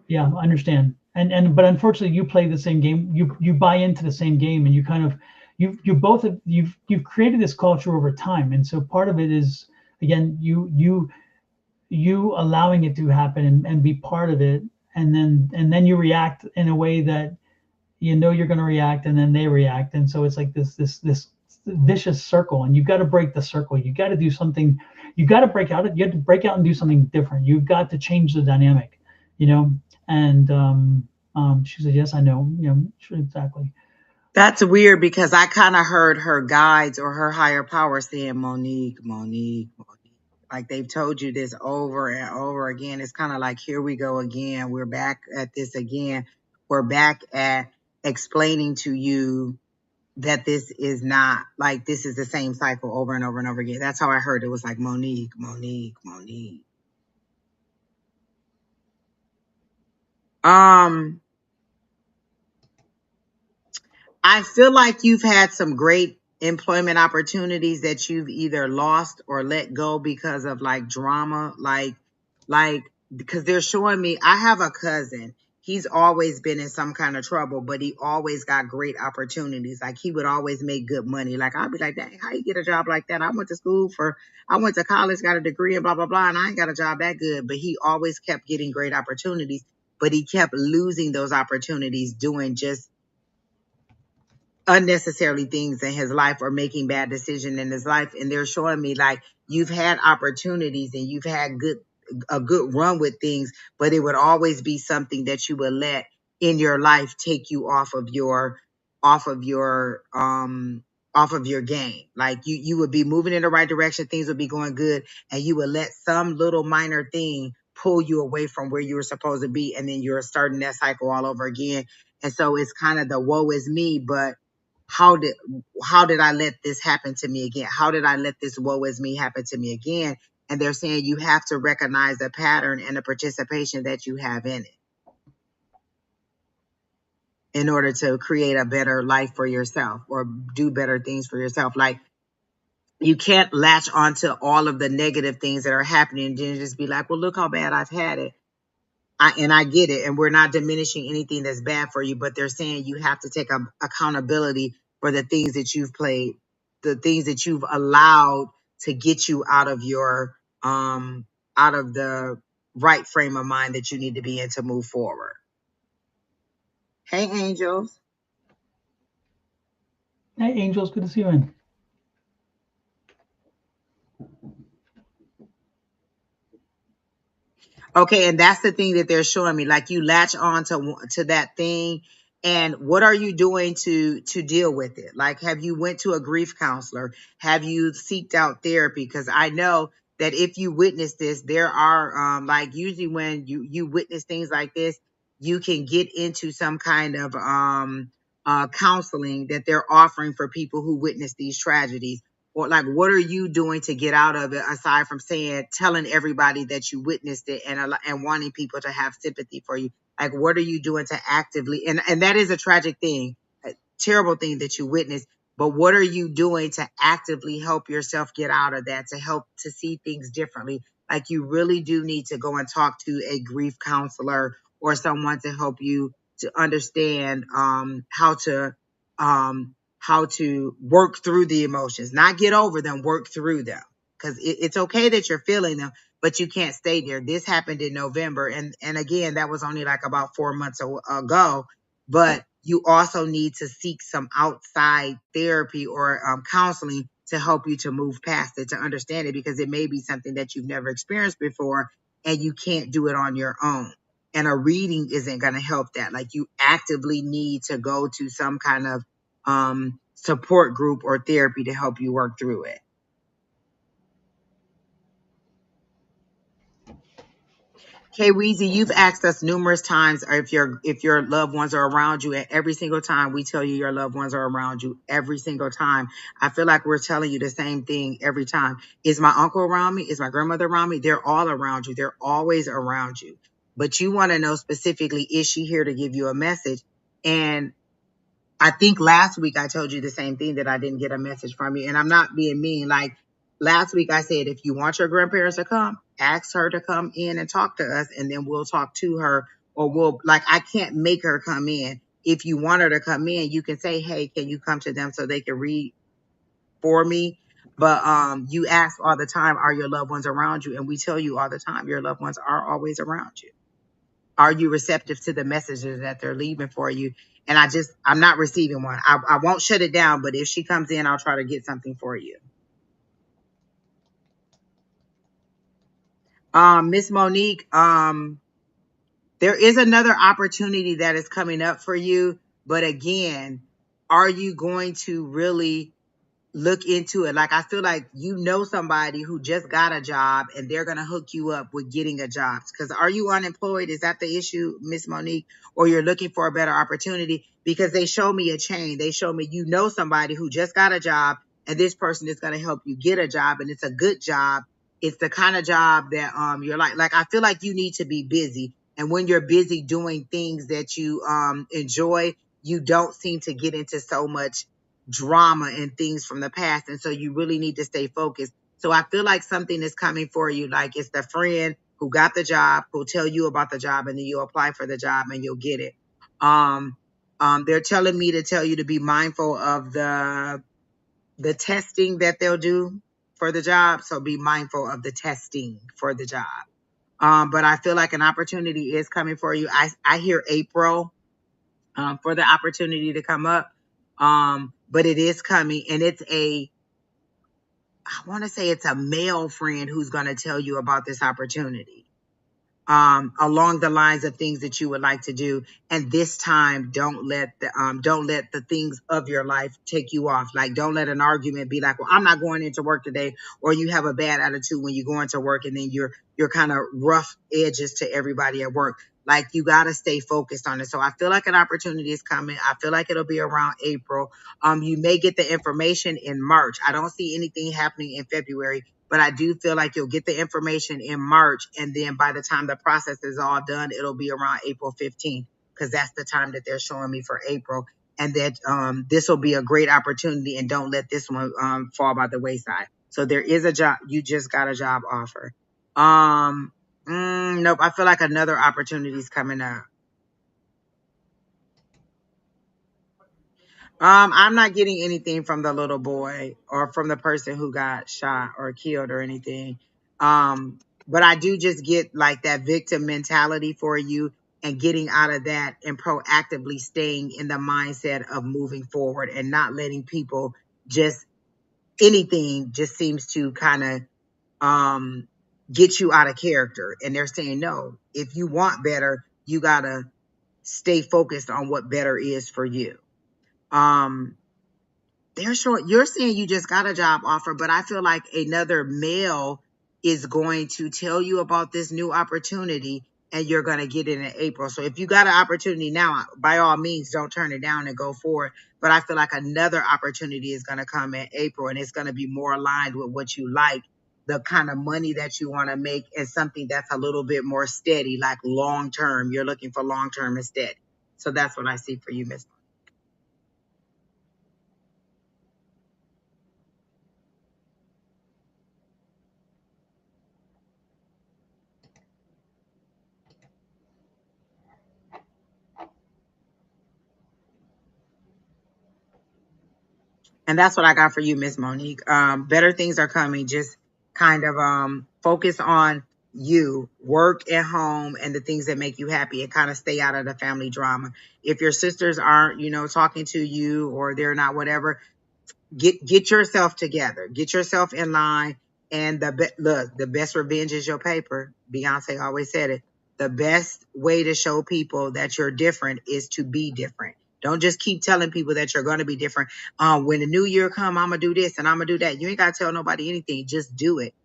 yeah, I understand. But unfortunately, you play the same game. You buy into the same game, and you kind of you both have, you've created this culture over time, and so part of it is again you allowing it to happen and be part of it, and then you react in a way that you know you're going to react, and then they react, and so it's like this vicious circle, and you've got to break the circle. You got to do something. You got to break out. You have to break out and do something different. You've got to change the dynamic, you know. And she said, "Yes, I know. You know, sure, exactly." That's weird because I kind of heard her guides or her higher power saying, Monique, Monique, Monique. Like they've told you this over and over again. It's kind of like, here we go again. We're back at this again. We're back at explaining to you that this is not like this is the same cycle over and over and over again. That's how I heard it was like Monique, Monique, Monique. I feel like you've had some great employment opportunities that you've either lost or let go because of like drama, like because they're showing me I have a cousin. He's always been in some kind of trouble, but he always got great opportunities. Like he would always make good money. Like I'd be like, dang, how you get a job like that? I went to college, got a degree and blah, blah, blah, and I ain't got a job that good. But he always kept getting great opportunities, but he kept losing those opportunities doing just unnecessarily things in his life or making bad decisions in his life. And they're showing me like you've had opportunities and you've had a good run with things, but it would always be something that you would let in your life take you off of your off of your game. Like you would be moving in the right direction, things would be going good, and you would let some little minor thing pull you away from where you were supposed to be, and then you're starting that cycle all over again. And so it's kind of the woe is me, but how did how did I let this happen to me again? How did I let this woe is me happen to me again? And they're saying you have to recognize the pattern and the participation that you have in it in order to create a better life for yourself or do better things for yourself. Like you can't latch onto all of the negative things that are happening and then just be like, well, look how bad I've had it. I get it, and we're not diminishing anything that's bad for you, but they're saying you have to take accountability for the things that you've played, the things that you've allowed to get you out of the right frame of mind that you need to be in to move forward. Hey, angels. Hey, Angels, good to see you in. Okay, and that's the thing that they're showing me. Like you latch on to that thing, and what are you doing to deal with it? Like, have you went to a grief counselor? Have you seeked out therapy? Because I know that if you witness this, there are like usually when you witness things like this, you can get into some kind of counseling that they're offering for people who witness these tragedies. Or like, what are you doing to get out of it aside from saying, telling everybody that you witnessed it and wanting people to have sympathy for you? Like, what are you doing to actively, and that is a tragic thing, a terrible thing that you witnessed, but what are you doing to actively help yourself get out of that, to help to see things differently? Like you really do need to go and talk to a grief counselor or someone to help you to understand how to work through the emotions, not get over them, work through them. Because it's okay that you're feeling them, but you can't stay there. This happened in November. And again, that was only like about 4 months ago. But you also need to seek some outside therapy or counseling to help you to move past it, to understand it, because it may be something that you've never experienced before and you can't do it on your own. And a reading isn't going to help that. Like you actively need to go to some kind of support group or therapy to help you work through it. Kay Weezy, you've asked us numerous times if your loved ones are around you, and every single time we tell you your loved ones are around you. Every single time, I feel like we're telling you the same thing every time. Is my uncle around me? Is my grandmother around me? They're all around you. They're always around you. But you want to know specifically, is she here to give you a message? And I think last week I told you the same thing, that I didn't get a message from you. And I'm not being mean. Like last week I said, if you want your grandparents to come, ask her to come in and talk to us, and then we'll talk to her. Or I can't make her come in. If you want her to come in, you can say, hey, can you come to them so they can read for me? But you ask all the time, are your loved ones around you? And we tell you all the time, your loved ones are always around you. Are you receptive to the messages that they're leaving for you? And I'm not receiving one. I won't shut it down, but if she comes in, I'll try to get something for you. Miss Monique, there is another opportunity that is coming up for you. But again, are you going to really look into it? Like, I feel like you know somebody who just got a job and they're going to hook you up with getting a job. Because are you unemployed? Is that the issue, Miss Monique? Or you're looking for a better opportunity? Because they show me a chain. They show me you know somebody who just got a job, and this person is going to help you get a job, and it's a good job. It's the kind of job that you're like I feel like you need to be busy. And when you're busy doing things that you enjoy, you don't seem to get into so much drama and things from the past. And so you really need to stay focused. So I feel like something is coming for you. Like it's the friend who got the job, who'll tell you about the job, and then you'll apply for the job and you'll get it. They're telling me to tell you to be mindful of the testing that they'll do for the job. So be mindful of the testing for the job. But I feel like an opportunity is coming for you. I hear April for the opportunity to come up. But it is coming, and I want to say it's a male friend who's going to tell you about this opportunity. Along the lines of things that you would like to do. And this time, don't let the things of your life take you off. Like, don't let an argument be like, well, I'm not going into work today, or you have a bad attitude when you go into work, and then you're kind of rough edges to everybody at work. Like, you got to stay focused on it. So I feel like an opportunity is coming. I feel like it'll be around April. You may get the information in March. I don't see anything happening in February, but I do feel like you'll get the information in March. And then by the time the process is all done, it'll be around April 15th, because that's the time that they're showing me for April. And that this will be a great opportunity, and don't let this one fall by the wayside. So there is a job. You just got a job offer. Nope. I feel like another opportunity is coming up. I'm not getting anything from the little boy or from the person who got shot or killed or anything. But I do just get like that victim mentality for you, and getting out of that and proactively staying in the mindset of moving forward, and not letting people just anything just seems to kind of get you out of character. And they're saying, no, if you want better, you gotta stay focused on what better is for you. They're short. You're saying you just got a job offer, but I feel like another male is going to tell you about this new opportunity, and you're going to get it in April. So if you got an opportunity now, by all means, don't turn it down and go for it. But I feel like another opportunity is going to come in April, and it's going to be more aligned with what you like, the kind of money that you want to make, and something that's a little bit more steady, like long term. You're looking for long term and steady. So that's what I see for you, Miss. And that's what I got for you, Miss Monique. Better things are coming. Just kind of focus on you, work at home, and the things that make you happy, and kind of stay out of the family drama. If your sisters aren't, talking to you, or they're not, whatever, get yourself together, get yourself in line. And look, the best revenge is your paper. Beyonce always said it. The best way to show people that you're different is to be different. Don't just keep telling people that you're going to be different. When the new year come, I'm gonna do this and I'm gonna do that. You ain't gotta tell nobody anything. Just do it.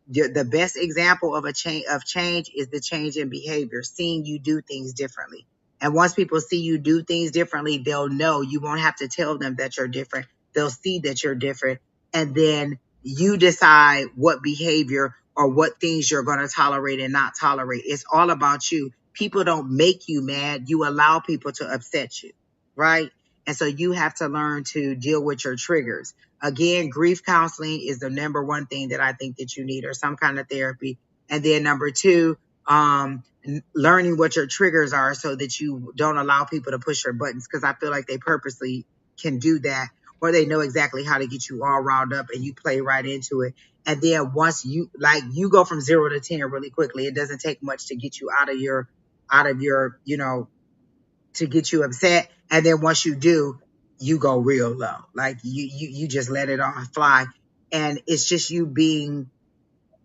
the best example of a change is the change in behavior, seeing you do things differently. And once people see you do things differently, they'll know. You won't have to tell them that you're different. They'll see that you're different. And then you decide what behavior or what things you're going to tolerate and not tolerate. It's all about you. People don't make you mad. You allow people to upset you, right? And so you have to learn to deal with your triggers. Again, grief counseling is the number one thing that I think that you need, or some kind of therapy. And then number two, learning what your triggers are so that you don't allow people to push your buttons, because I feel like they purposely can do that, or they know exactly how to get you all riled up and you play right into it. And then once you go from 0 to 10 really quickly. It doesn't take much to get you out of your, to get you upset. And then once you do, you go real low. Like you just let it all fly. And it's just you being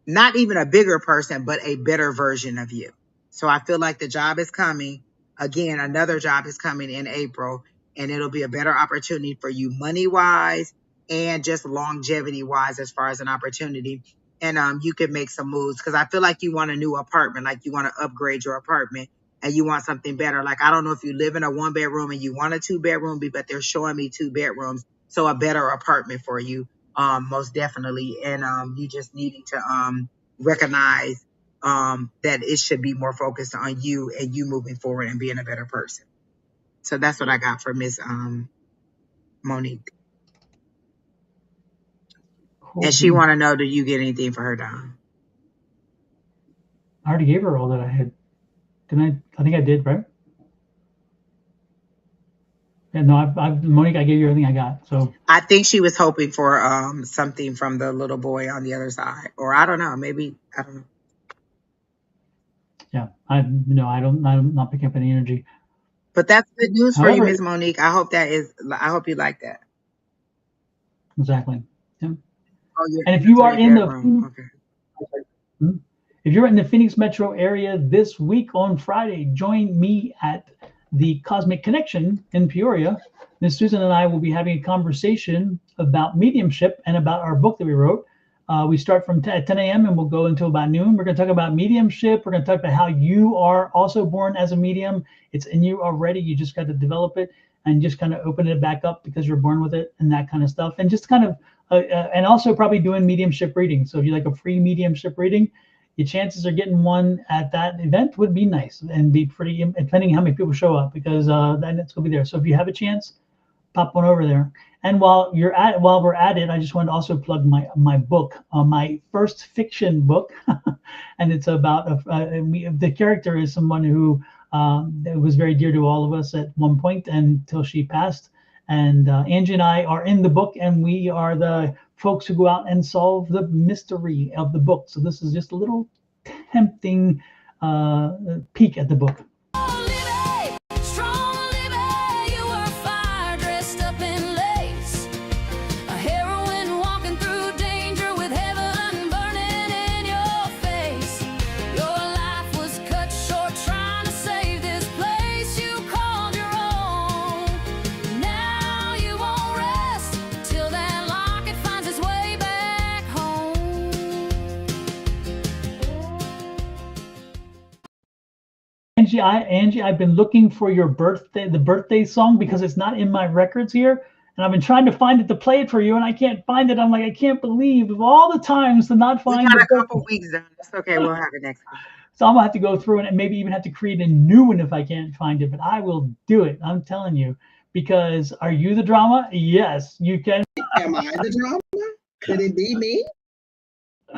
not even a bigger person, but a better version of you. So I feel like the job is coming. Again, another job is coming in April, and it'll be a better opportunity for you money wise and just longevity wise as far as an opportunity. And you can make some moves, because I feel like you want a new apartment, like you want to upgrade your apartment and you want something better. Like, I don't know if you live in a 1-bedroom and you want a 2-bedroom, but they're showing me 2 bedrooms. So a better apartment for you, most definitely. And you just needing to recognize that it should be more focused on you and you moving forward and being a better person. So that's what I got for Miss Monique. Cool. And she want to know, do you get anything for her, Don? I already gave her all that I had. Didn't I? I think I did, right? Yeah, no, Monique, I gave you everything I got. So I think she was hoping for something from the little boy on the other side, or I don't know, maybe, I don't know. yeah, I'm not picking up any energy. But that's good news for you, However, Miss Monique. I hope you like that. exactly. Yeah. Oh, yeah. And if you are in the okay. If you're in the Phoenix metro area this week on Friday, join me at the Cosmic Connection in Peoria. Miss Susan and I will be having a conversation about mediumship and about our book that we wrote. We start from 10 a.m. and we'll go until about noon. We're going to talk about mediumship. We're going to talk about how you are also born as a medium. It's in you already. You just got to develop it and just kind of open it back up because you're born with it and that kind of stuff. And just kind of, and also probably doing mediumship reading. So if you like a free mediumship reading, your chances of getting one at that event would be nice and be pretty, depending how many people show up, because then it's going to be there. So if you have a chance, pop one over there. And while we're at it, I just want to also plug my book, my first fiction book, and it's about the character is someone who was very dear to all of us at one point until she passed. And Angie and I are in the book, and we are the folks who go out and solve the mystery of the book. So this is just a little tempting peek at the book. Angie, I've been looking for your the birthday song, because it's not in my records here. And I've been trying to find it to play it for you, and I can't find it. I'm like, I can't believe of all the times to not find it. We got a couple weeks done. That's okay. We'll have it next week. So I'm going to have to go through and maybe even have to create a new one if I can't find it. But I will do it. I'm telling you. Because are you the drama? Yes, you can. Am I the drama? Could it be me?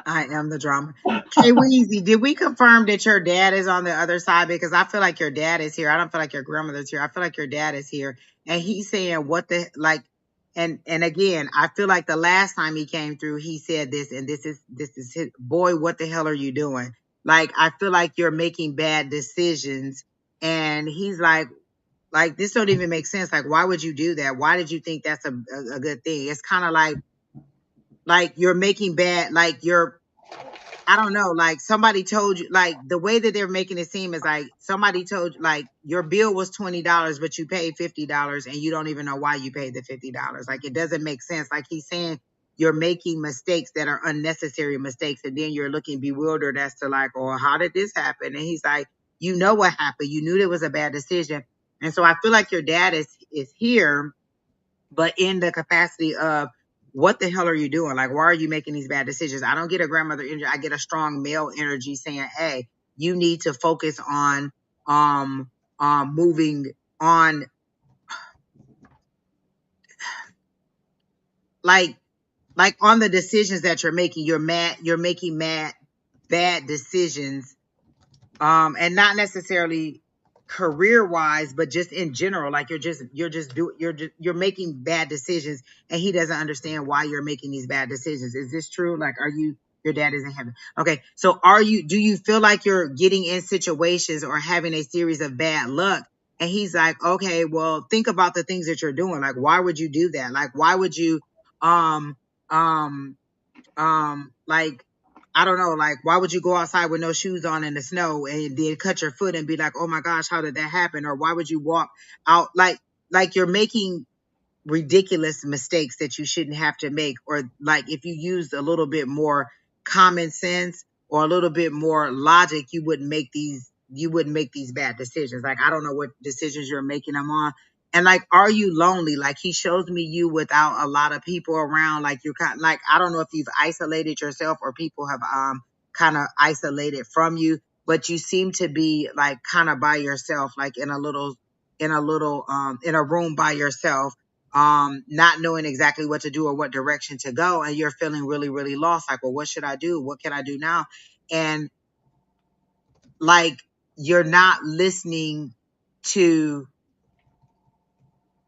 I am the drama. Hey, Weezy, did we confirm that your dad is on the other side? Because I feel like your dad is here. I don't feel like your grandmother's here. I feel like your dad is here. And he's saying and again, I feel like the last time he came through, he said this, and this is his, boy, what the hell are you doing? Like, I feel like you're making bad decisions. And he's like, this don't even make sense. Like, why would you do that? Why did you think that's a good thing? It's kind of like you're making bad, I don't know, like somebody told you, like the way that they're making it seem is like somebody told you, like your bill was $20, but you paid $50 and you don't even know why you paid the $50. Like, it doesn't make sense. Like, he's saying you're making mistakes that are unnecessary mistakes. And then you're looking bewildered as to like, oh, how did this happen? And he's like, you know what happened. You knew there was a bad decision. And so I feel like your dad is here, but in the capacity of what the hell are you doing? Like, why are you making these bad decisions? I don't get a grandmother energy. I get a strong male energy saying, hey, you need to focus on um moving on, like on the decisions that you're making. You're making bad decisions, and not necessarily career wise, but just in general. Like you're making bad decisions, and he doesn't understand why you're making these bad decisions. Is this true? Like, are you, your dad is in heaven? Okay, so do you feel like you're getting in situations or having a series of bad luck? And he's like, okay, well, think about the things that you're doing. Like, why would you do that? Like, why would you um um like, I don't know, like, why would you go outside with no shoes on in the snow and then cut your foot and be like, oh my gosh, how did that happen? Or why would you walk out like you're making ridiculous mistakes that you shouldn't have to make? Or like, if you used a little bit more common sense or a little bit more logic, you wouldn't make these bad decisions. Like, I don't know what decisions you're making them on. And like, are you lonely? Like, he shows me you without a lot of people around. Like, you're kind, like, I don't know if you've isolated yourself or people have kind of isolated from you, but you seem to be like kind of by yourself, like in a room by yourself, not knowing exactly what to do or what direction to go. And you're feeling really, really lost. Like, well, what should I do? What can I do now? And like, you're not listening to,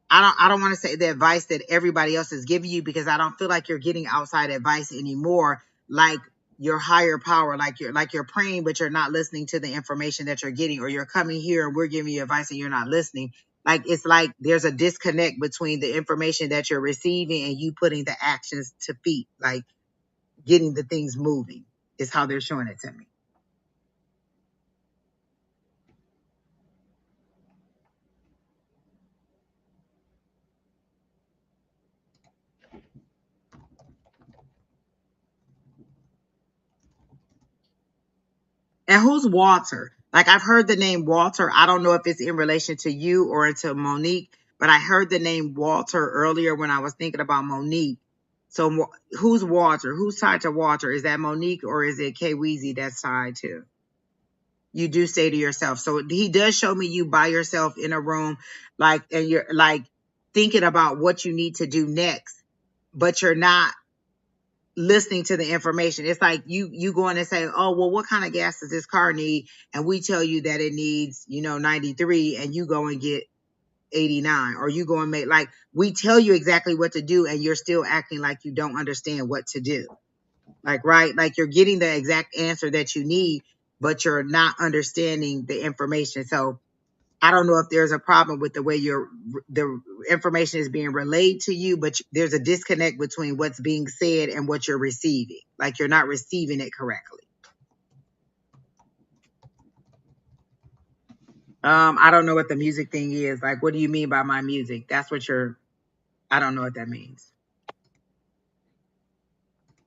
I don't want to say the advice that everybody else is giving you, because I don't feel like you're getting outside advice anymore. Like, your higher power, like you're praying, but you're not listening to the information that you're getting, or you're coming here and we're giving you advice and you're not listening. Like, it's like there's a disconnect between the information that you're receiving and you putting the actions to feet, like getting the things moving is how they're showing it to me. And who's Walter? Like, I've heard the name Walter. I don't know if it's in relation to you or to Monique, but I heard the name Walter earlier when I was thinking about Monique. So who's Walter? Who's tied to Walter? Is that Monique or is it K Weezy that's tied to? You do say to yourself. So he does show me you by yourself in a room, like, and you're like thinking about what you need to do next, but you're not listening to the information. It's like you going and say, oh, well, what kind of gas does this car need? And we tell you that it needs, 93, and you go and get 89, or you go and make, like, we tell you exactly what to do and you're still acting like you don't understand what to do. Like, right? Like, you're getting the exact answer that you need, but you're not understanding the information. So I don't know if there's a problem with the way the information is being relayed to you, but there's a disconnect between what's being said and what you're receiving. Like, you're not receiving it correctly. I don't know what the music thing is. Like, what do you mean by my music? That's what I don't know what that means.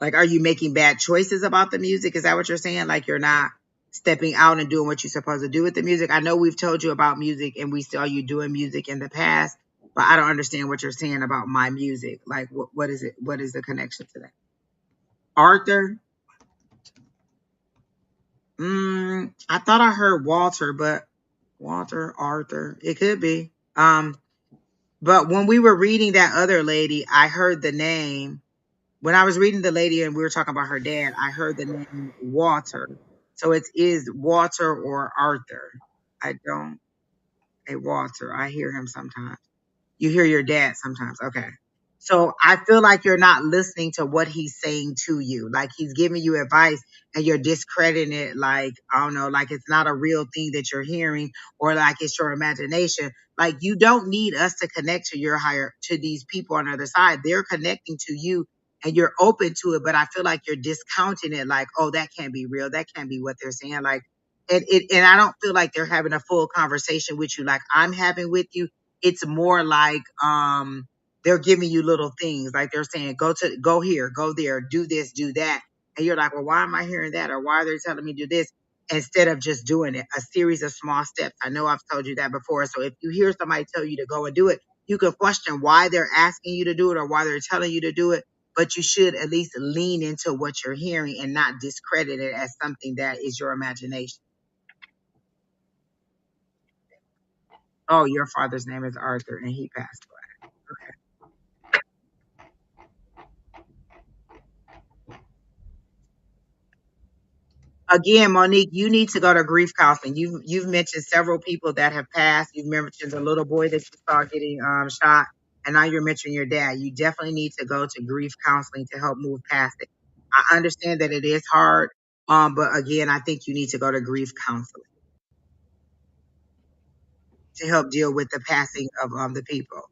Like, are you making bad choices about the music? Is that what you're saying? Like, you're not stepping out and doing what you're supposed to do with the music? I know we've told you about music and we saw you doing music in the past, but I don't understand what you're saying about my music. Like, what is it? What is the connection to that? Arthur? I thought I heard Walter, but Walter, Arthur, it could be. But when we were reading that other lady, I heard the name. When I was reading the lady and we were talking about her dad, I heard the name Walter. So it is Walter or Arthur. I don't, a Walter. I hear him sometimes. You hear your dad sometimes. Okay. So I feel like you're not listening to what he's saying to you. Like, he's giving you advice and you're discrediting it. Like, I don't know, like it's not a real thing that you're hearing, or like it's your imagination. Like, you don't need us to connect to to these people on the other side. They're connecting to you and you're open to it. But I feel like you're discounting it. Like, oh, that can't be real. That can't be what they're saying. Like, and I don't feel like they're having a full conversation with you like I'm having with you. It's more like they're giving you little things, like they're saying, go here, go there, do this, do that. And you're like, well, why am I hearing that? Or why are they telling me to do this? Instead of just doing it, a series of small steps. I know I've told you that before. So if you hear somebody tell you to go and do it, you can question why they're asking you to do it or why they're telling you to do it. But you should at least lean into what you're hearing and not discredit it as something that is your imagination. Oh, your father's name is Arthur and he passed away. Again, Monique, you need to go to grief counseling. You've mentioned several people that have passed. You've mentioned the little boy that you saw getting shot, and now you're mentioning your dad. You definitely need to go to grief counseling to help move past it. I understand that it is hard, but again, I think you need to go to grief counseling to help deal with the passing of the people.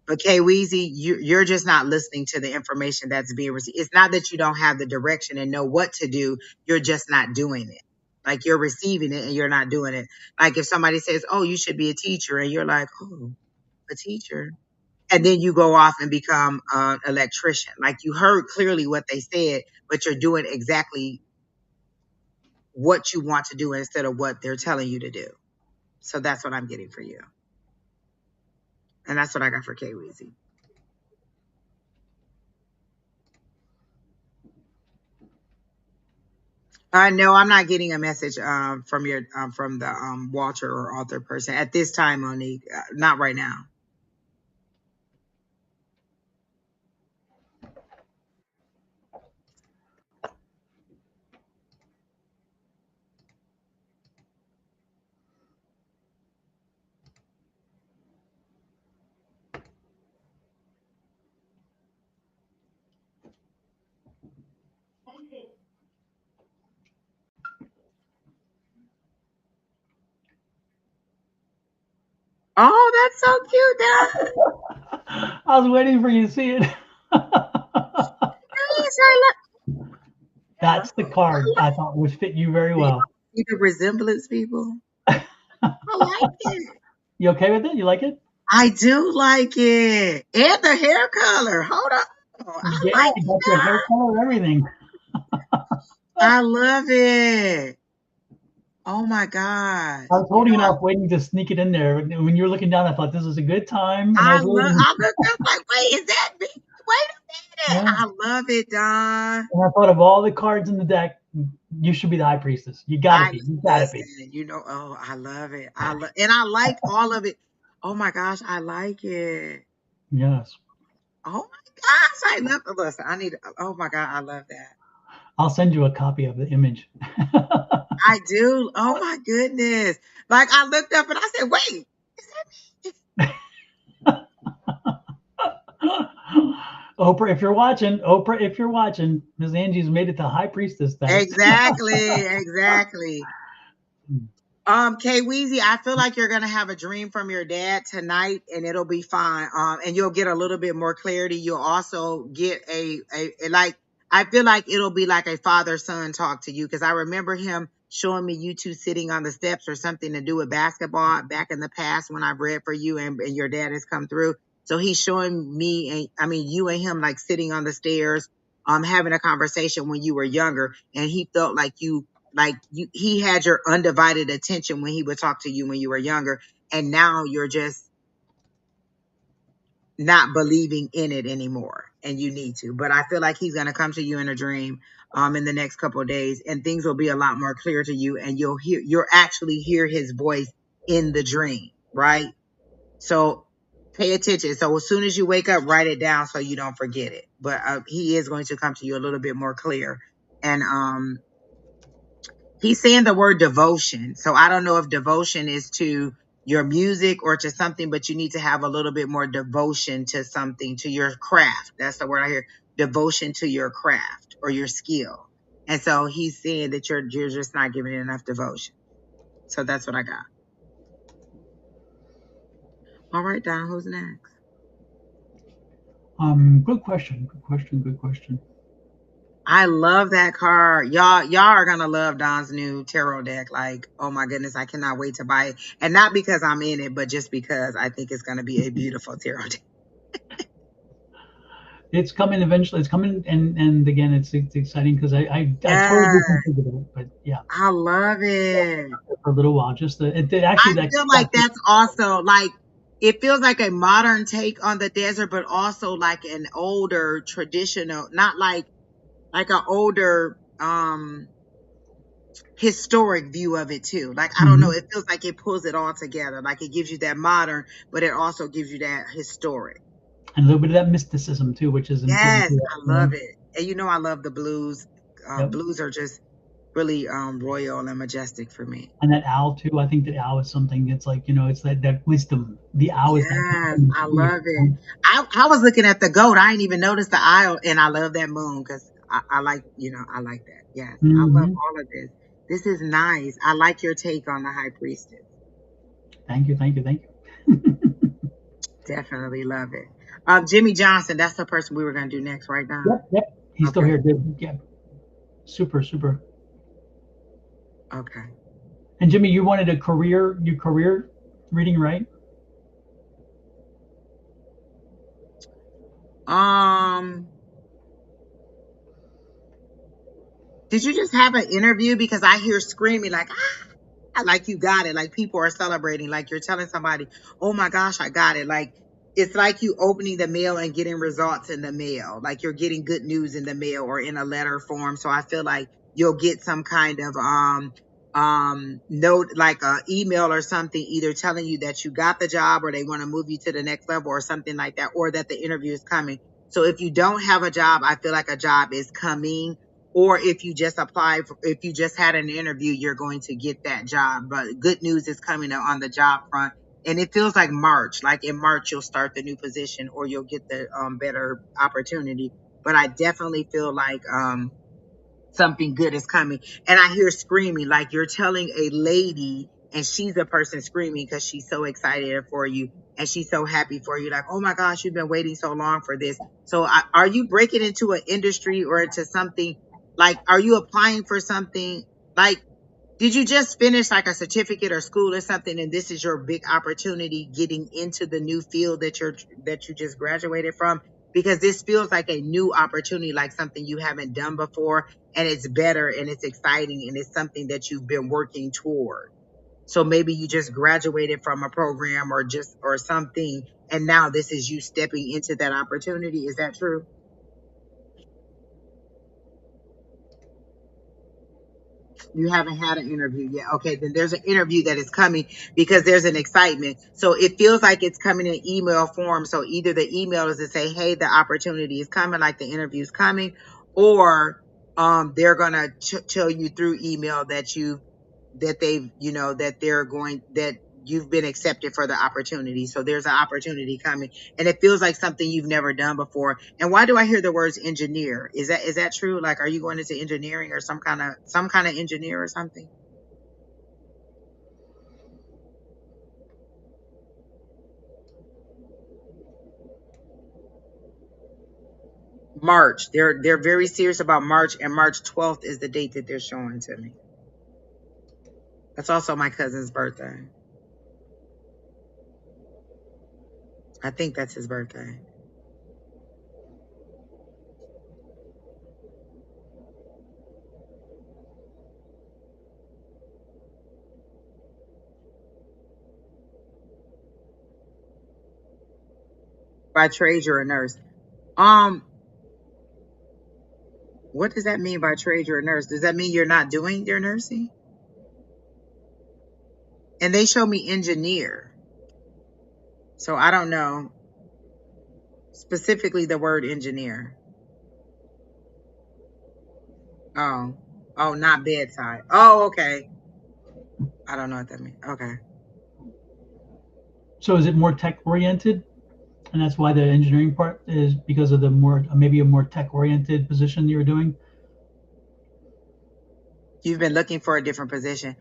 But Kay Weezy, you're just not listening to the information that's being received. It's not that you don't have the direction and know what to do. You're just not doing it. Like you're receiving it and you're not doing it. Like if somebody says, "Oh, you should be a teacher," and you're like, "Oh, a teacher," and then you go off and become an electrician. Like you heard clearly what they said, but you're doing exactly what you want to do instead of what they're telling you to do. So that's what I'm getting for you, and that's what I got for Kay Weezy. No, I'm not getting a message from your from the Walter or author person at this time, Monique. Not right now. Oh, that's so cute, Dad. I was waiting for you to see it. Yes, I That's the card love I thought would fit you very it. well. See the resemblance, people. I like it. You okay with it? You like it? I do like it, and the hair color. Hold on, I Yeah, like you it, got your hair Dad. color, everything. I love it. Oh my God. I was holding it off, waiting to sneak it in there. When you were looking down, I thought this was a good time, and I was waiting. I looked up like, wait, is that me? Wait a minute. Yeah, I love it, Don. and I thought of all the cards in the deck, you should be the high priestess. You got to I be. You got to listen, be. oh, I love it. And I like all of it. Oh my gosh, I like it. Yes. Oh my gosh, I love it. Listen, oh my God, I love that. I'll send you a copy of the image. I do. Oh my goodness. Like I looked up and I said, wait, Oprah, if you're watching, Ms. Angie's made it to high priestess status. exactly. Kay Weezy, I feel like you're gonna have a dream from your dad tonight, and it'll be fine. And you'll get a little bit more clarity. You'll also get a like. I feel like it'll be like a father son talk to you because I remember him showing me you two sitting on the steps or something to do with basketball back in the past when I've read for you and your dad has come through. So he's showing me, and I mean you and him like sitting on the stairs, having a conversation when you were younger, and he felt like you he had your undivided attention when he would talk to you when you were younger, and now you're just not believing in it anymore and you need to. But I feel like he's going to come to you in a dream in the next couple of days, and things will be a lot more clear to you, and you'll actually hear his voice in the dream, right? So pay attention. So as soon as you wake up, write it down so you don't forget it. But he is going to come to you a little bit more clear. And he's saying the word devotion. So I don't know if devotion is to your music or to something, but you need to have a little bit more devotion to something, to your craft. That's the word I hear. Devotion to your craft or your skill. And so he's saying that you're just not giving it enough devotion. So that's what I got. All right, Don, who's next? Good question. Good question. Good question. I love that card. Y'all are gonna love Don's new tarot deck. Like, oh my goodness, I cannot wait to buy it. And not because I'm in it, but just because I think it's gonna be a beautiful tarot deck. It's coming eventually. It's coming, and again, it's exciting because I totally Yeah, didn't think about it, but yeah, I love it. for a little while, just I actually that. feel like that's also like it feels like a modern take on the desert, but also like an older traditional, not like an older historic view of it too. Like I don't know, Mhm. it feels like it pulls it all together. Like it gives you that modern, but it also gives you that historic. And a little bit of that mysticism too, which is important Yes, to I love it. And you know I love the blues. Yep. Blues are just really royal and majestic for me. And that owl too. I think the owl is something. It's like it's that wisdom. The owl is that Yes, wisdom I spirit. love it. I was looking at the goat. I didn't even notice the aisle, and I love that moon because I like, I like that. Yes, I love Hmm. all of this. This is nice. I like your take on the high priestess. Thank you, thank you, thank you. Definitely love it. Jimmy Johnson, that's the person we were going to do next, right now. Yep, yep. He's still Okay, here. Good. Yeah. Super, super. okay. And Jimmy, you wanted your career reading, right? Um, did you just have an interview? Because I hear screaming like you got it. Like people are celebrating. Like you're telling somebody, oh my gosh, I got it. Like it's like you opening the mail and getting results in the mail. Like you're getting good news in the mail or in a letter form. So I feel like you'll get some kind of note, like a email or something, either telling you that you got the job or they want to move you to the next level or something like that, or that the interview is coming. So if you don't have a job, I feel like a job is coming, or if you just if you just had an interview, you're going to get that job. But good news is coming on the job front. And it feels like March, like in March, you'll start the new position or you'll get the better opportunity. But I definitely feel like something good is coming. And I hear screaming, like you're telling a lady and she's the person screaming because she's so excited for you and she's so happy for you. Like, oh my gosh, you've been waiting so long for this. So are you breaking into an industry or into something? Like, are you applying for something? Like, did you just finish like a certificate or school or something, and this is your big opportunity getting into the new field that you just graduated from? Because this feels like a new opportunity, like something you haven't done before, and it's better and it's exciting and it's something that you've been working toward. So maybe you just graduated from a program or something, and now this is you stepping into that opportunity. Is that true? You haven't had an interview yet. Okay, then there's an interview that is coming because there's an excitement. So it feels like it's coming in email form. So either the email is to say, hey, the opportunity is coming, like the interview is coming, or they're gonna tell you through email that they've, that they're going that you've been accepted for the opportunity. So there's an opportunity coming, and it feels like something you've never done before. And why do I hear the words engineer? Is that true? Like, are you going into engineering or some kind of engineer or something? March. They're very serious about March, and March 12th is the date that they're showing to me. That's also my cousin's birthday. I think that's his birthday. By trade, you're a nurse. Um, what does that mean by trade, you're a nurse? Does that mean you're not doing your nursing? And they show me engineer. So I don't know specifically the word engineer. Oh, oh, not bedside. Oh, okay. I don't know what that means. Okay. So is it more tech oriented, and that's why the engineering part is because of the more maybe a more tech oriented position you're doing? You've been looking for a different position.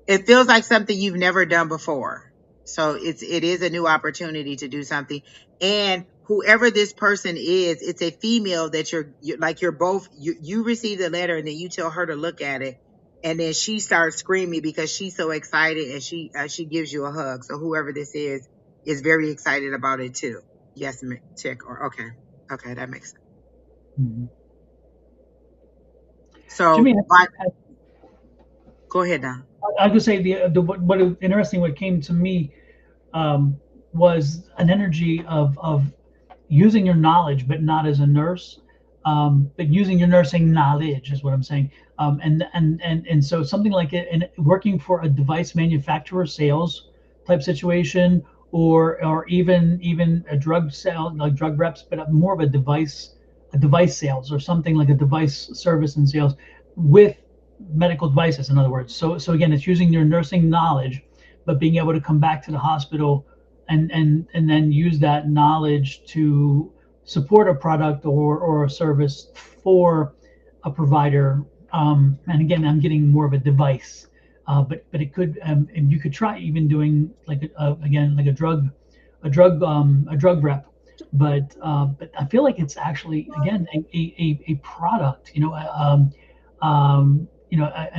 It feels like something you've never done before. So it is a new opportunity to do something. And whoever this person is, it's a female that you're both, you receive the letter and then you tell her to look at it. And then she starts screaming because she's so excited, and she gives you a hug. So whoever this is very excited about it too. Yes, check, or okay. Okay, that makes sense. Mhm. So Jimmy, go ahead, Don. I could say what interesting what came to me um, was an energy of using your knowledge, but not as a nurse, but using your nursing knowledge is what I'm saying. And so something like it, and working for a device manufacturer, sales type situation, or even a drug sale, like drug reps, but more of a device sales, or something like a device service and sales with medical devices, in other words. So again, it's using your nursing knowledge, but being able to come back to the hospital and then use that knowledge to support a product or a service for a provider. And again, I'm getting more of a device, but it could, and you could try even doing like again like a drug rep. But I feel like it's actually again a product, and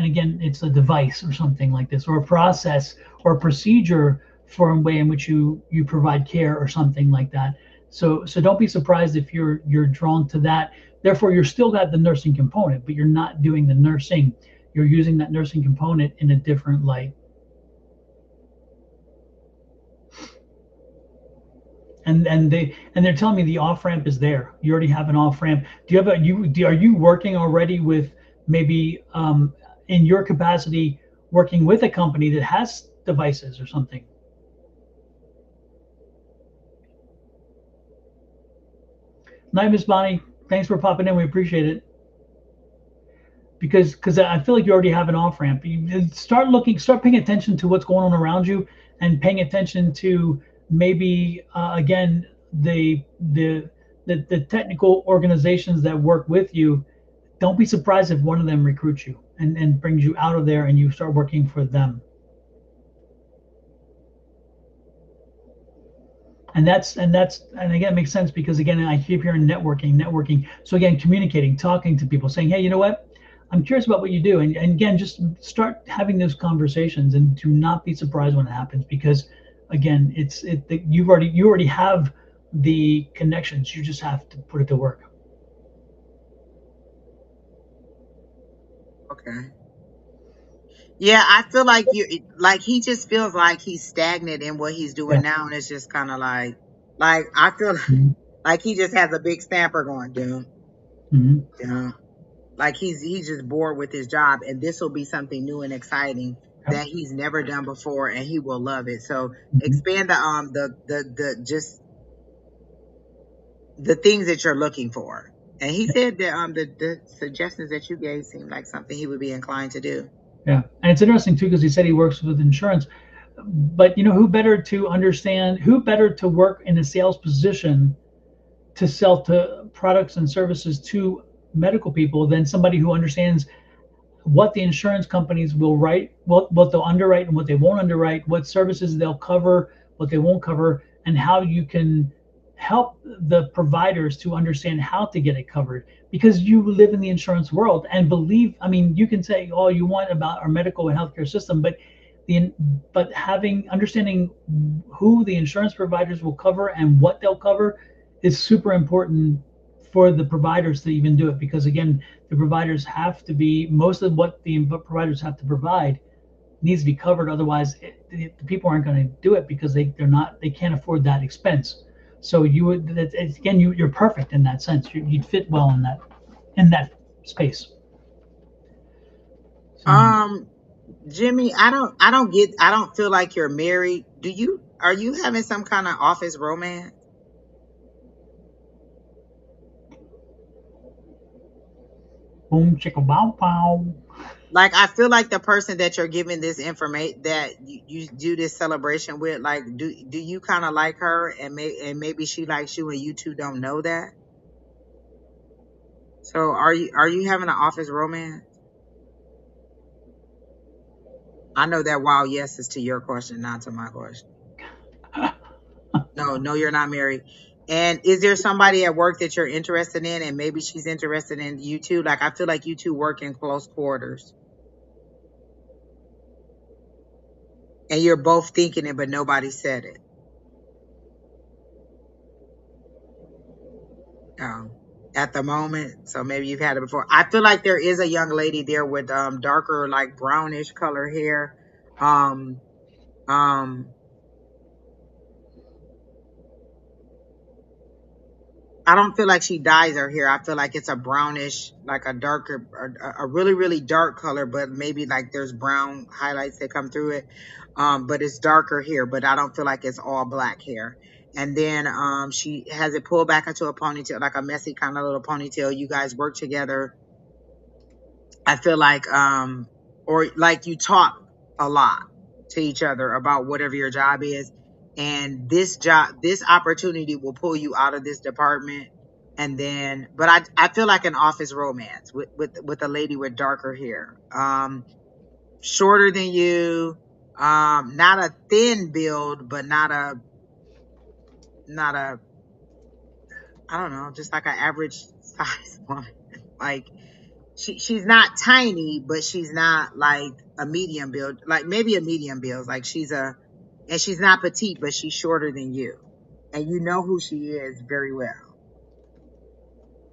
again, it's a device or something like this, or a process or a procedure for a way in which you provide care or something like that. So don't be surprised if you're drawn to that. Therefore, you're still got the nursing component, but you're not doing the nursing. You're using that nursing component in a different light. And they're telling me the off ramp is there. You already have an off ramp. Do you have are you working already with maybe in your capacity working with a company that has devices or something? Night, Miss Bonnie. Thanks for popping in. We appreciate it. Because I feel like you already have an off ramp. You start paying attention to what's going on around you, and paying attention to maybe again the technical organizations that work with you. Don't be surprised if one of them recruits you and brings you out of there and you start working for them. And again, it makes sense because again, I keep hearing networking. So again, communicating, talking to people, saying, hey, you know what, I'm curious about what you do. And again, just start having those conversations, and do not be surprised when it happens, because again, you already have the connections. You just have to put it to work. Okay. Yeah, I feel like he just feels like he's stagnant in what he's Yeah. doing now, and it's just kind of like I feel Mhm. like he just has a big stamper going, doom, Mhm. doom. Like he's just bored with his job, and this will be something new and exciting Yep. that he's never done before, and he will love it. So Mhm. expand the just the things that you're looking for. And he said that the suggestions that you gave seemed like something he would be inclined to do. Yeah, and it's interesting too because he said he works with insurance, but who better to understand? Who better to work in a sales position to sell to products and services to medical people than somebody who understands what the insurance companies will write, what they'll underwrite and what they won't underwrite, what services they'll cover, what they won't cover, and how you can help the providers to understand how to get it covered, because you live in the insurance world. And believe, I mean, you can say all you want about our medical and healthcare system, but having understanding who the insurance providers will cover and what they'll cover is super important for the providers to even do it, because again, the providers have to be, most of what the providers have to provide needs to be covered. Otherwise the people aren't going to do it because they can't afford that expense. So you would, again, you're perfect in that sense. You'd fit well in that space. So Um, Jimmy, I don't feel like you're married. Are you having some kind of office romance? boom chicka bow pow. Like, I feel like the person that you're giving this information, that you do this celebration with, like, do you kind of like her, and maybe she likes you and you two don't know that? So are you having an office romance? I know that wild yes is to your question, not to my question. No, you're not married. And is there somebody at work that you're interested in, and maybe she's interested in you too? Like, I feel like you two work in close quarters, and you're both thinking it, but nobody said it. At the moment. So maybe you've had it before. I feel like there is a young lady there with darker, like brownish color hair. Um, um, I don't feel like she dyes her hair. I feel like it's a brownish, like a darker, a really, really dark color, but maybe like there's brown highlights that come through it. But it's darker hair, but I don't feel like it's all black hair. And then she has it pulled back into a ponytail, like a messy kind of little ponytail. You guys work together. I feel like or like you talk a lot to each other about whatever your job is. And this opportunity will pull you out of this department. And then, but I feel like an office romance with a lady with darker hair, shorter than you, not a thin build, but not a, I don't know, just like an average size woman. Like, she's not tiny, but she's not like a medium build, like maybe a medium build. Like and she's not petite, but she's shorter than you. And you know who she is very well.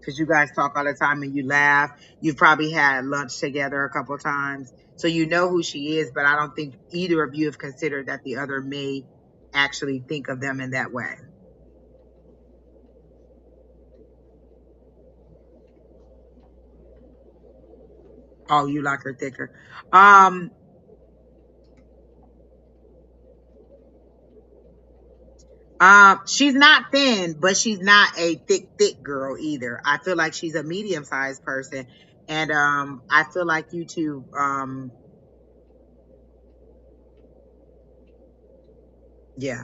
Because you guys talk all the time and you laugh. You've probably had lunch together a couple times. So you know who she is, but I don't think either of you have considered that the other may actually think of them in that way. Oh, you like her thicker. Um, she's not thin, but she's not a thick girl either. I feel like she's a medium sized person, and I feel like you two, yeah.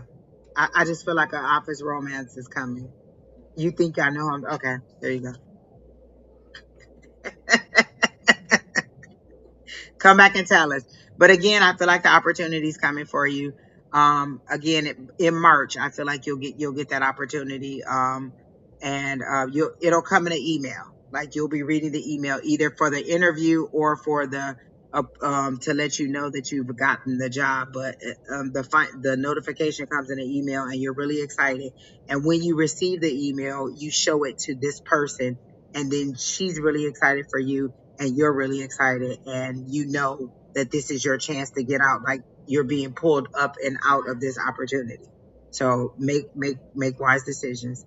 I just feel like an office romance is coming. You think I know him? Okay, there you go. Come back and tell us. But again, I feel like the opportunity is coming for you. Again, in March, I feel like you'll get that opportunity. And it'll come in an email. Like, you'll be reading the email either for the interview or for the to let you know that you've gotten the job. But the notification comes in an email, and you're really excited. And when you receive the email, you show it to this person, and then she's really excited for you, and you're really excited, and you know that this is your chance to get out, like you're being pulled up and out of this opportunity. So make wise decisions.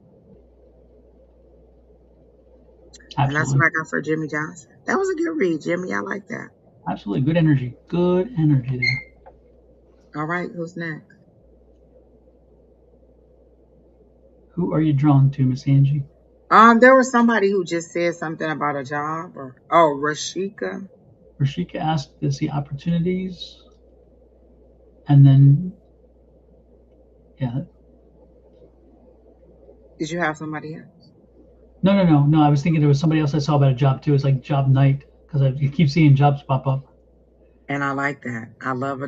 And that's what Absolutely. I got for Jimmy Johnson. That was a good read, Jimmy. I like that. Absolutely. Good energy. Good energy there. All right, who's next? Who are you drawn to, Miss Angie? There was somebody who just said something about a job, or Rashika. Rashika asked to see opportunities, and then yeah. Did you have somebody else? No. I was thinking there was somebody else I saw about a job too. It's like job night because I keep seeing jobs pop up. And I like that. I love a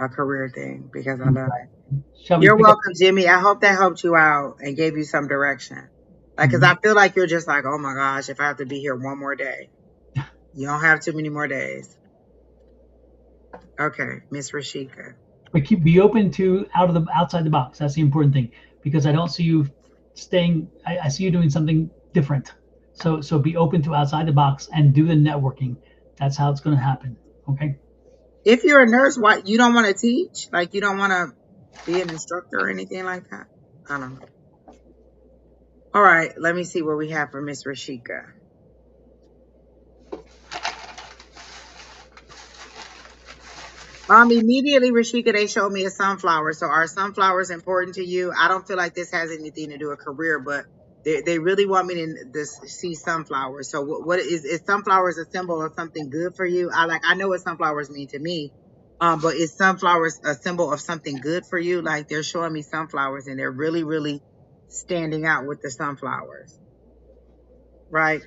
career thing, because I love it. Okay. Shall we You're pick up? welcome, Jimmy. I hope that helped you out and gave you some direction. Like, cause I Mhm. feel like you're just like, oh my gosh, if I have to be here one more day. You don't have too many more days. Okay, Miss Rashika. But be open to outside the box. That's the important thing because I don't see you staying. I see you doing something different. So be open to outside the box and do the networking. That's how it's going to happen. Okay. If you're a nurse, why you don't want to teach? Like, you don't want to be an instructor or anything like that? I don't know. All right, let me see what we have for Miss Rashika. Immediately, Rashika, they showed me a sunflower. So are sunflowers important to you? I don't feel like this has anything to do with career, but they really want me to see sunflowers. So what is sunflowers a symbol of something good for you? I know what sunflowers mean to me. But is sunflowers a symbol of something good for you? Like, they're showing me sunflowers, and they're really, really standing out with the sunflowers, right?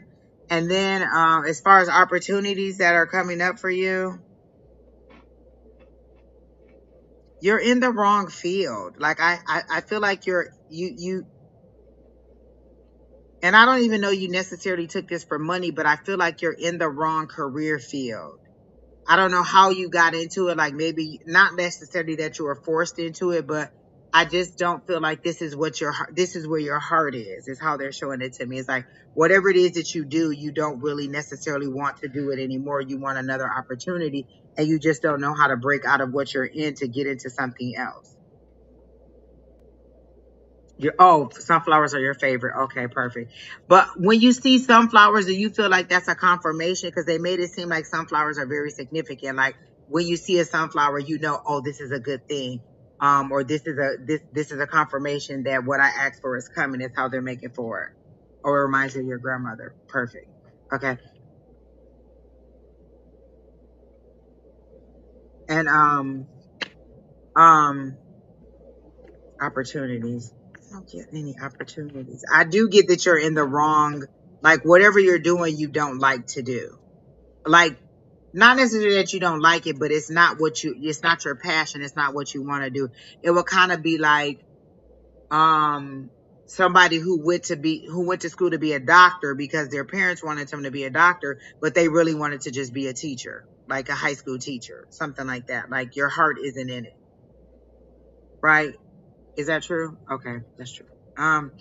And then as far as opportunities that are coming up for you, You're in the wrong field. Like I feel like you and I don't even know you necessarily took this for money, but I feel like you're in the wrong career field. I don't know how you got into it. Like maybe not necessarily that you were forced into it, but I just don't feel like this is what this is where your heart is how they're showing it to me. It's like whatever it is that you do, you don't really necessarily want to do it anymore. You want another opportunity and you just don't know how to break out of what you're in to get into something else. Sunflowers are your favorite. Okay, perfect. But when you see sunflowers, do you feel like that's a confirmation? Because they made it seem like sunflowers are very significant. Like when you see a sunflower, you know, oh, this is a good thing. Or this is a confirmation that what I asked for is coming, is how they're making for it. Or it reminds you of your grandmother. Perfect. Okay. And um opportunities. I don't get any opportunities. I do get that you're in the wrong, like whatever you're doing, you don't like to do. Like not necessarily that you don't like it, but it's not it's not your passion. It's not what you want to do. It will kind of be like, um, somebody who went to school to be a doctor because their parents wanted them to be a doctor, but they really wanted to just be a teacher, like a high school teacher, something like that. Like your heart isn't in it, right? Is that true? Okay, that's true. Um,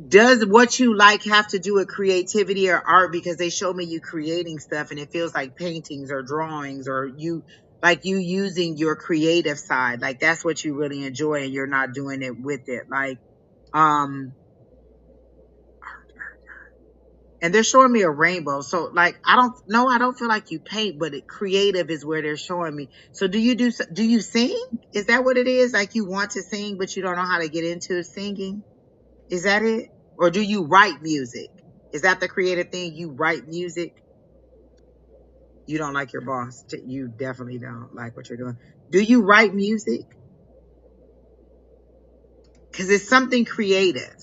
does what you like have to do with creativity or art? Because they show me you creating stuff and it feels like paintings or drawings, or you using your creative side. Like that's what you really enjoy and you're not doing it with it. Like, um, and they're showing me a rainbow. So like, I don't feel like you paint, but creative is where they're showing me. So do you sing? Is that what it is? Like you want to sing, but you don't know how to get into singing? Is that it? Or do you write music? Is that the creative thing? You write music? You don't like your boss. You definitely don't like what you're doing. Do you write music? Because it's something creative.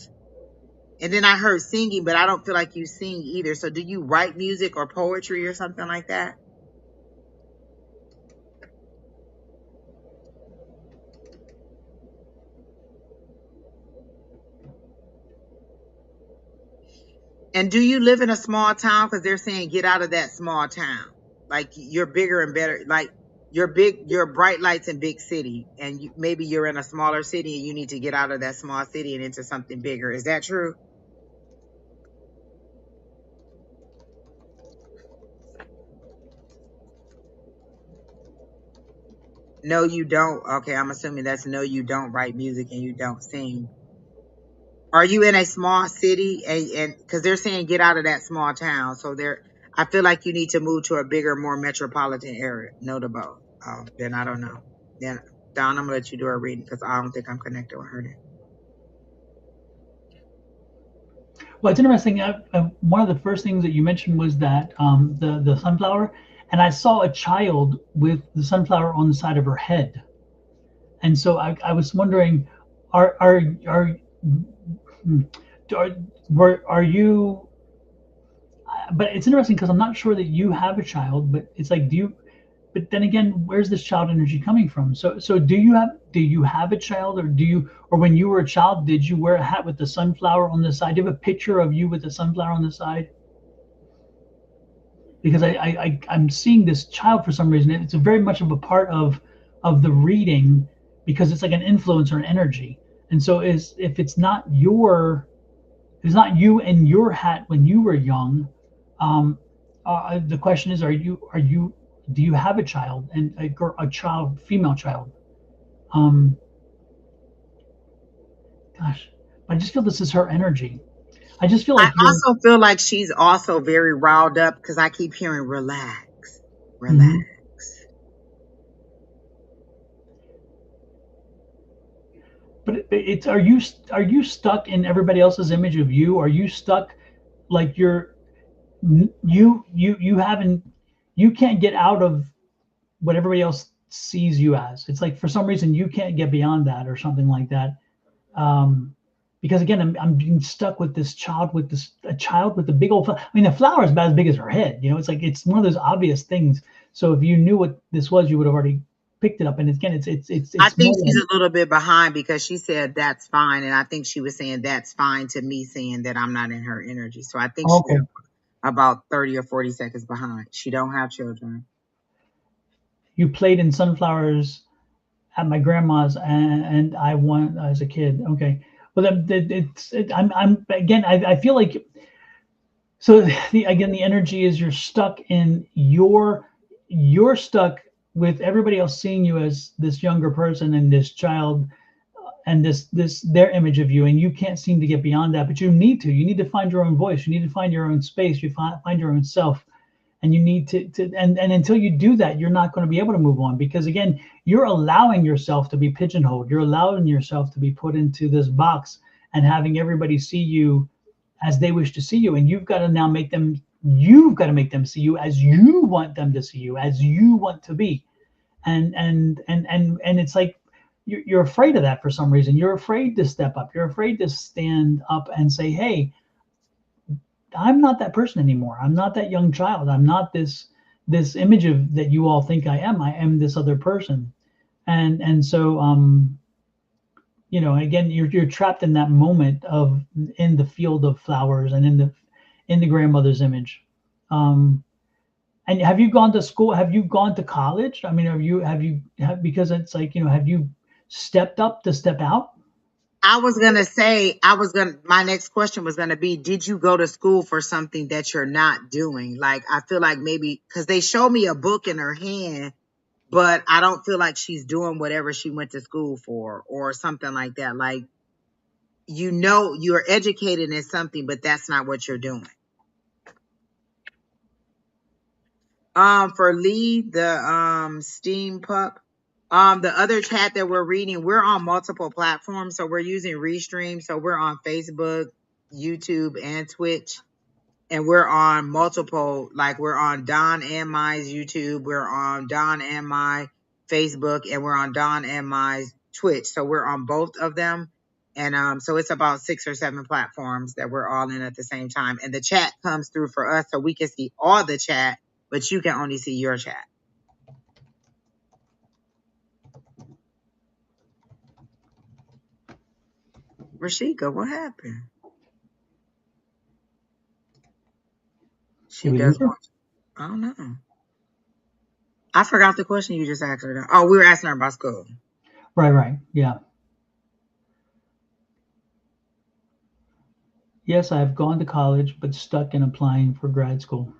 And then I heard singing, but I don't feel like you sing either. So do you write music or poetry or something like that? And do you live in a small town? Because they're saying get out of that small town. Like you're bigger and better. Like you're bright lights in big city, and maybe you're in a smaller city and you need to get out of that small city and into something bigger. Is that true? No, you don't. Okay, I'm assuming that's no, you don't write music and you don't sing. Are you in a small city? And because they're saying get out of that small town, so I feel like you need to move to a bigger, more metropolitan area. No to both. Oh, then I don't know. Then Don, I'm gonna let you do a reading because I don't think I'm connected with her. Then. Well, it's interesting. One of the first things that you mentioned was that the sunflower, and I saw a child with the sunflower on the side of her head, and so I was wondering, are hmm, are you? But it's interesting because I'm not sure that you have a child, but it's like, do you? But then again, where's this child energy coming from? So do you have a child, or do you, or when you were a child, did you wear a hat with the sunflower on the side? Do you have a picture of you with the sunflower on the side? Because I'm seeing this child for some reason. It's a very much of a part of the reading because it's like an influence or an energy. And so is if it's not you and your hat when you were young. Um, the question is, do you have a child and a child, female child? Um, Gosh, I just feel this is her energy. I just feel I like you're. also feel like she's also very riled up because I keep hearing relax, relax. Mhm. But it's are you stuck in everybody else's image of you? Are you stuck like you haven't you can't get out of what everybody else sees you as? It's like for some reason you can't get beyond that or something like that. Um, because again, I'm being stuck with this child with a child with the big old. I mean, the flower is about as big as her head. You know, it's like it's one of those obvious things. So if you knew what this was, you would have already picked it up. And again, I it's think more she's than a little bit behind because she said that's fine, and I think she was saying that's fine to me, saying that I'm not in her energy. So I think she's okay. about 30 or 40 seconds behind. She don't have children. You played in sunflowers at my grandma's, and I won as a kid. Okay. Well, I'm again. I feel like so the energy is you're stuck with everybody else seeing you as this younger person and this child and this their image of you, and you can't seem to get beyond that. But you need to find your own voice. You need to find your own space. You find your own self, and you need to and until you do that, you're not going to be able to move on, because again, you're allowing yourself to be pigeonholed. You're allowing yourself to be put into this box and having everybody see you as they wish to see you, and you've got to now make them see you as you want them to see you, as you want to be. And it's like you're afraid of that for some reason. You're afraid to step up. You're afraid to stand up and say, hey, I'm not that person anymore. I'm not that young child. I'm not this image of that you all think I am. I am this other person. And so again, you're trapped in that moment of in the field of flowers and in the grandmother's image. And have you gone to school? Have you gone to college? I mean, because it's like, have you stepped up to step out? My next question was gonna be, did you go to school for something that you're not doing? Like, I feel like maybe because they show me a book in her hand, but I don't feel like she's doing whatever she went to school for or something like that. Like, you're educated in something, but that's not what you're doing. For Lee, the Steam Pup, the other chat that we're reading, we're on multiple platforms. So we're using Restream. So we're on Facebook, YouTube, and Twitch. And we're on multiple, like we're on Don and My's YouTube, we're on Don and My Facebook, and we're on Don and My's Twitch. So we're on both of them. And so it's about 6 or 7 platforms that we're all in at the same time. And the chat comes through for us so we can see all the chat, but you can only see your chat. Rashika, what happened? She Did we lose does her? want. I don't know. I forgot the question you just asked her. Oh, we were asking her about school. Right. Yeah. Yes, I've gone to college, but stuck in applying for grad school.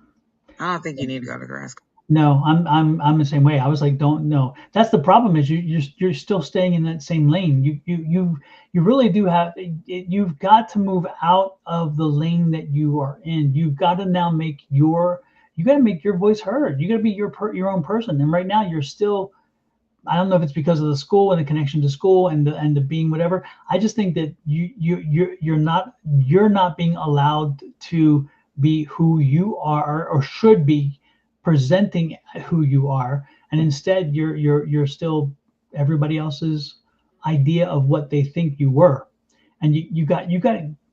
I don't think you need to go to grad school. No, I'm the same way. I was like, don't know. That's the problem, is you're still staying in that same lane. You really do have. You've got to move out of the lane that you are in. You've got to now you got to make your voice heard. You got to be your own person. And right now you're still. I don't know if it's because of the school and the connection to school and the being whatever. I just think that you're not being allowed to be who you are, or should be presenting who you are, and instead you're still everybody else's idea of what they think you were. And you got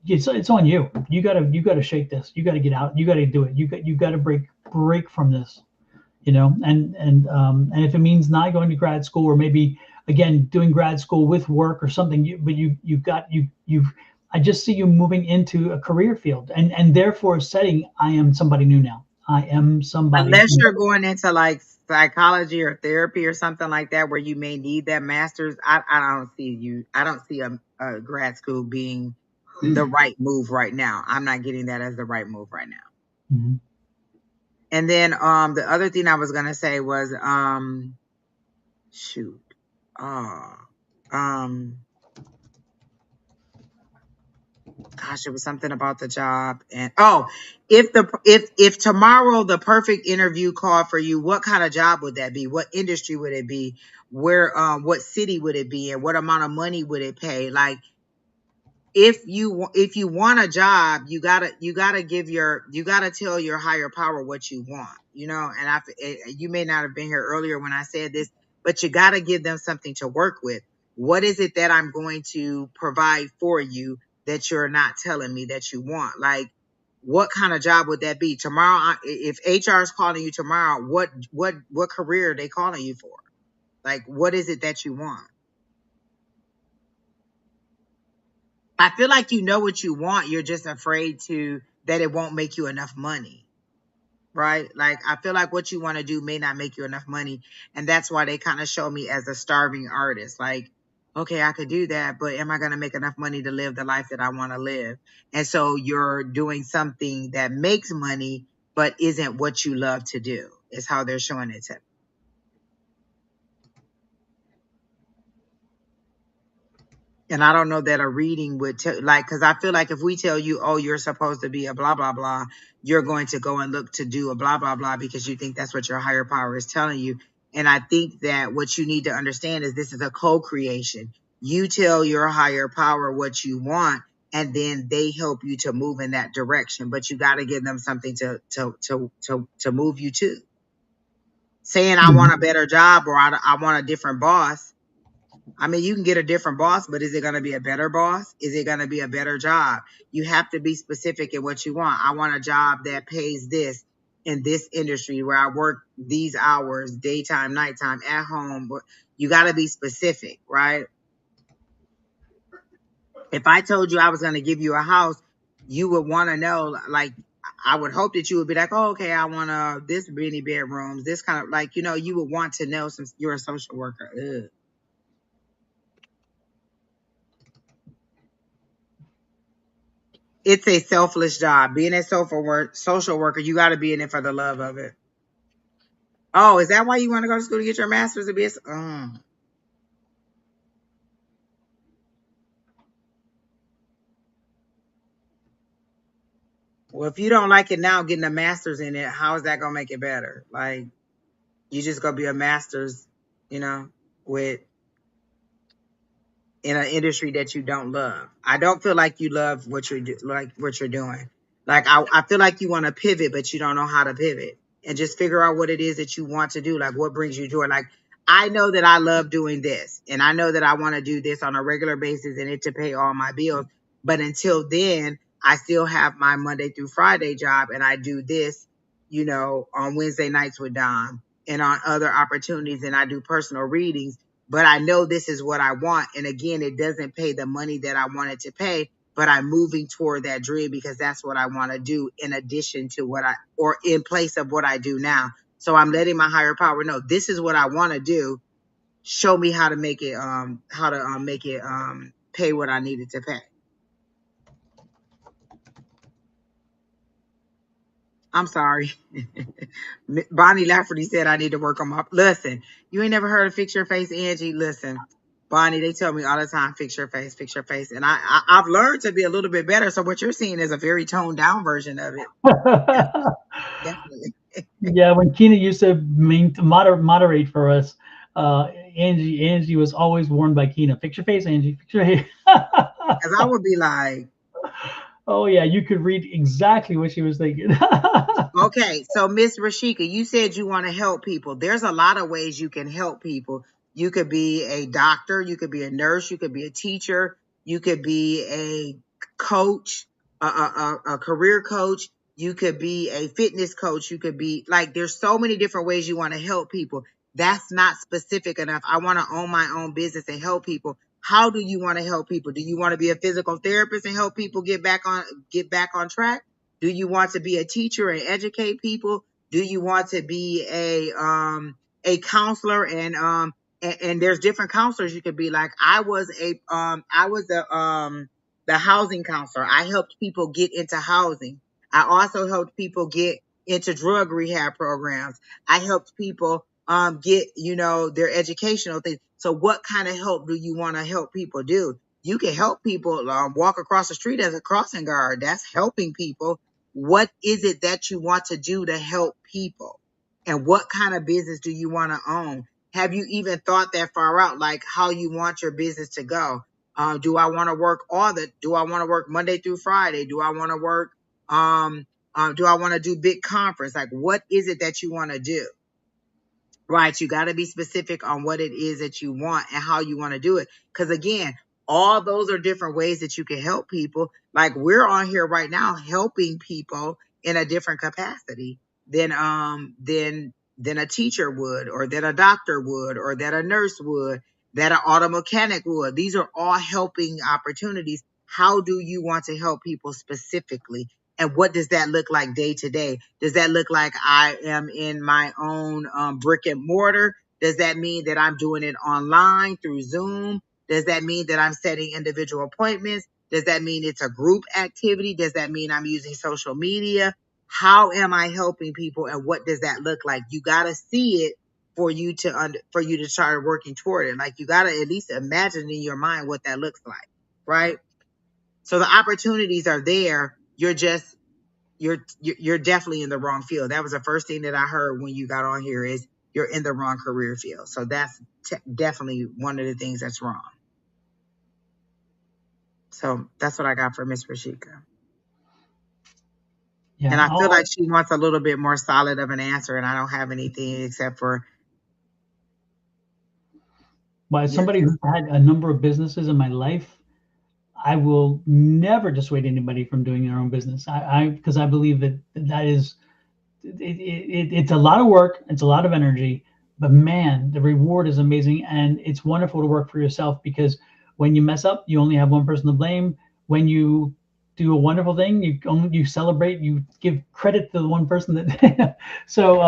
it's on you. You got to shake this. You got to get out. You got to do it. You got to break from this. And if it means not going to grad school, or maybe again doing grad school with work or something, you've I just see you moving into a career field, and therefore setting, I am somebody new now. I am somebody Unless new. you're going into like psychology or therapy or something like that, where you may need that master's. I don't see a grad school being the right move right now. I'm not getting that as the right move right now. Mhm. And then the other thing I was gonna say was shoot. Gosh, it was something about the job. And if tomorrow the perfect interview call for you, what kind of job would that be? What industry would it be? Where what city would it be, and what amount of money would it pay? Like, if you want a job, you gotta tell your higher power what you want, and you may not have been here earlier when I said this, but you gotta give them something to work with. What is it that I'm going to provide for you that you're not telling me that you want? Like, what kind of job would that be? Tomorrow, if HR is calling you tomorrow, what career are they calling you for? Like, what is it that you want? I feel like you know what you want. You're just afraid that it won't make you enough money, right? Like, I feel like what you want to do may not make you enough money. And that's why they kind of show me as a starving artist. Like, okay, I could do that, but am I going to make enough money to live the life that I want to live? And so you're doing something that makes money, but isn't what you love to do, is how they're showing it to me. And I don't know that a reading would tell, like, because I feel like if we tell you, oh, you're supposed to be a blah, blah, blah, you're going to go and look to do a blah, blah, blah, because you think that's what your higher power is telling you. And I think that what you need to understand is this is a co-creation. You tell your higher power what you want, and then they help you to move in that direction. But you got to give them something to move you to. Saying I want a better job, or I want a different boss. I mean, you can get a different boss, but is it going to be a better boss? Is it going to be a better job? You have to be specific in what you want. I want a job that pays this in this industry where I work these hours, daytime, nighttime, at home. But you got to be specific, right? If I told you I was going to give you a house, you would want to know, like, I would hope that you would be like, oh, okay, I want this many bedrooms, this kind of, like, you would want to know since you're a social worker. Ugh. It's a selfless job. Being a social worker, you got to be in it for the love of it. Oh, is that why you want to go to school to get your master's of business? Well, if you don't like it now, getting a master's in it, how is that going to make it better? Like, you just going to be a master's, with in an industry that you don't love. I don't feel like you love what you're doing. Like, I feel like you want to pivot, but you don't know how to pivot, and just figure out what it is that you want to do. Like, what brings you joy? Like, I know that I love doing this, and I know that I want to do this on a regular basis and it to pay all my bills. But until then, I still have my Monday through Friday job, and I do this, on Wednesday nights with Dom and on other opportunities, and I do personal readings, but I know this is what I want. And again, it doesn't pay the money that I wanted to pay, but I'm moving toward that dream because that's what I want to do in addition to or in place of what I do now. So I'm letting my higher power know this is what I want to do. Show me how to make it, pay what I needed to pay. I'm sorry. Bonnie Lafferty said I need to work on my. Listen, you ain't never heard of Fix Your Face, Angie? Listen, Bonnie, they tell me all the time, fix your face, fix your face. And I've learned to be a little bit better. So what you're seeing is a very toned down version of it. Definitely. Yeah, when Kina used to moderate for us, Angie was always warned by Kina, fix your face, Angie, fix your hair. Because I would be like, oh yeah, you could read exactly what she was thinking. okay, so Miss Rashika, you said you want to help people. There's a lot of ways you can help people. You could be a doctor, you could be a nurse, you could be a teacher, you could be a coach, a career coach, you could be a fitness coach, you could be like, there's so many different ways you want to help people. That's not specific enough. I want to own my own business and help people. How do you want to help people? Do you want to be a physical therapist and help people get back on track? Do you want to be a teacher and educate people? Do you want to be a counselor and there's different counselors you could be. Like, I was the housing counselor. I helped people get into housing. I also helped people get into drug rehab programs. I helped people get their educational things. So what kind of help do you want to help people do? You can help people walk across the street as a crossing guard. That's helping people. What is it that you want to do to help people? And what kind of business do you want to own? Have you even thought that far out, like how you want your business to go? Do I want to work do I want to work Monday through Friday? Do I want to work, do I want to do big conference? Like, what is it that you want to do? Right. You got to be specific on what it is that you want and how you want to do it. Because again, All those are different ways that you can help people. Like we're on here right now helping people in a different capacity than a teacher would, or that a doctor would, or that a nurse would, that an auto mechanic would. These are all helping opportunities. How do you want to help people specifically? And what does that look like day to day? Does that look like I am in my own brick and mortar? Does that mean that I'm doing it online through Zoom? Does that mean that I'm setting individual appointments? Does that mean it's a group activity? Does that mean I'm using social media? How am I helping people, and what does that look like? You got to see it for you to start working toward it. Like you got to at least imagine in your mind what that looks like, right? So the opportunities are there. You're definitely in the wrong field. That was the first thing that I heard when you got on here is you're in the wrong career field. So that's definitely one of the things that's wrong. So that's what I got for Miss Rashika. Yeah. And I feel like she wants a little bit more solid of an answer, and I don't have anything except for. Well, as somebody who's had a number of businesses in my life, I will never dissuade anybody from doing their own business. Because I believe that is, it's a lot of work, it's a lot of energy, but man, the reward is amazing, and it's wonderful to work for yourself, because when you mess up, you only have one person to blame. When you do a wonderful thing, you celebrate, you give credit to the one person that. So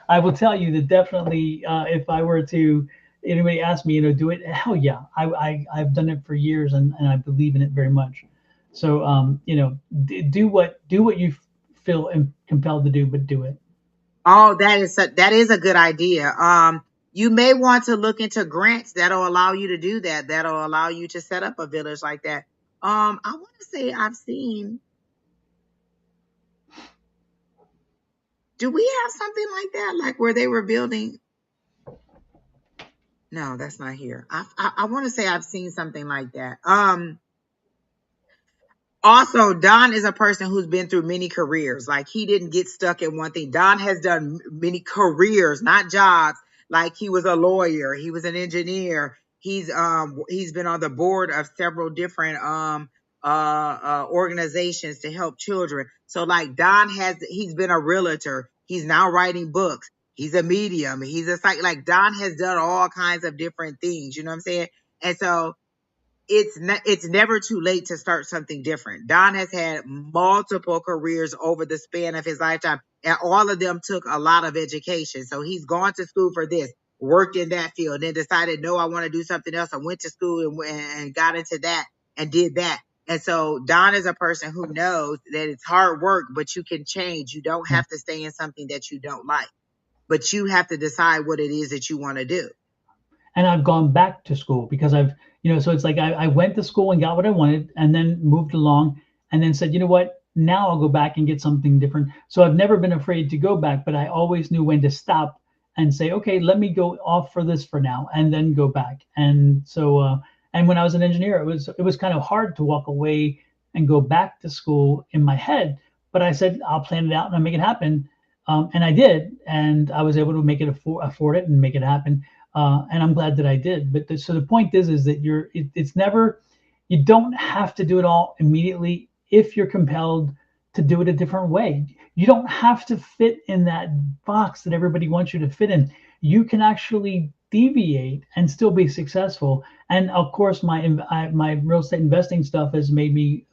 I will tell you that definitely, if I were to, anybody ask me, do it, hell yeah, I've done it for years, and I believe in it very much. So do what you feel compelled to do, but do it. Oh, that is a good idea. You may want to look into grants that'll allow you to do that. That'll allow you to set up a village like that. I want to say I've seen. Do we have something like that? Like where they were building? No, that's not here. I want to say I've seen something like that. Also, Don is a person who's been through many careers. Like he didn't get stuck in one thing. Don has done many careers, not jobs. Like he was a lawyer, he was an engineer. He's been on the board of several different organizations to help children. So like he's been a realtor. He's now writing books. He's a medium. He's a psych. Like Don has done all kinds of different things. You know what I'm saying? And so it's never too late to start something different. Don has had multiple careers over the span of his lifetime, and all of them took a lot of education. So he's gone to school for this, worked in that field, then decided, no, I want to do something else. I went to school and got into that and did that. And so Don is a person who knows that it's hard work, but you can change. You don't have to stay in something that you don't like, but you have to decide what it is that you want to do. And I've gone back to school because so it's like I went to school and got what I wanted, and then moved along, and then said, you know what, now I'll go back and get something different. So I've never been afraid to go back, but I always knew when to stop and say, okay, let me go off for this for now, and then go back. And so, and when I was an engineer, it was kind of hard to walk away and go back to school in my head, but I said, I'll plan it out and I'll make it happen. And I did, and I was able to make it afford it and make it happen. And I'm glad that I did. But so the point is that it's never, you don't have to do it all immediately if you're compelled to do it a different way. You don't have to fit in that box that everybody wants you to fit in. You can actually deviate and still be successful. And of course, my real estate investing stuff has made me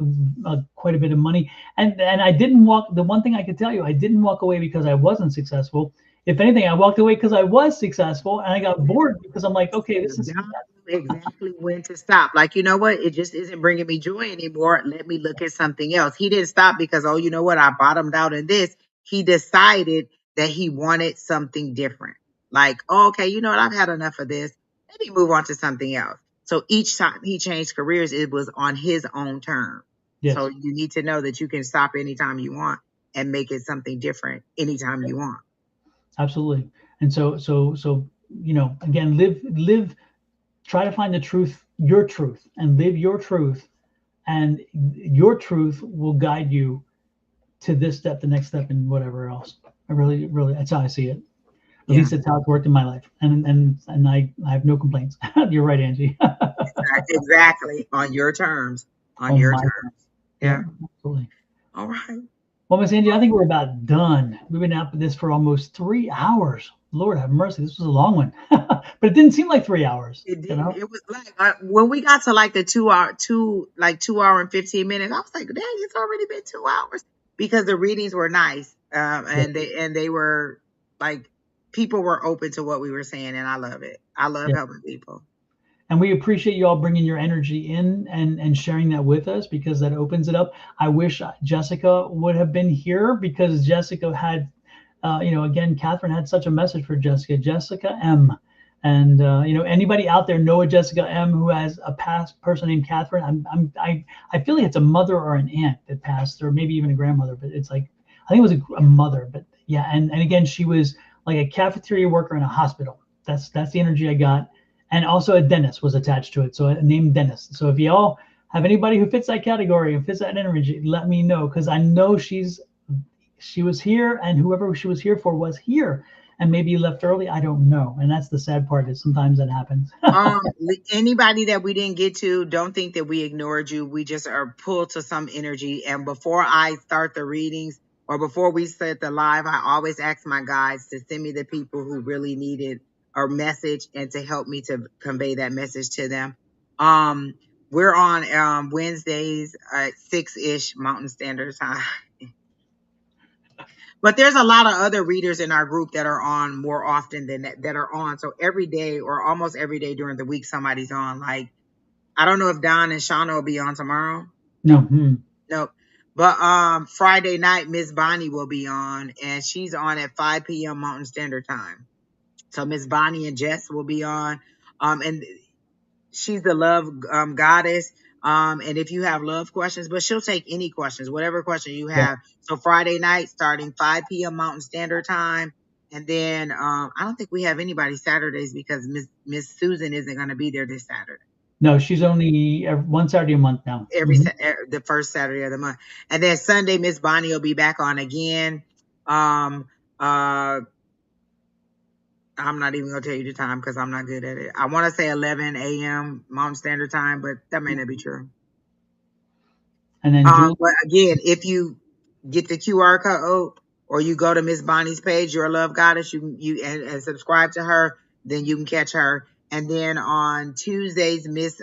quite a bit of money. And I didn't the one thing I could tell you, I didn't walk away because I wasn't successful. If anything, I walked away because I was successful, and I got bored because I'm like, okay, this is exactly when to stop. Like, you know what? It just isn't bringing me joy anymore. Let me look at something else. He didn't stop because, oh, you know what? I bottomed out in this. He decided that he wanted something different. Like, oh, okay, you know what? I've had enough of this. Let me move on to something else. So each time he changed careers, it was on his own terms. Yes. So you need to know that you can stop anytime you want and make it something different anytime you want. Absolutely. And so again, live, try to find the truth, your truth, and live your truth, and your truth will guide you to this step, the next step, and whatever else. I really, that's how I see it. At least that's how it's worked in my life, and I have no complaints. You're right, Angie. Exactly. Exactly. On your terms. On Oh your my God. terms. Yeah, Yeah. absolutely. All right. Well, Miss Angie, I think we're about done. We've been out with this for almost 3 hours. Lord have mercy, this was a long one, but it didn't seem like 3 hours. It You didn't. know? It was like when we got to like the 2 hour, 2 hour and 15 minutes. I was like, dang, it's already been 2 hours because the readings were nice, Yeah. and they were like people were open to what we were saying, and I love it. I love Yeah. helping people. And we appreciate you all bringing your energy in and sharing that with us because that opens it up. I wish Jessica would have been here because Jessica had, again, Catherine had such a message for Jessica M. And anybody out there know a Jessica M who has a past person named Catherine? I feel like it's a mother or an aunt that passed, or maybe even a grandmother. But it's like I think it was a mother. But yeah, and again, she was like a cafeteria worker in a hospital. That's the energy I got, and also a dentist was attached to it, so a named Dennis. So if y'all have anybody who fits that category and fits that energy, let me know because I know she was here, and whoever she was here for was here, and maybe left early. I don't know, and that's the sad part is sometimes that happens. Anybody that we didn't get to, don't think that we ignored you. We just are pulled to some energy. And before I start the readings or before we set the live, I always ask my guides to send me the people who really needed a message and to help me to convey that message to them. We're on Wednesdays at 6-ish Mountain Standard Time. But there's a lot of other readers in our group that are on more often than that are on. So every day or almost every day during the week, somebody's on. Like, I don't know if Don and Shauna will be on tomorrow. No. Nope. But Friday night, Miss Bonnie will be on, and she's on at 5 p.m. Mountain Standard Time. So Miss Bonnie and Jess will be on. And she's the love goddess. And if you have love questions, but she'll take any questions, whatever question you Yeah. have. So Friday night, starting 5 p.m. Mountain Standard Time. And then I don't think we have anybody Saturdays because Miss Susan isn't going to be there this Saturday. No, she's only one Saturday a month now. The first Saturday of the month. And then Sunday, Miss Bonnie will be back on again. I'm not even gonna tell you the time because I'm not good at it. I want to say 11 a.m. Mountain Standard Time, but that may not be true. And then But again, if you get the QR code or you go to Miss Bonnie's page, Your Love Goddess, and subscribe to her, then you can catch her. And then on Tuesdays, Miss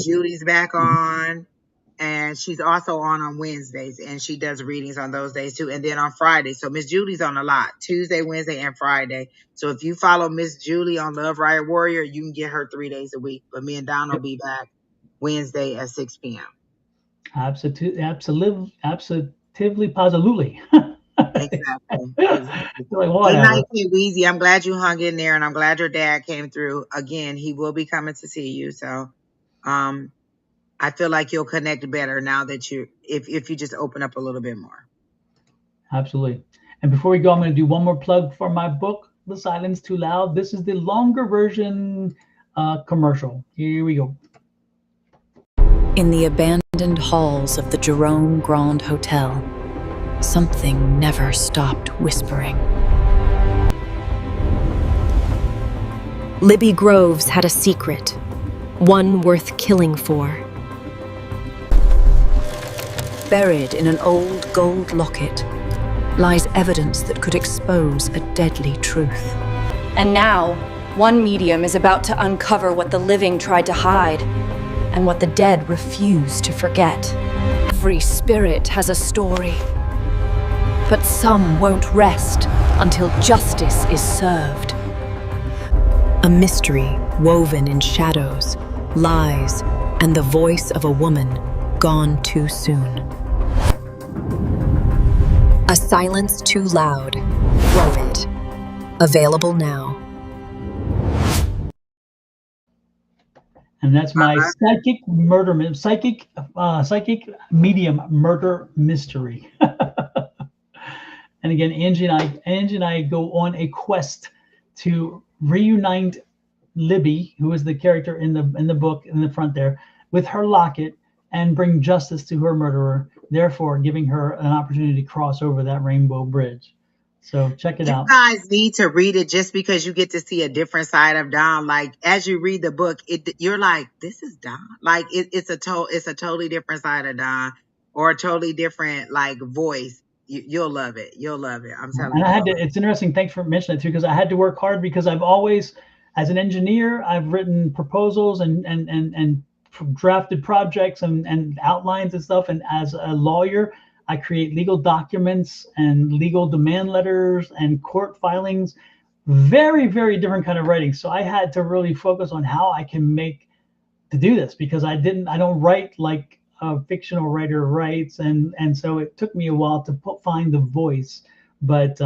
Julie's back on. And she's also on Wednesdays, and she does readings on those days too. And then on Friday, so Miss Julie's on a lot, Tuesday, Wednesday, and Friday. So if you follow Miss Julie on Love Riot Warrior, you can get her 3 days a week. But me and Don will be back Wednesday at 6 p.m. Absolutely, positively. Exactly. Like, Good whatever. night, Weezy. I'm glad you hung in there, and I'm glad your dad came through. Again, he will be coming to see you. So, I feel like you'll connect better now that if you just open up a little bit more. Absolutely. And before we go, I'm going to do one more plug for my book, The Silence Too Loud. This is the longer version commercial. Here we go. In the abandoned halls of the Jerome Grand Hotel, something never stopped whispering. Libby Groves had a secret, one worth killing for. Buried in an old gold locket lies evidence that could expose a deadly truth. And now, one medium is about to uncover what the living tried to hide, and what the dead refuse to forget. Every spirit has a story, but some won't rest until justice is served. A mystery woven in shadows, lies, and the voice of a woman gone too soon. A Silence Too Loud. Love it. Available now. And that's my psychic medium murder mystery. And again, Angie and I go on a quest to reunite Libby, who is the character in the book in the front there, with her locket and bring justice to her murderer, therefore giving her an opportunity to cross over that rainbow bridge. So check it You out. guys need to read it just because you get to see a different side of Don. Like as you read the book, you're like, this is Don. Like it's a totally different side of Don, or a totally different like voice. You'll love it. You'll love it. I'm telling And I you. had to, it's interesting. Thanks for mentioning it too, because I had to work hard because I've always, as an engineer, I've written proposals and drafted projects and outlines and stuff. And as a lawyer, I create legal documents and legal demand letters and court filings. Very, very different kind of writing. So I had to really focus on how I can make to do this because I don't write like a fictional writer writes, and so it took me a while to find the voice, but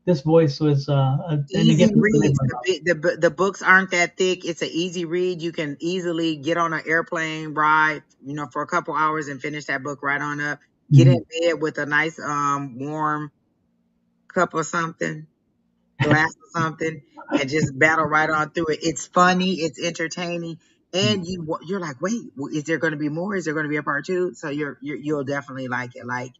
this voice was and again Easy reads. The books aren't that thick. It's an easy read. You can easily get on an airplane ride, for a couple hours and finish that book right on up. Get in bed with a nice warm cup or something, glass or something, and just battle right on through it. It's funny, it's entertaining, and you're like, wait, is there going to be more? Is there going to be a part two? So you'll definitely like it. Like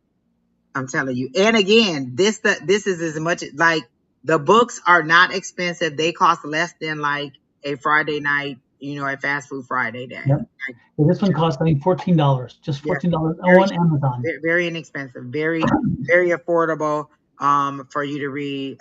I'm telling you. And again, this is as much like the books are not expensive. They cost less than like a Friday night, a fast food Friday day. Yep. Like, So this one cost, I think, $14, just yeah, $14 very on Amazon. very inexpensive, very very affordable for you to read.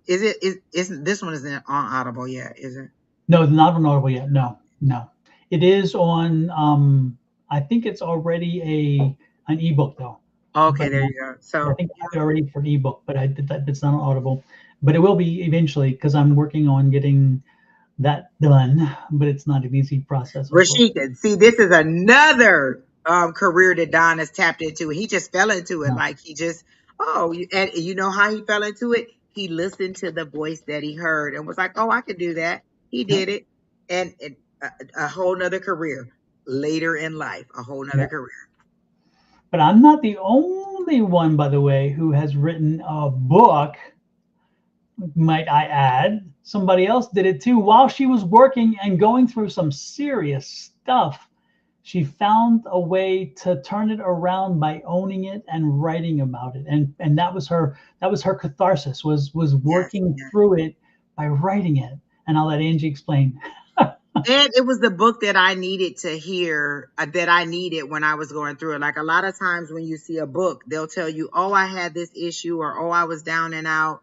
Isn't this one isn't on Audible yet, is it? No, it's not on Audible yet. No, no, it is on. I think it's already an ebook though. Okay, But there you go. I So think I have it already for ebook, but I did that. It's not on Audible, but it will be eventually because I'm working on getting that done. But it's not an easy process, unfortunately. Rashika, see, this is another career that Don has tapped into. He just fell into it, Yeah. like he just and you know how he fell into it? He listened to the voice that he heard and was like, "Oh, I could do that." He Yep. did it, and a whole nother career later in life, a whole nother Yep. career. But I'm not the only one, by the way, who has written a book. Might I add, somebody else did it too while she was working and going through some serious stuff. She found a way to turn it around by owning it and writing about it, and that was her catharsis, was Yes, working yes. through it by writing it. And I'll let Angie explain. And it was the book that I needed to hear, that I needed when I was going through it. Like a lot of times when you see a book, they'll tell you, oh, I had this issue, or oh, I was down and out.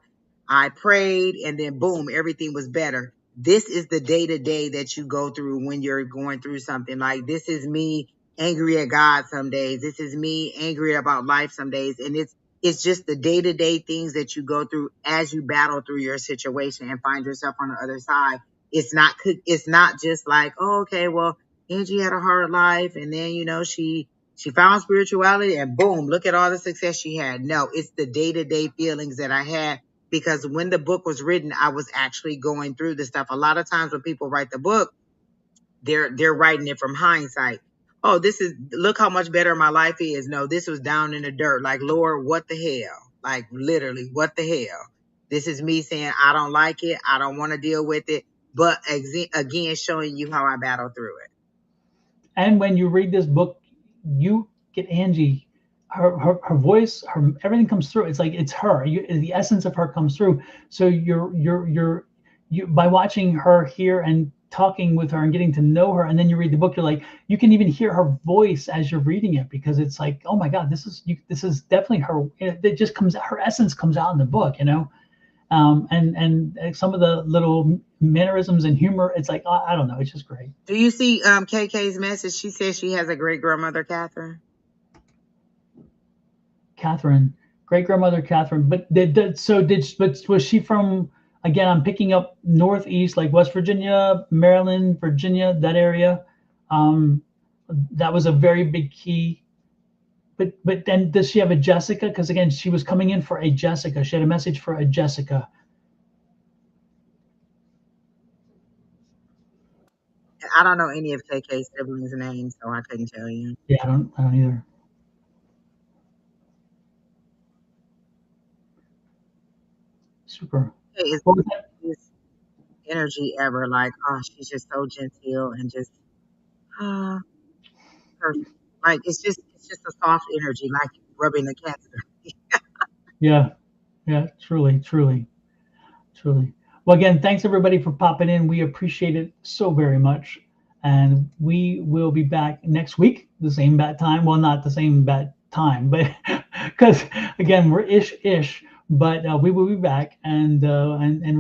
I prayed and then boom, everything was better. This is the day to day that you go through when you're going through something. Like this is me angry at God some days. This is me angry about life some days. And it's just the day to day things that you go through as you battle through your situation and find yourself on the other side. It's not just like, oh, okay, well, Angie had a hard life and then, she found spirituality and boom, look at all the success she had. No, it's the day-to-day feelings that I had, because when the book was written, I was actually going through the stuff. A lot of times when people write the book, they're writing it from hindsight. Oh, look how much better my life is. No, this was down in the dirt. Like, Lord, what the hell? Like literally, what the hell? This is me saying I don't like it. I don't want to deal with it. But again, showing you how I battle through it. And when you read this book, you get Angie, her voice, her everything comes through. It's like it's her. The essence of her comes through. So you by watching her here and talking with her and getting to know her, and then you read the book, you're like, you can even hear her voice as you're reading it, because it's like, oh my God, this is definitely her. It just comes, her essence comes out in the book, and some of the little mannerisms and humor. It's like, I don't know, it's just great. Do you see KK's message? She says she has a great grandmother, Catherine. Catherine, great grandmother Catherine. But was she from? Again, I'm picking up Northeast, like West Virginia, Maryland, Virginia, that area. That was a very big key. But then does she have a Jessica? Because again, she was coming in for a Jessica. She had a message for a Jessica. I don't know any of KK's siblings' names, so I couldn't tell you. Yeah, I don't either. Super. KK is What was that? this energy ever. Like, oh, she's just so genteel and just ah, perfect. Like it's just a soft energy, like rubbing the cat's. Yeah. Yeah, truly, truly, truly. Well, again, thanks everybody for popping in. We appreciate it so very much. And we will be back next week, the same bat time. Well, not the same bat time, but because again, we're ish, but we will be back and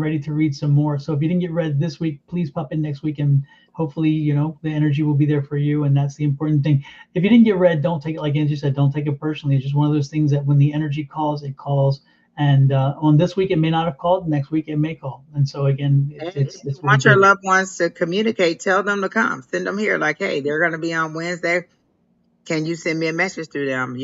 ready to read some more. So if you didn't get read this week, please pop in next week and hopefully, the energy will be there for you. And that's the important thing. If you didn't get read, don't take it, like Angie said, don't take it personally. It's just one of those things that when the energy calls, it calls. And on this week, it may not have called. Next week, it may call. And so again, And if you it's what we want your do. loved ones to communicate, tell them to come. Send them here. Like, hey, they're going to be on Wednesday. Can you send me a message to them?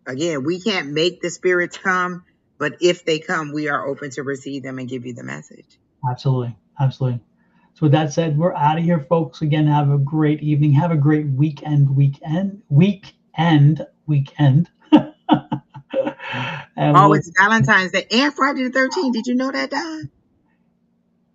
Again, we can't make the spirits come, but if they come, we are open to receive them and give you the message. Absolutely, absolutely. So with that said, we're out of here, folks. Again, have a great evening. Have a great weekend. And Oh, it's Valentine's Day and Friday the 13th. Did you know that, Don?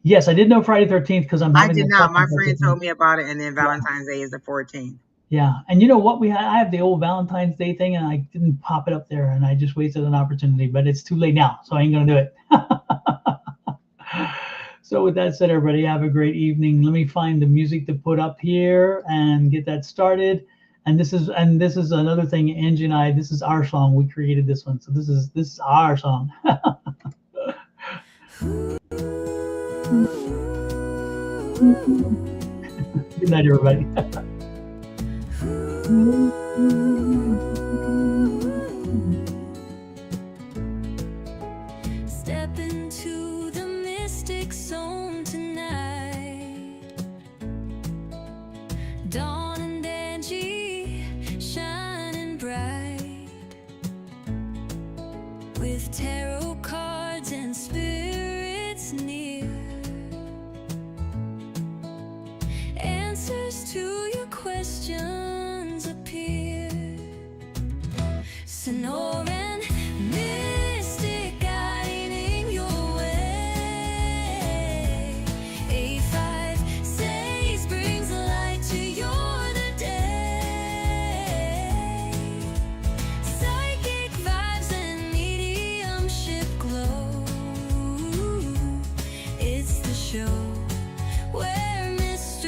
yes, I did know Friday 13th because I'm I having did the not. My friend self-consultation. told me about it, and then Valentine's Day is the 14th. Yeah, and you know what? I have the old Valentine's Day thing, and I didn't pop it up there, and I just wasted an opportunity. But it's too late now, so I ain't gonna do it. So with that said, everybody, have a great evening. Let me find the music to put up here and get that started. And this is another thing, Angie and I. This is our song. We created this one, so this is our song. Good night, everybody. Step into the mystic zone tonight. Dawn and Angie shining bright with tarot cards and spirits near. Answers to your questions appear. Sonoran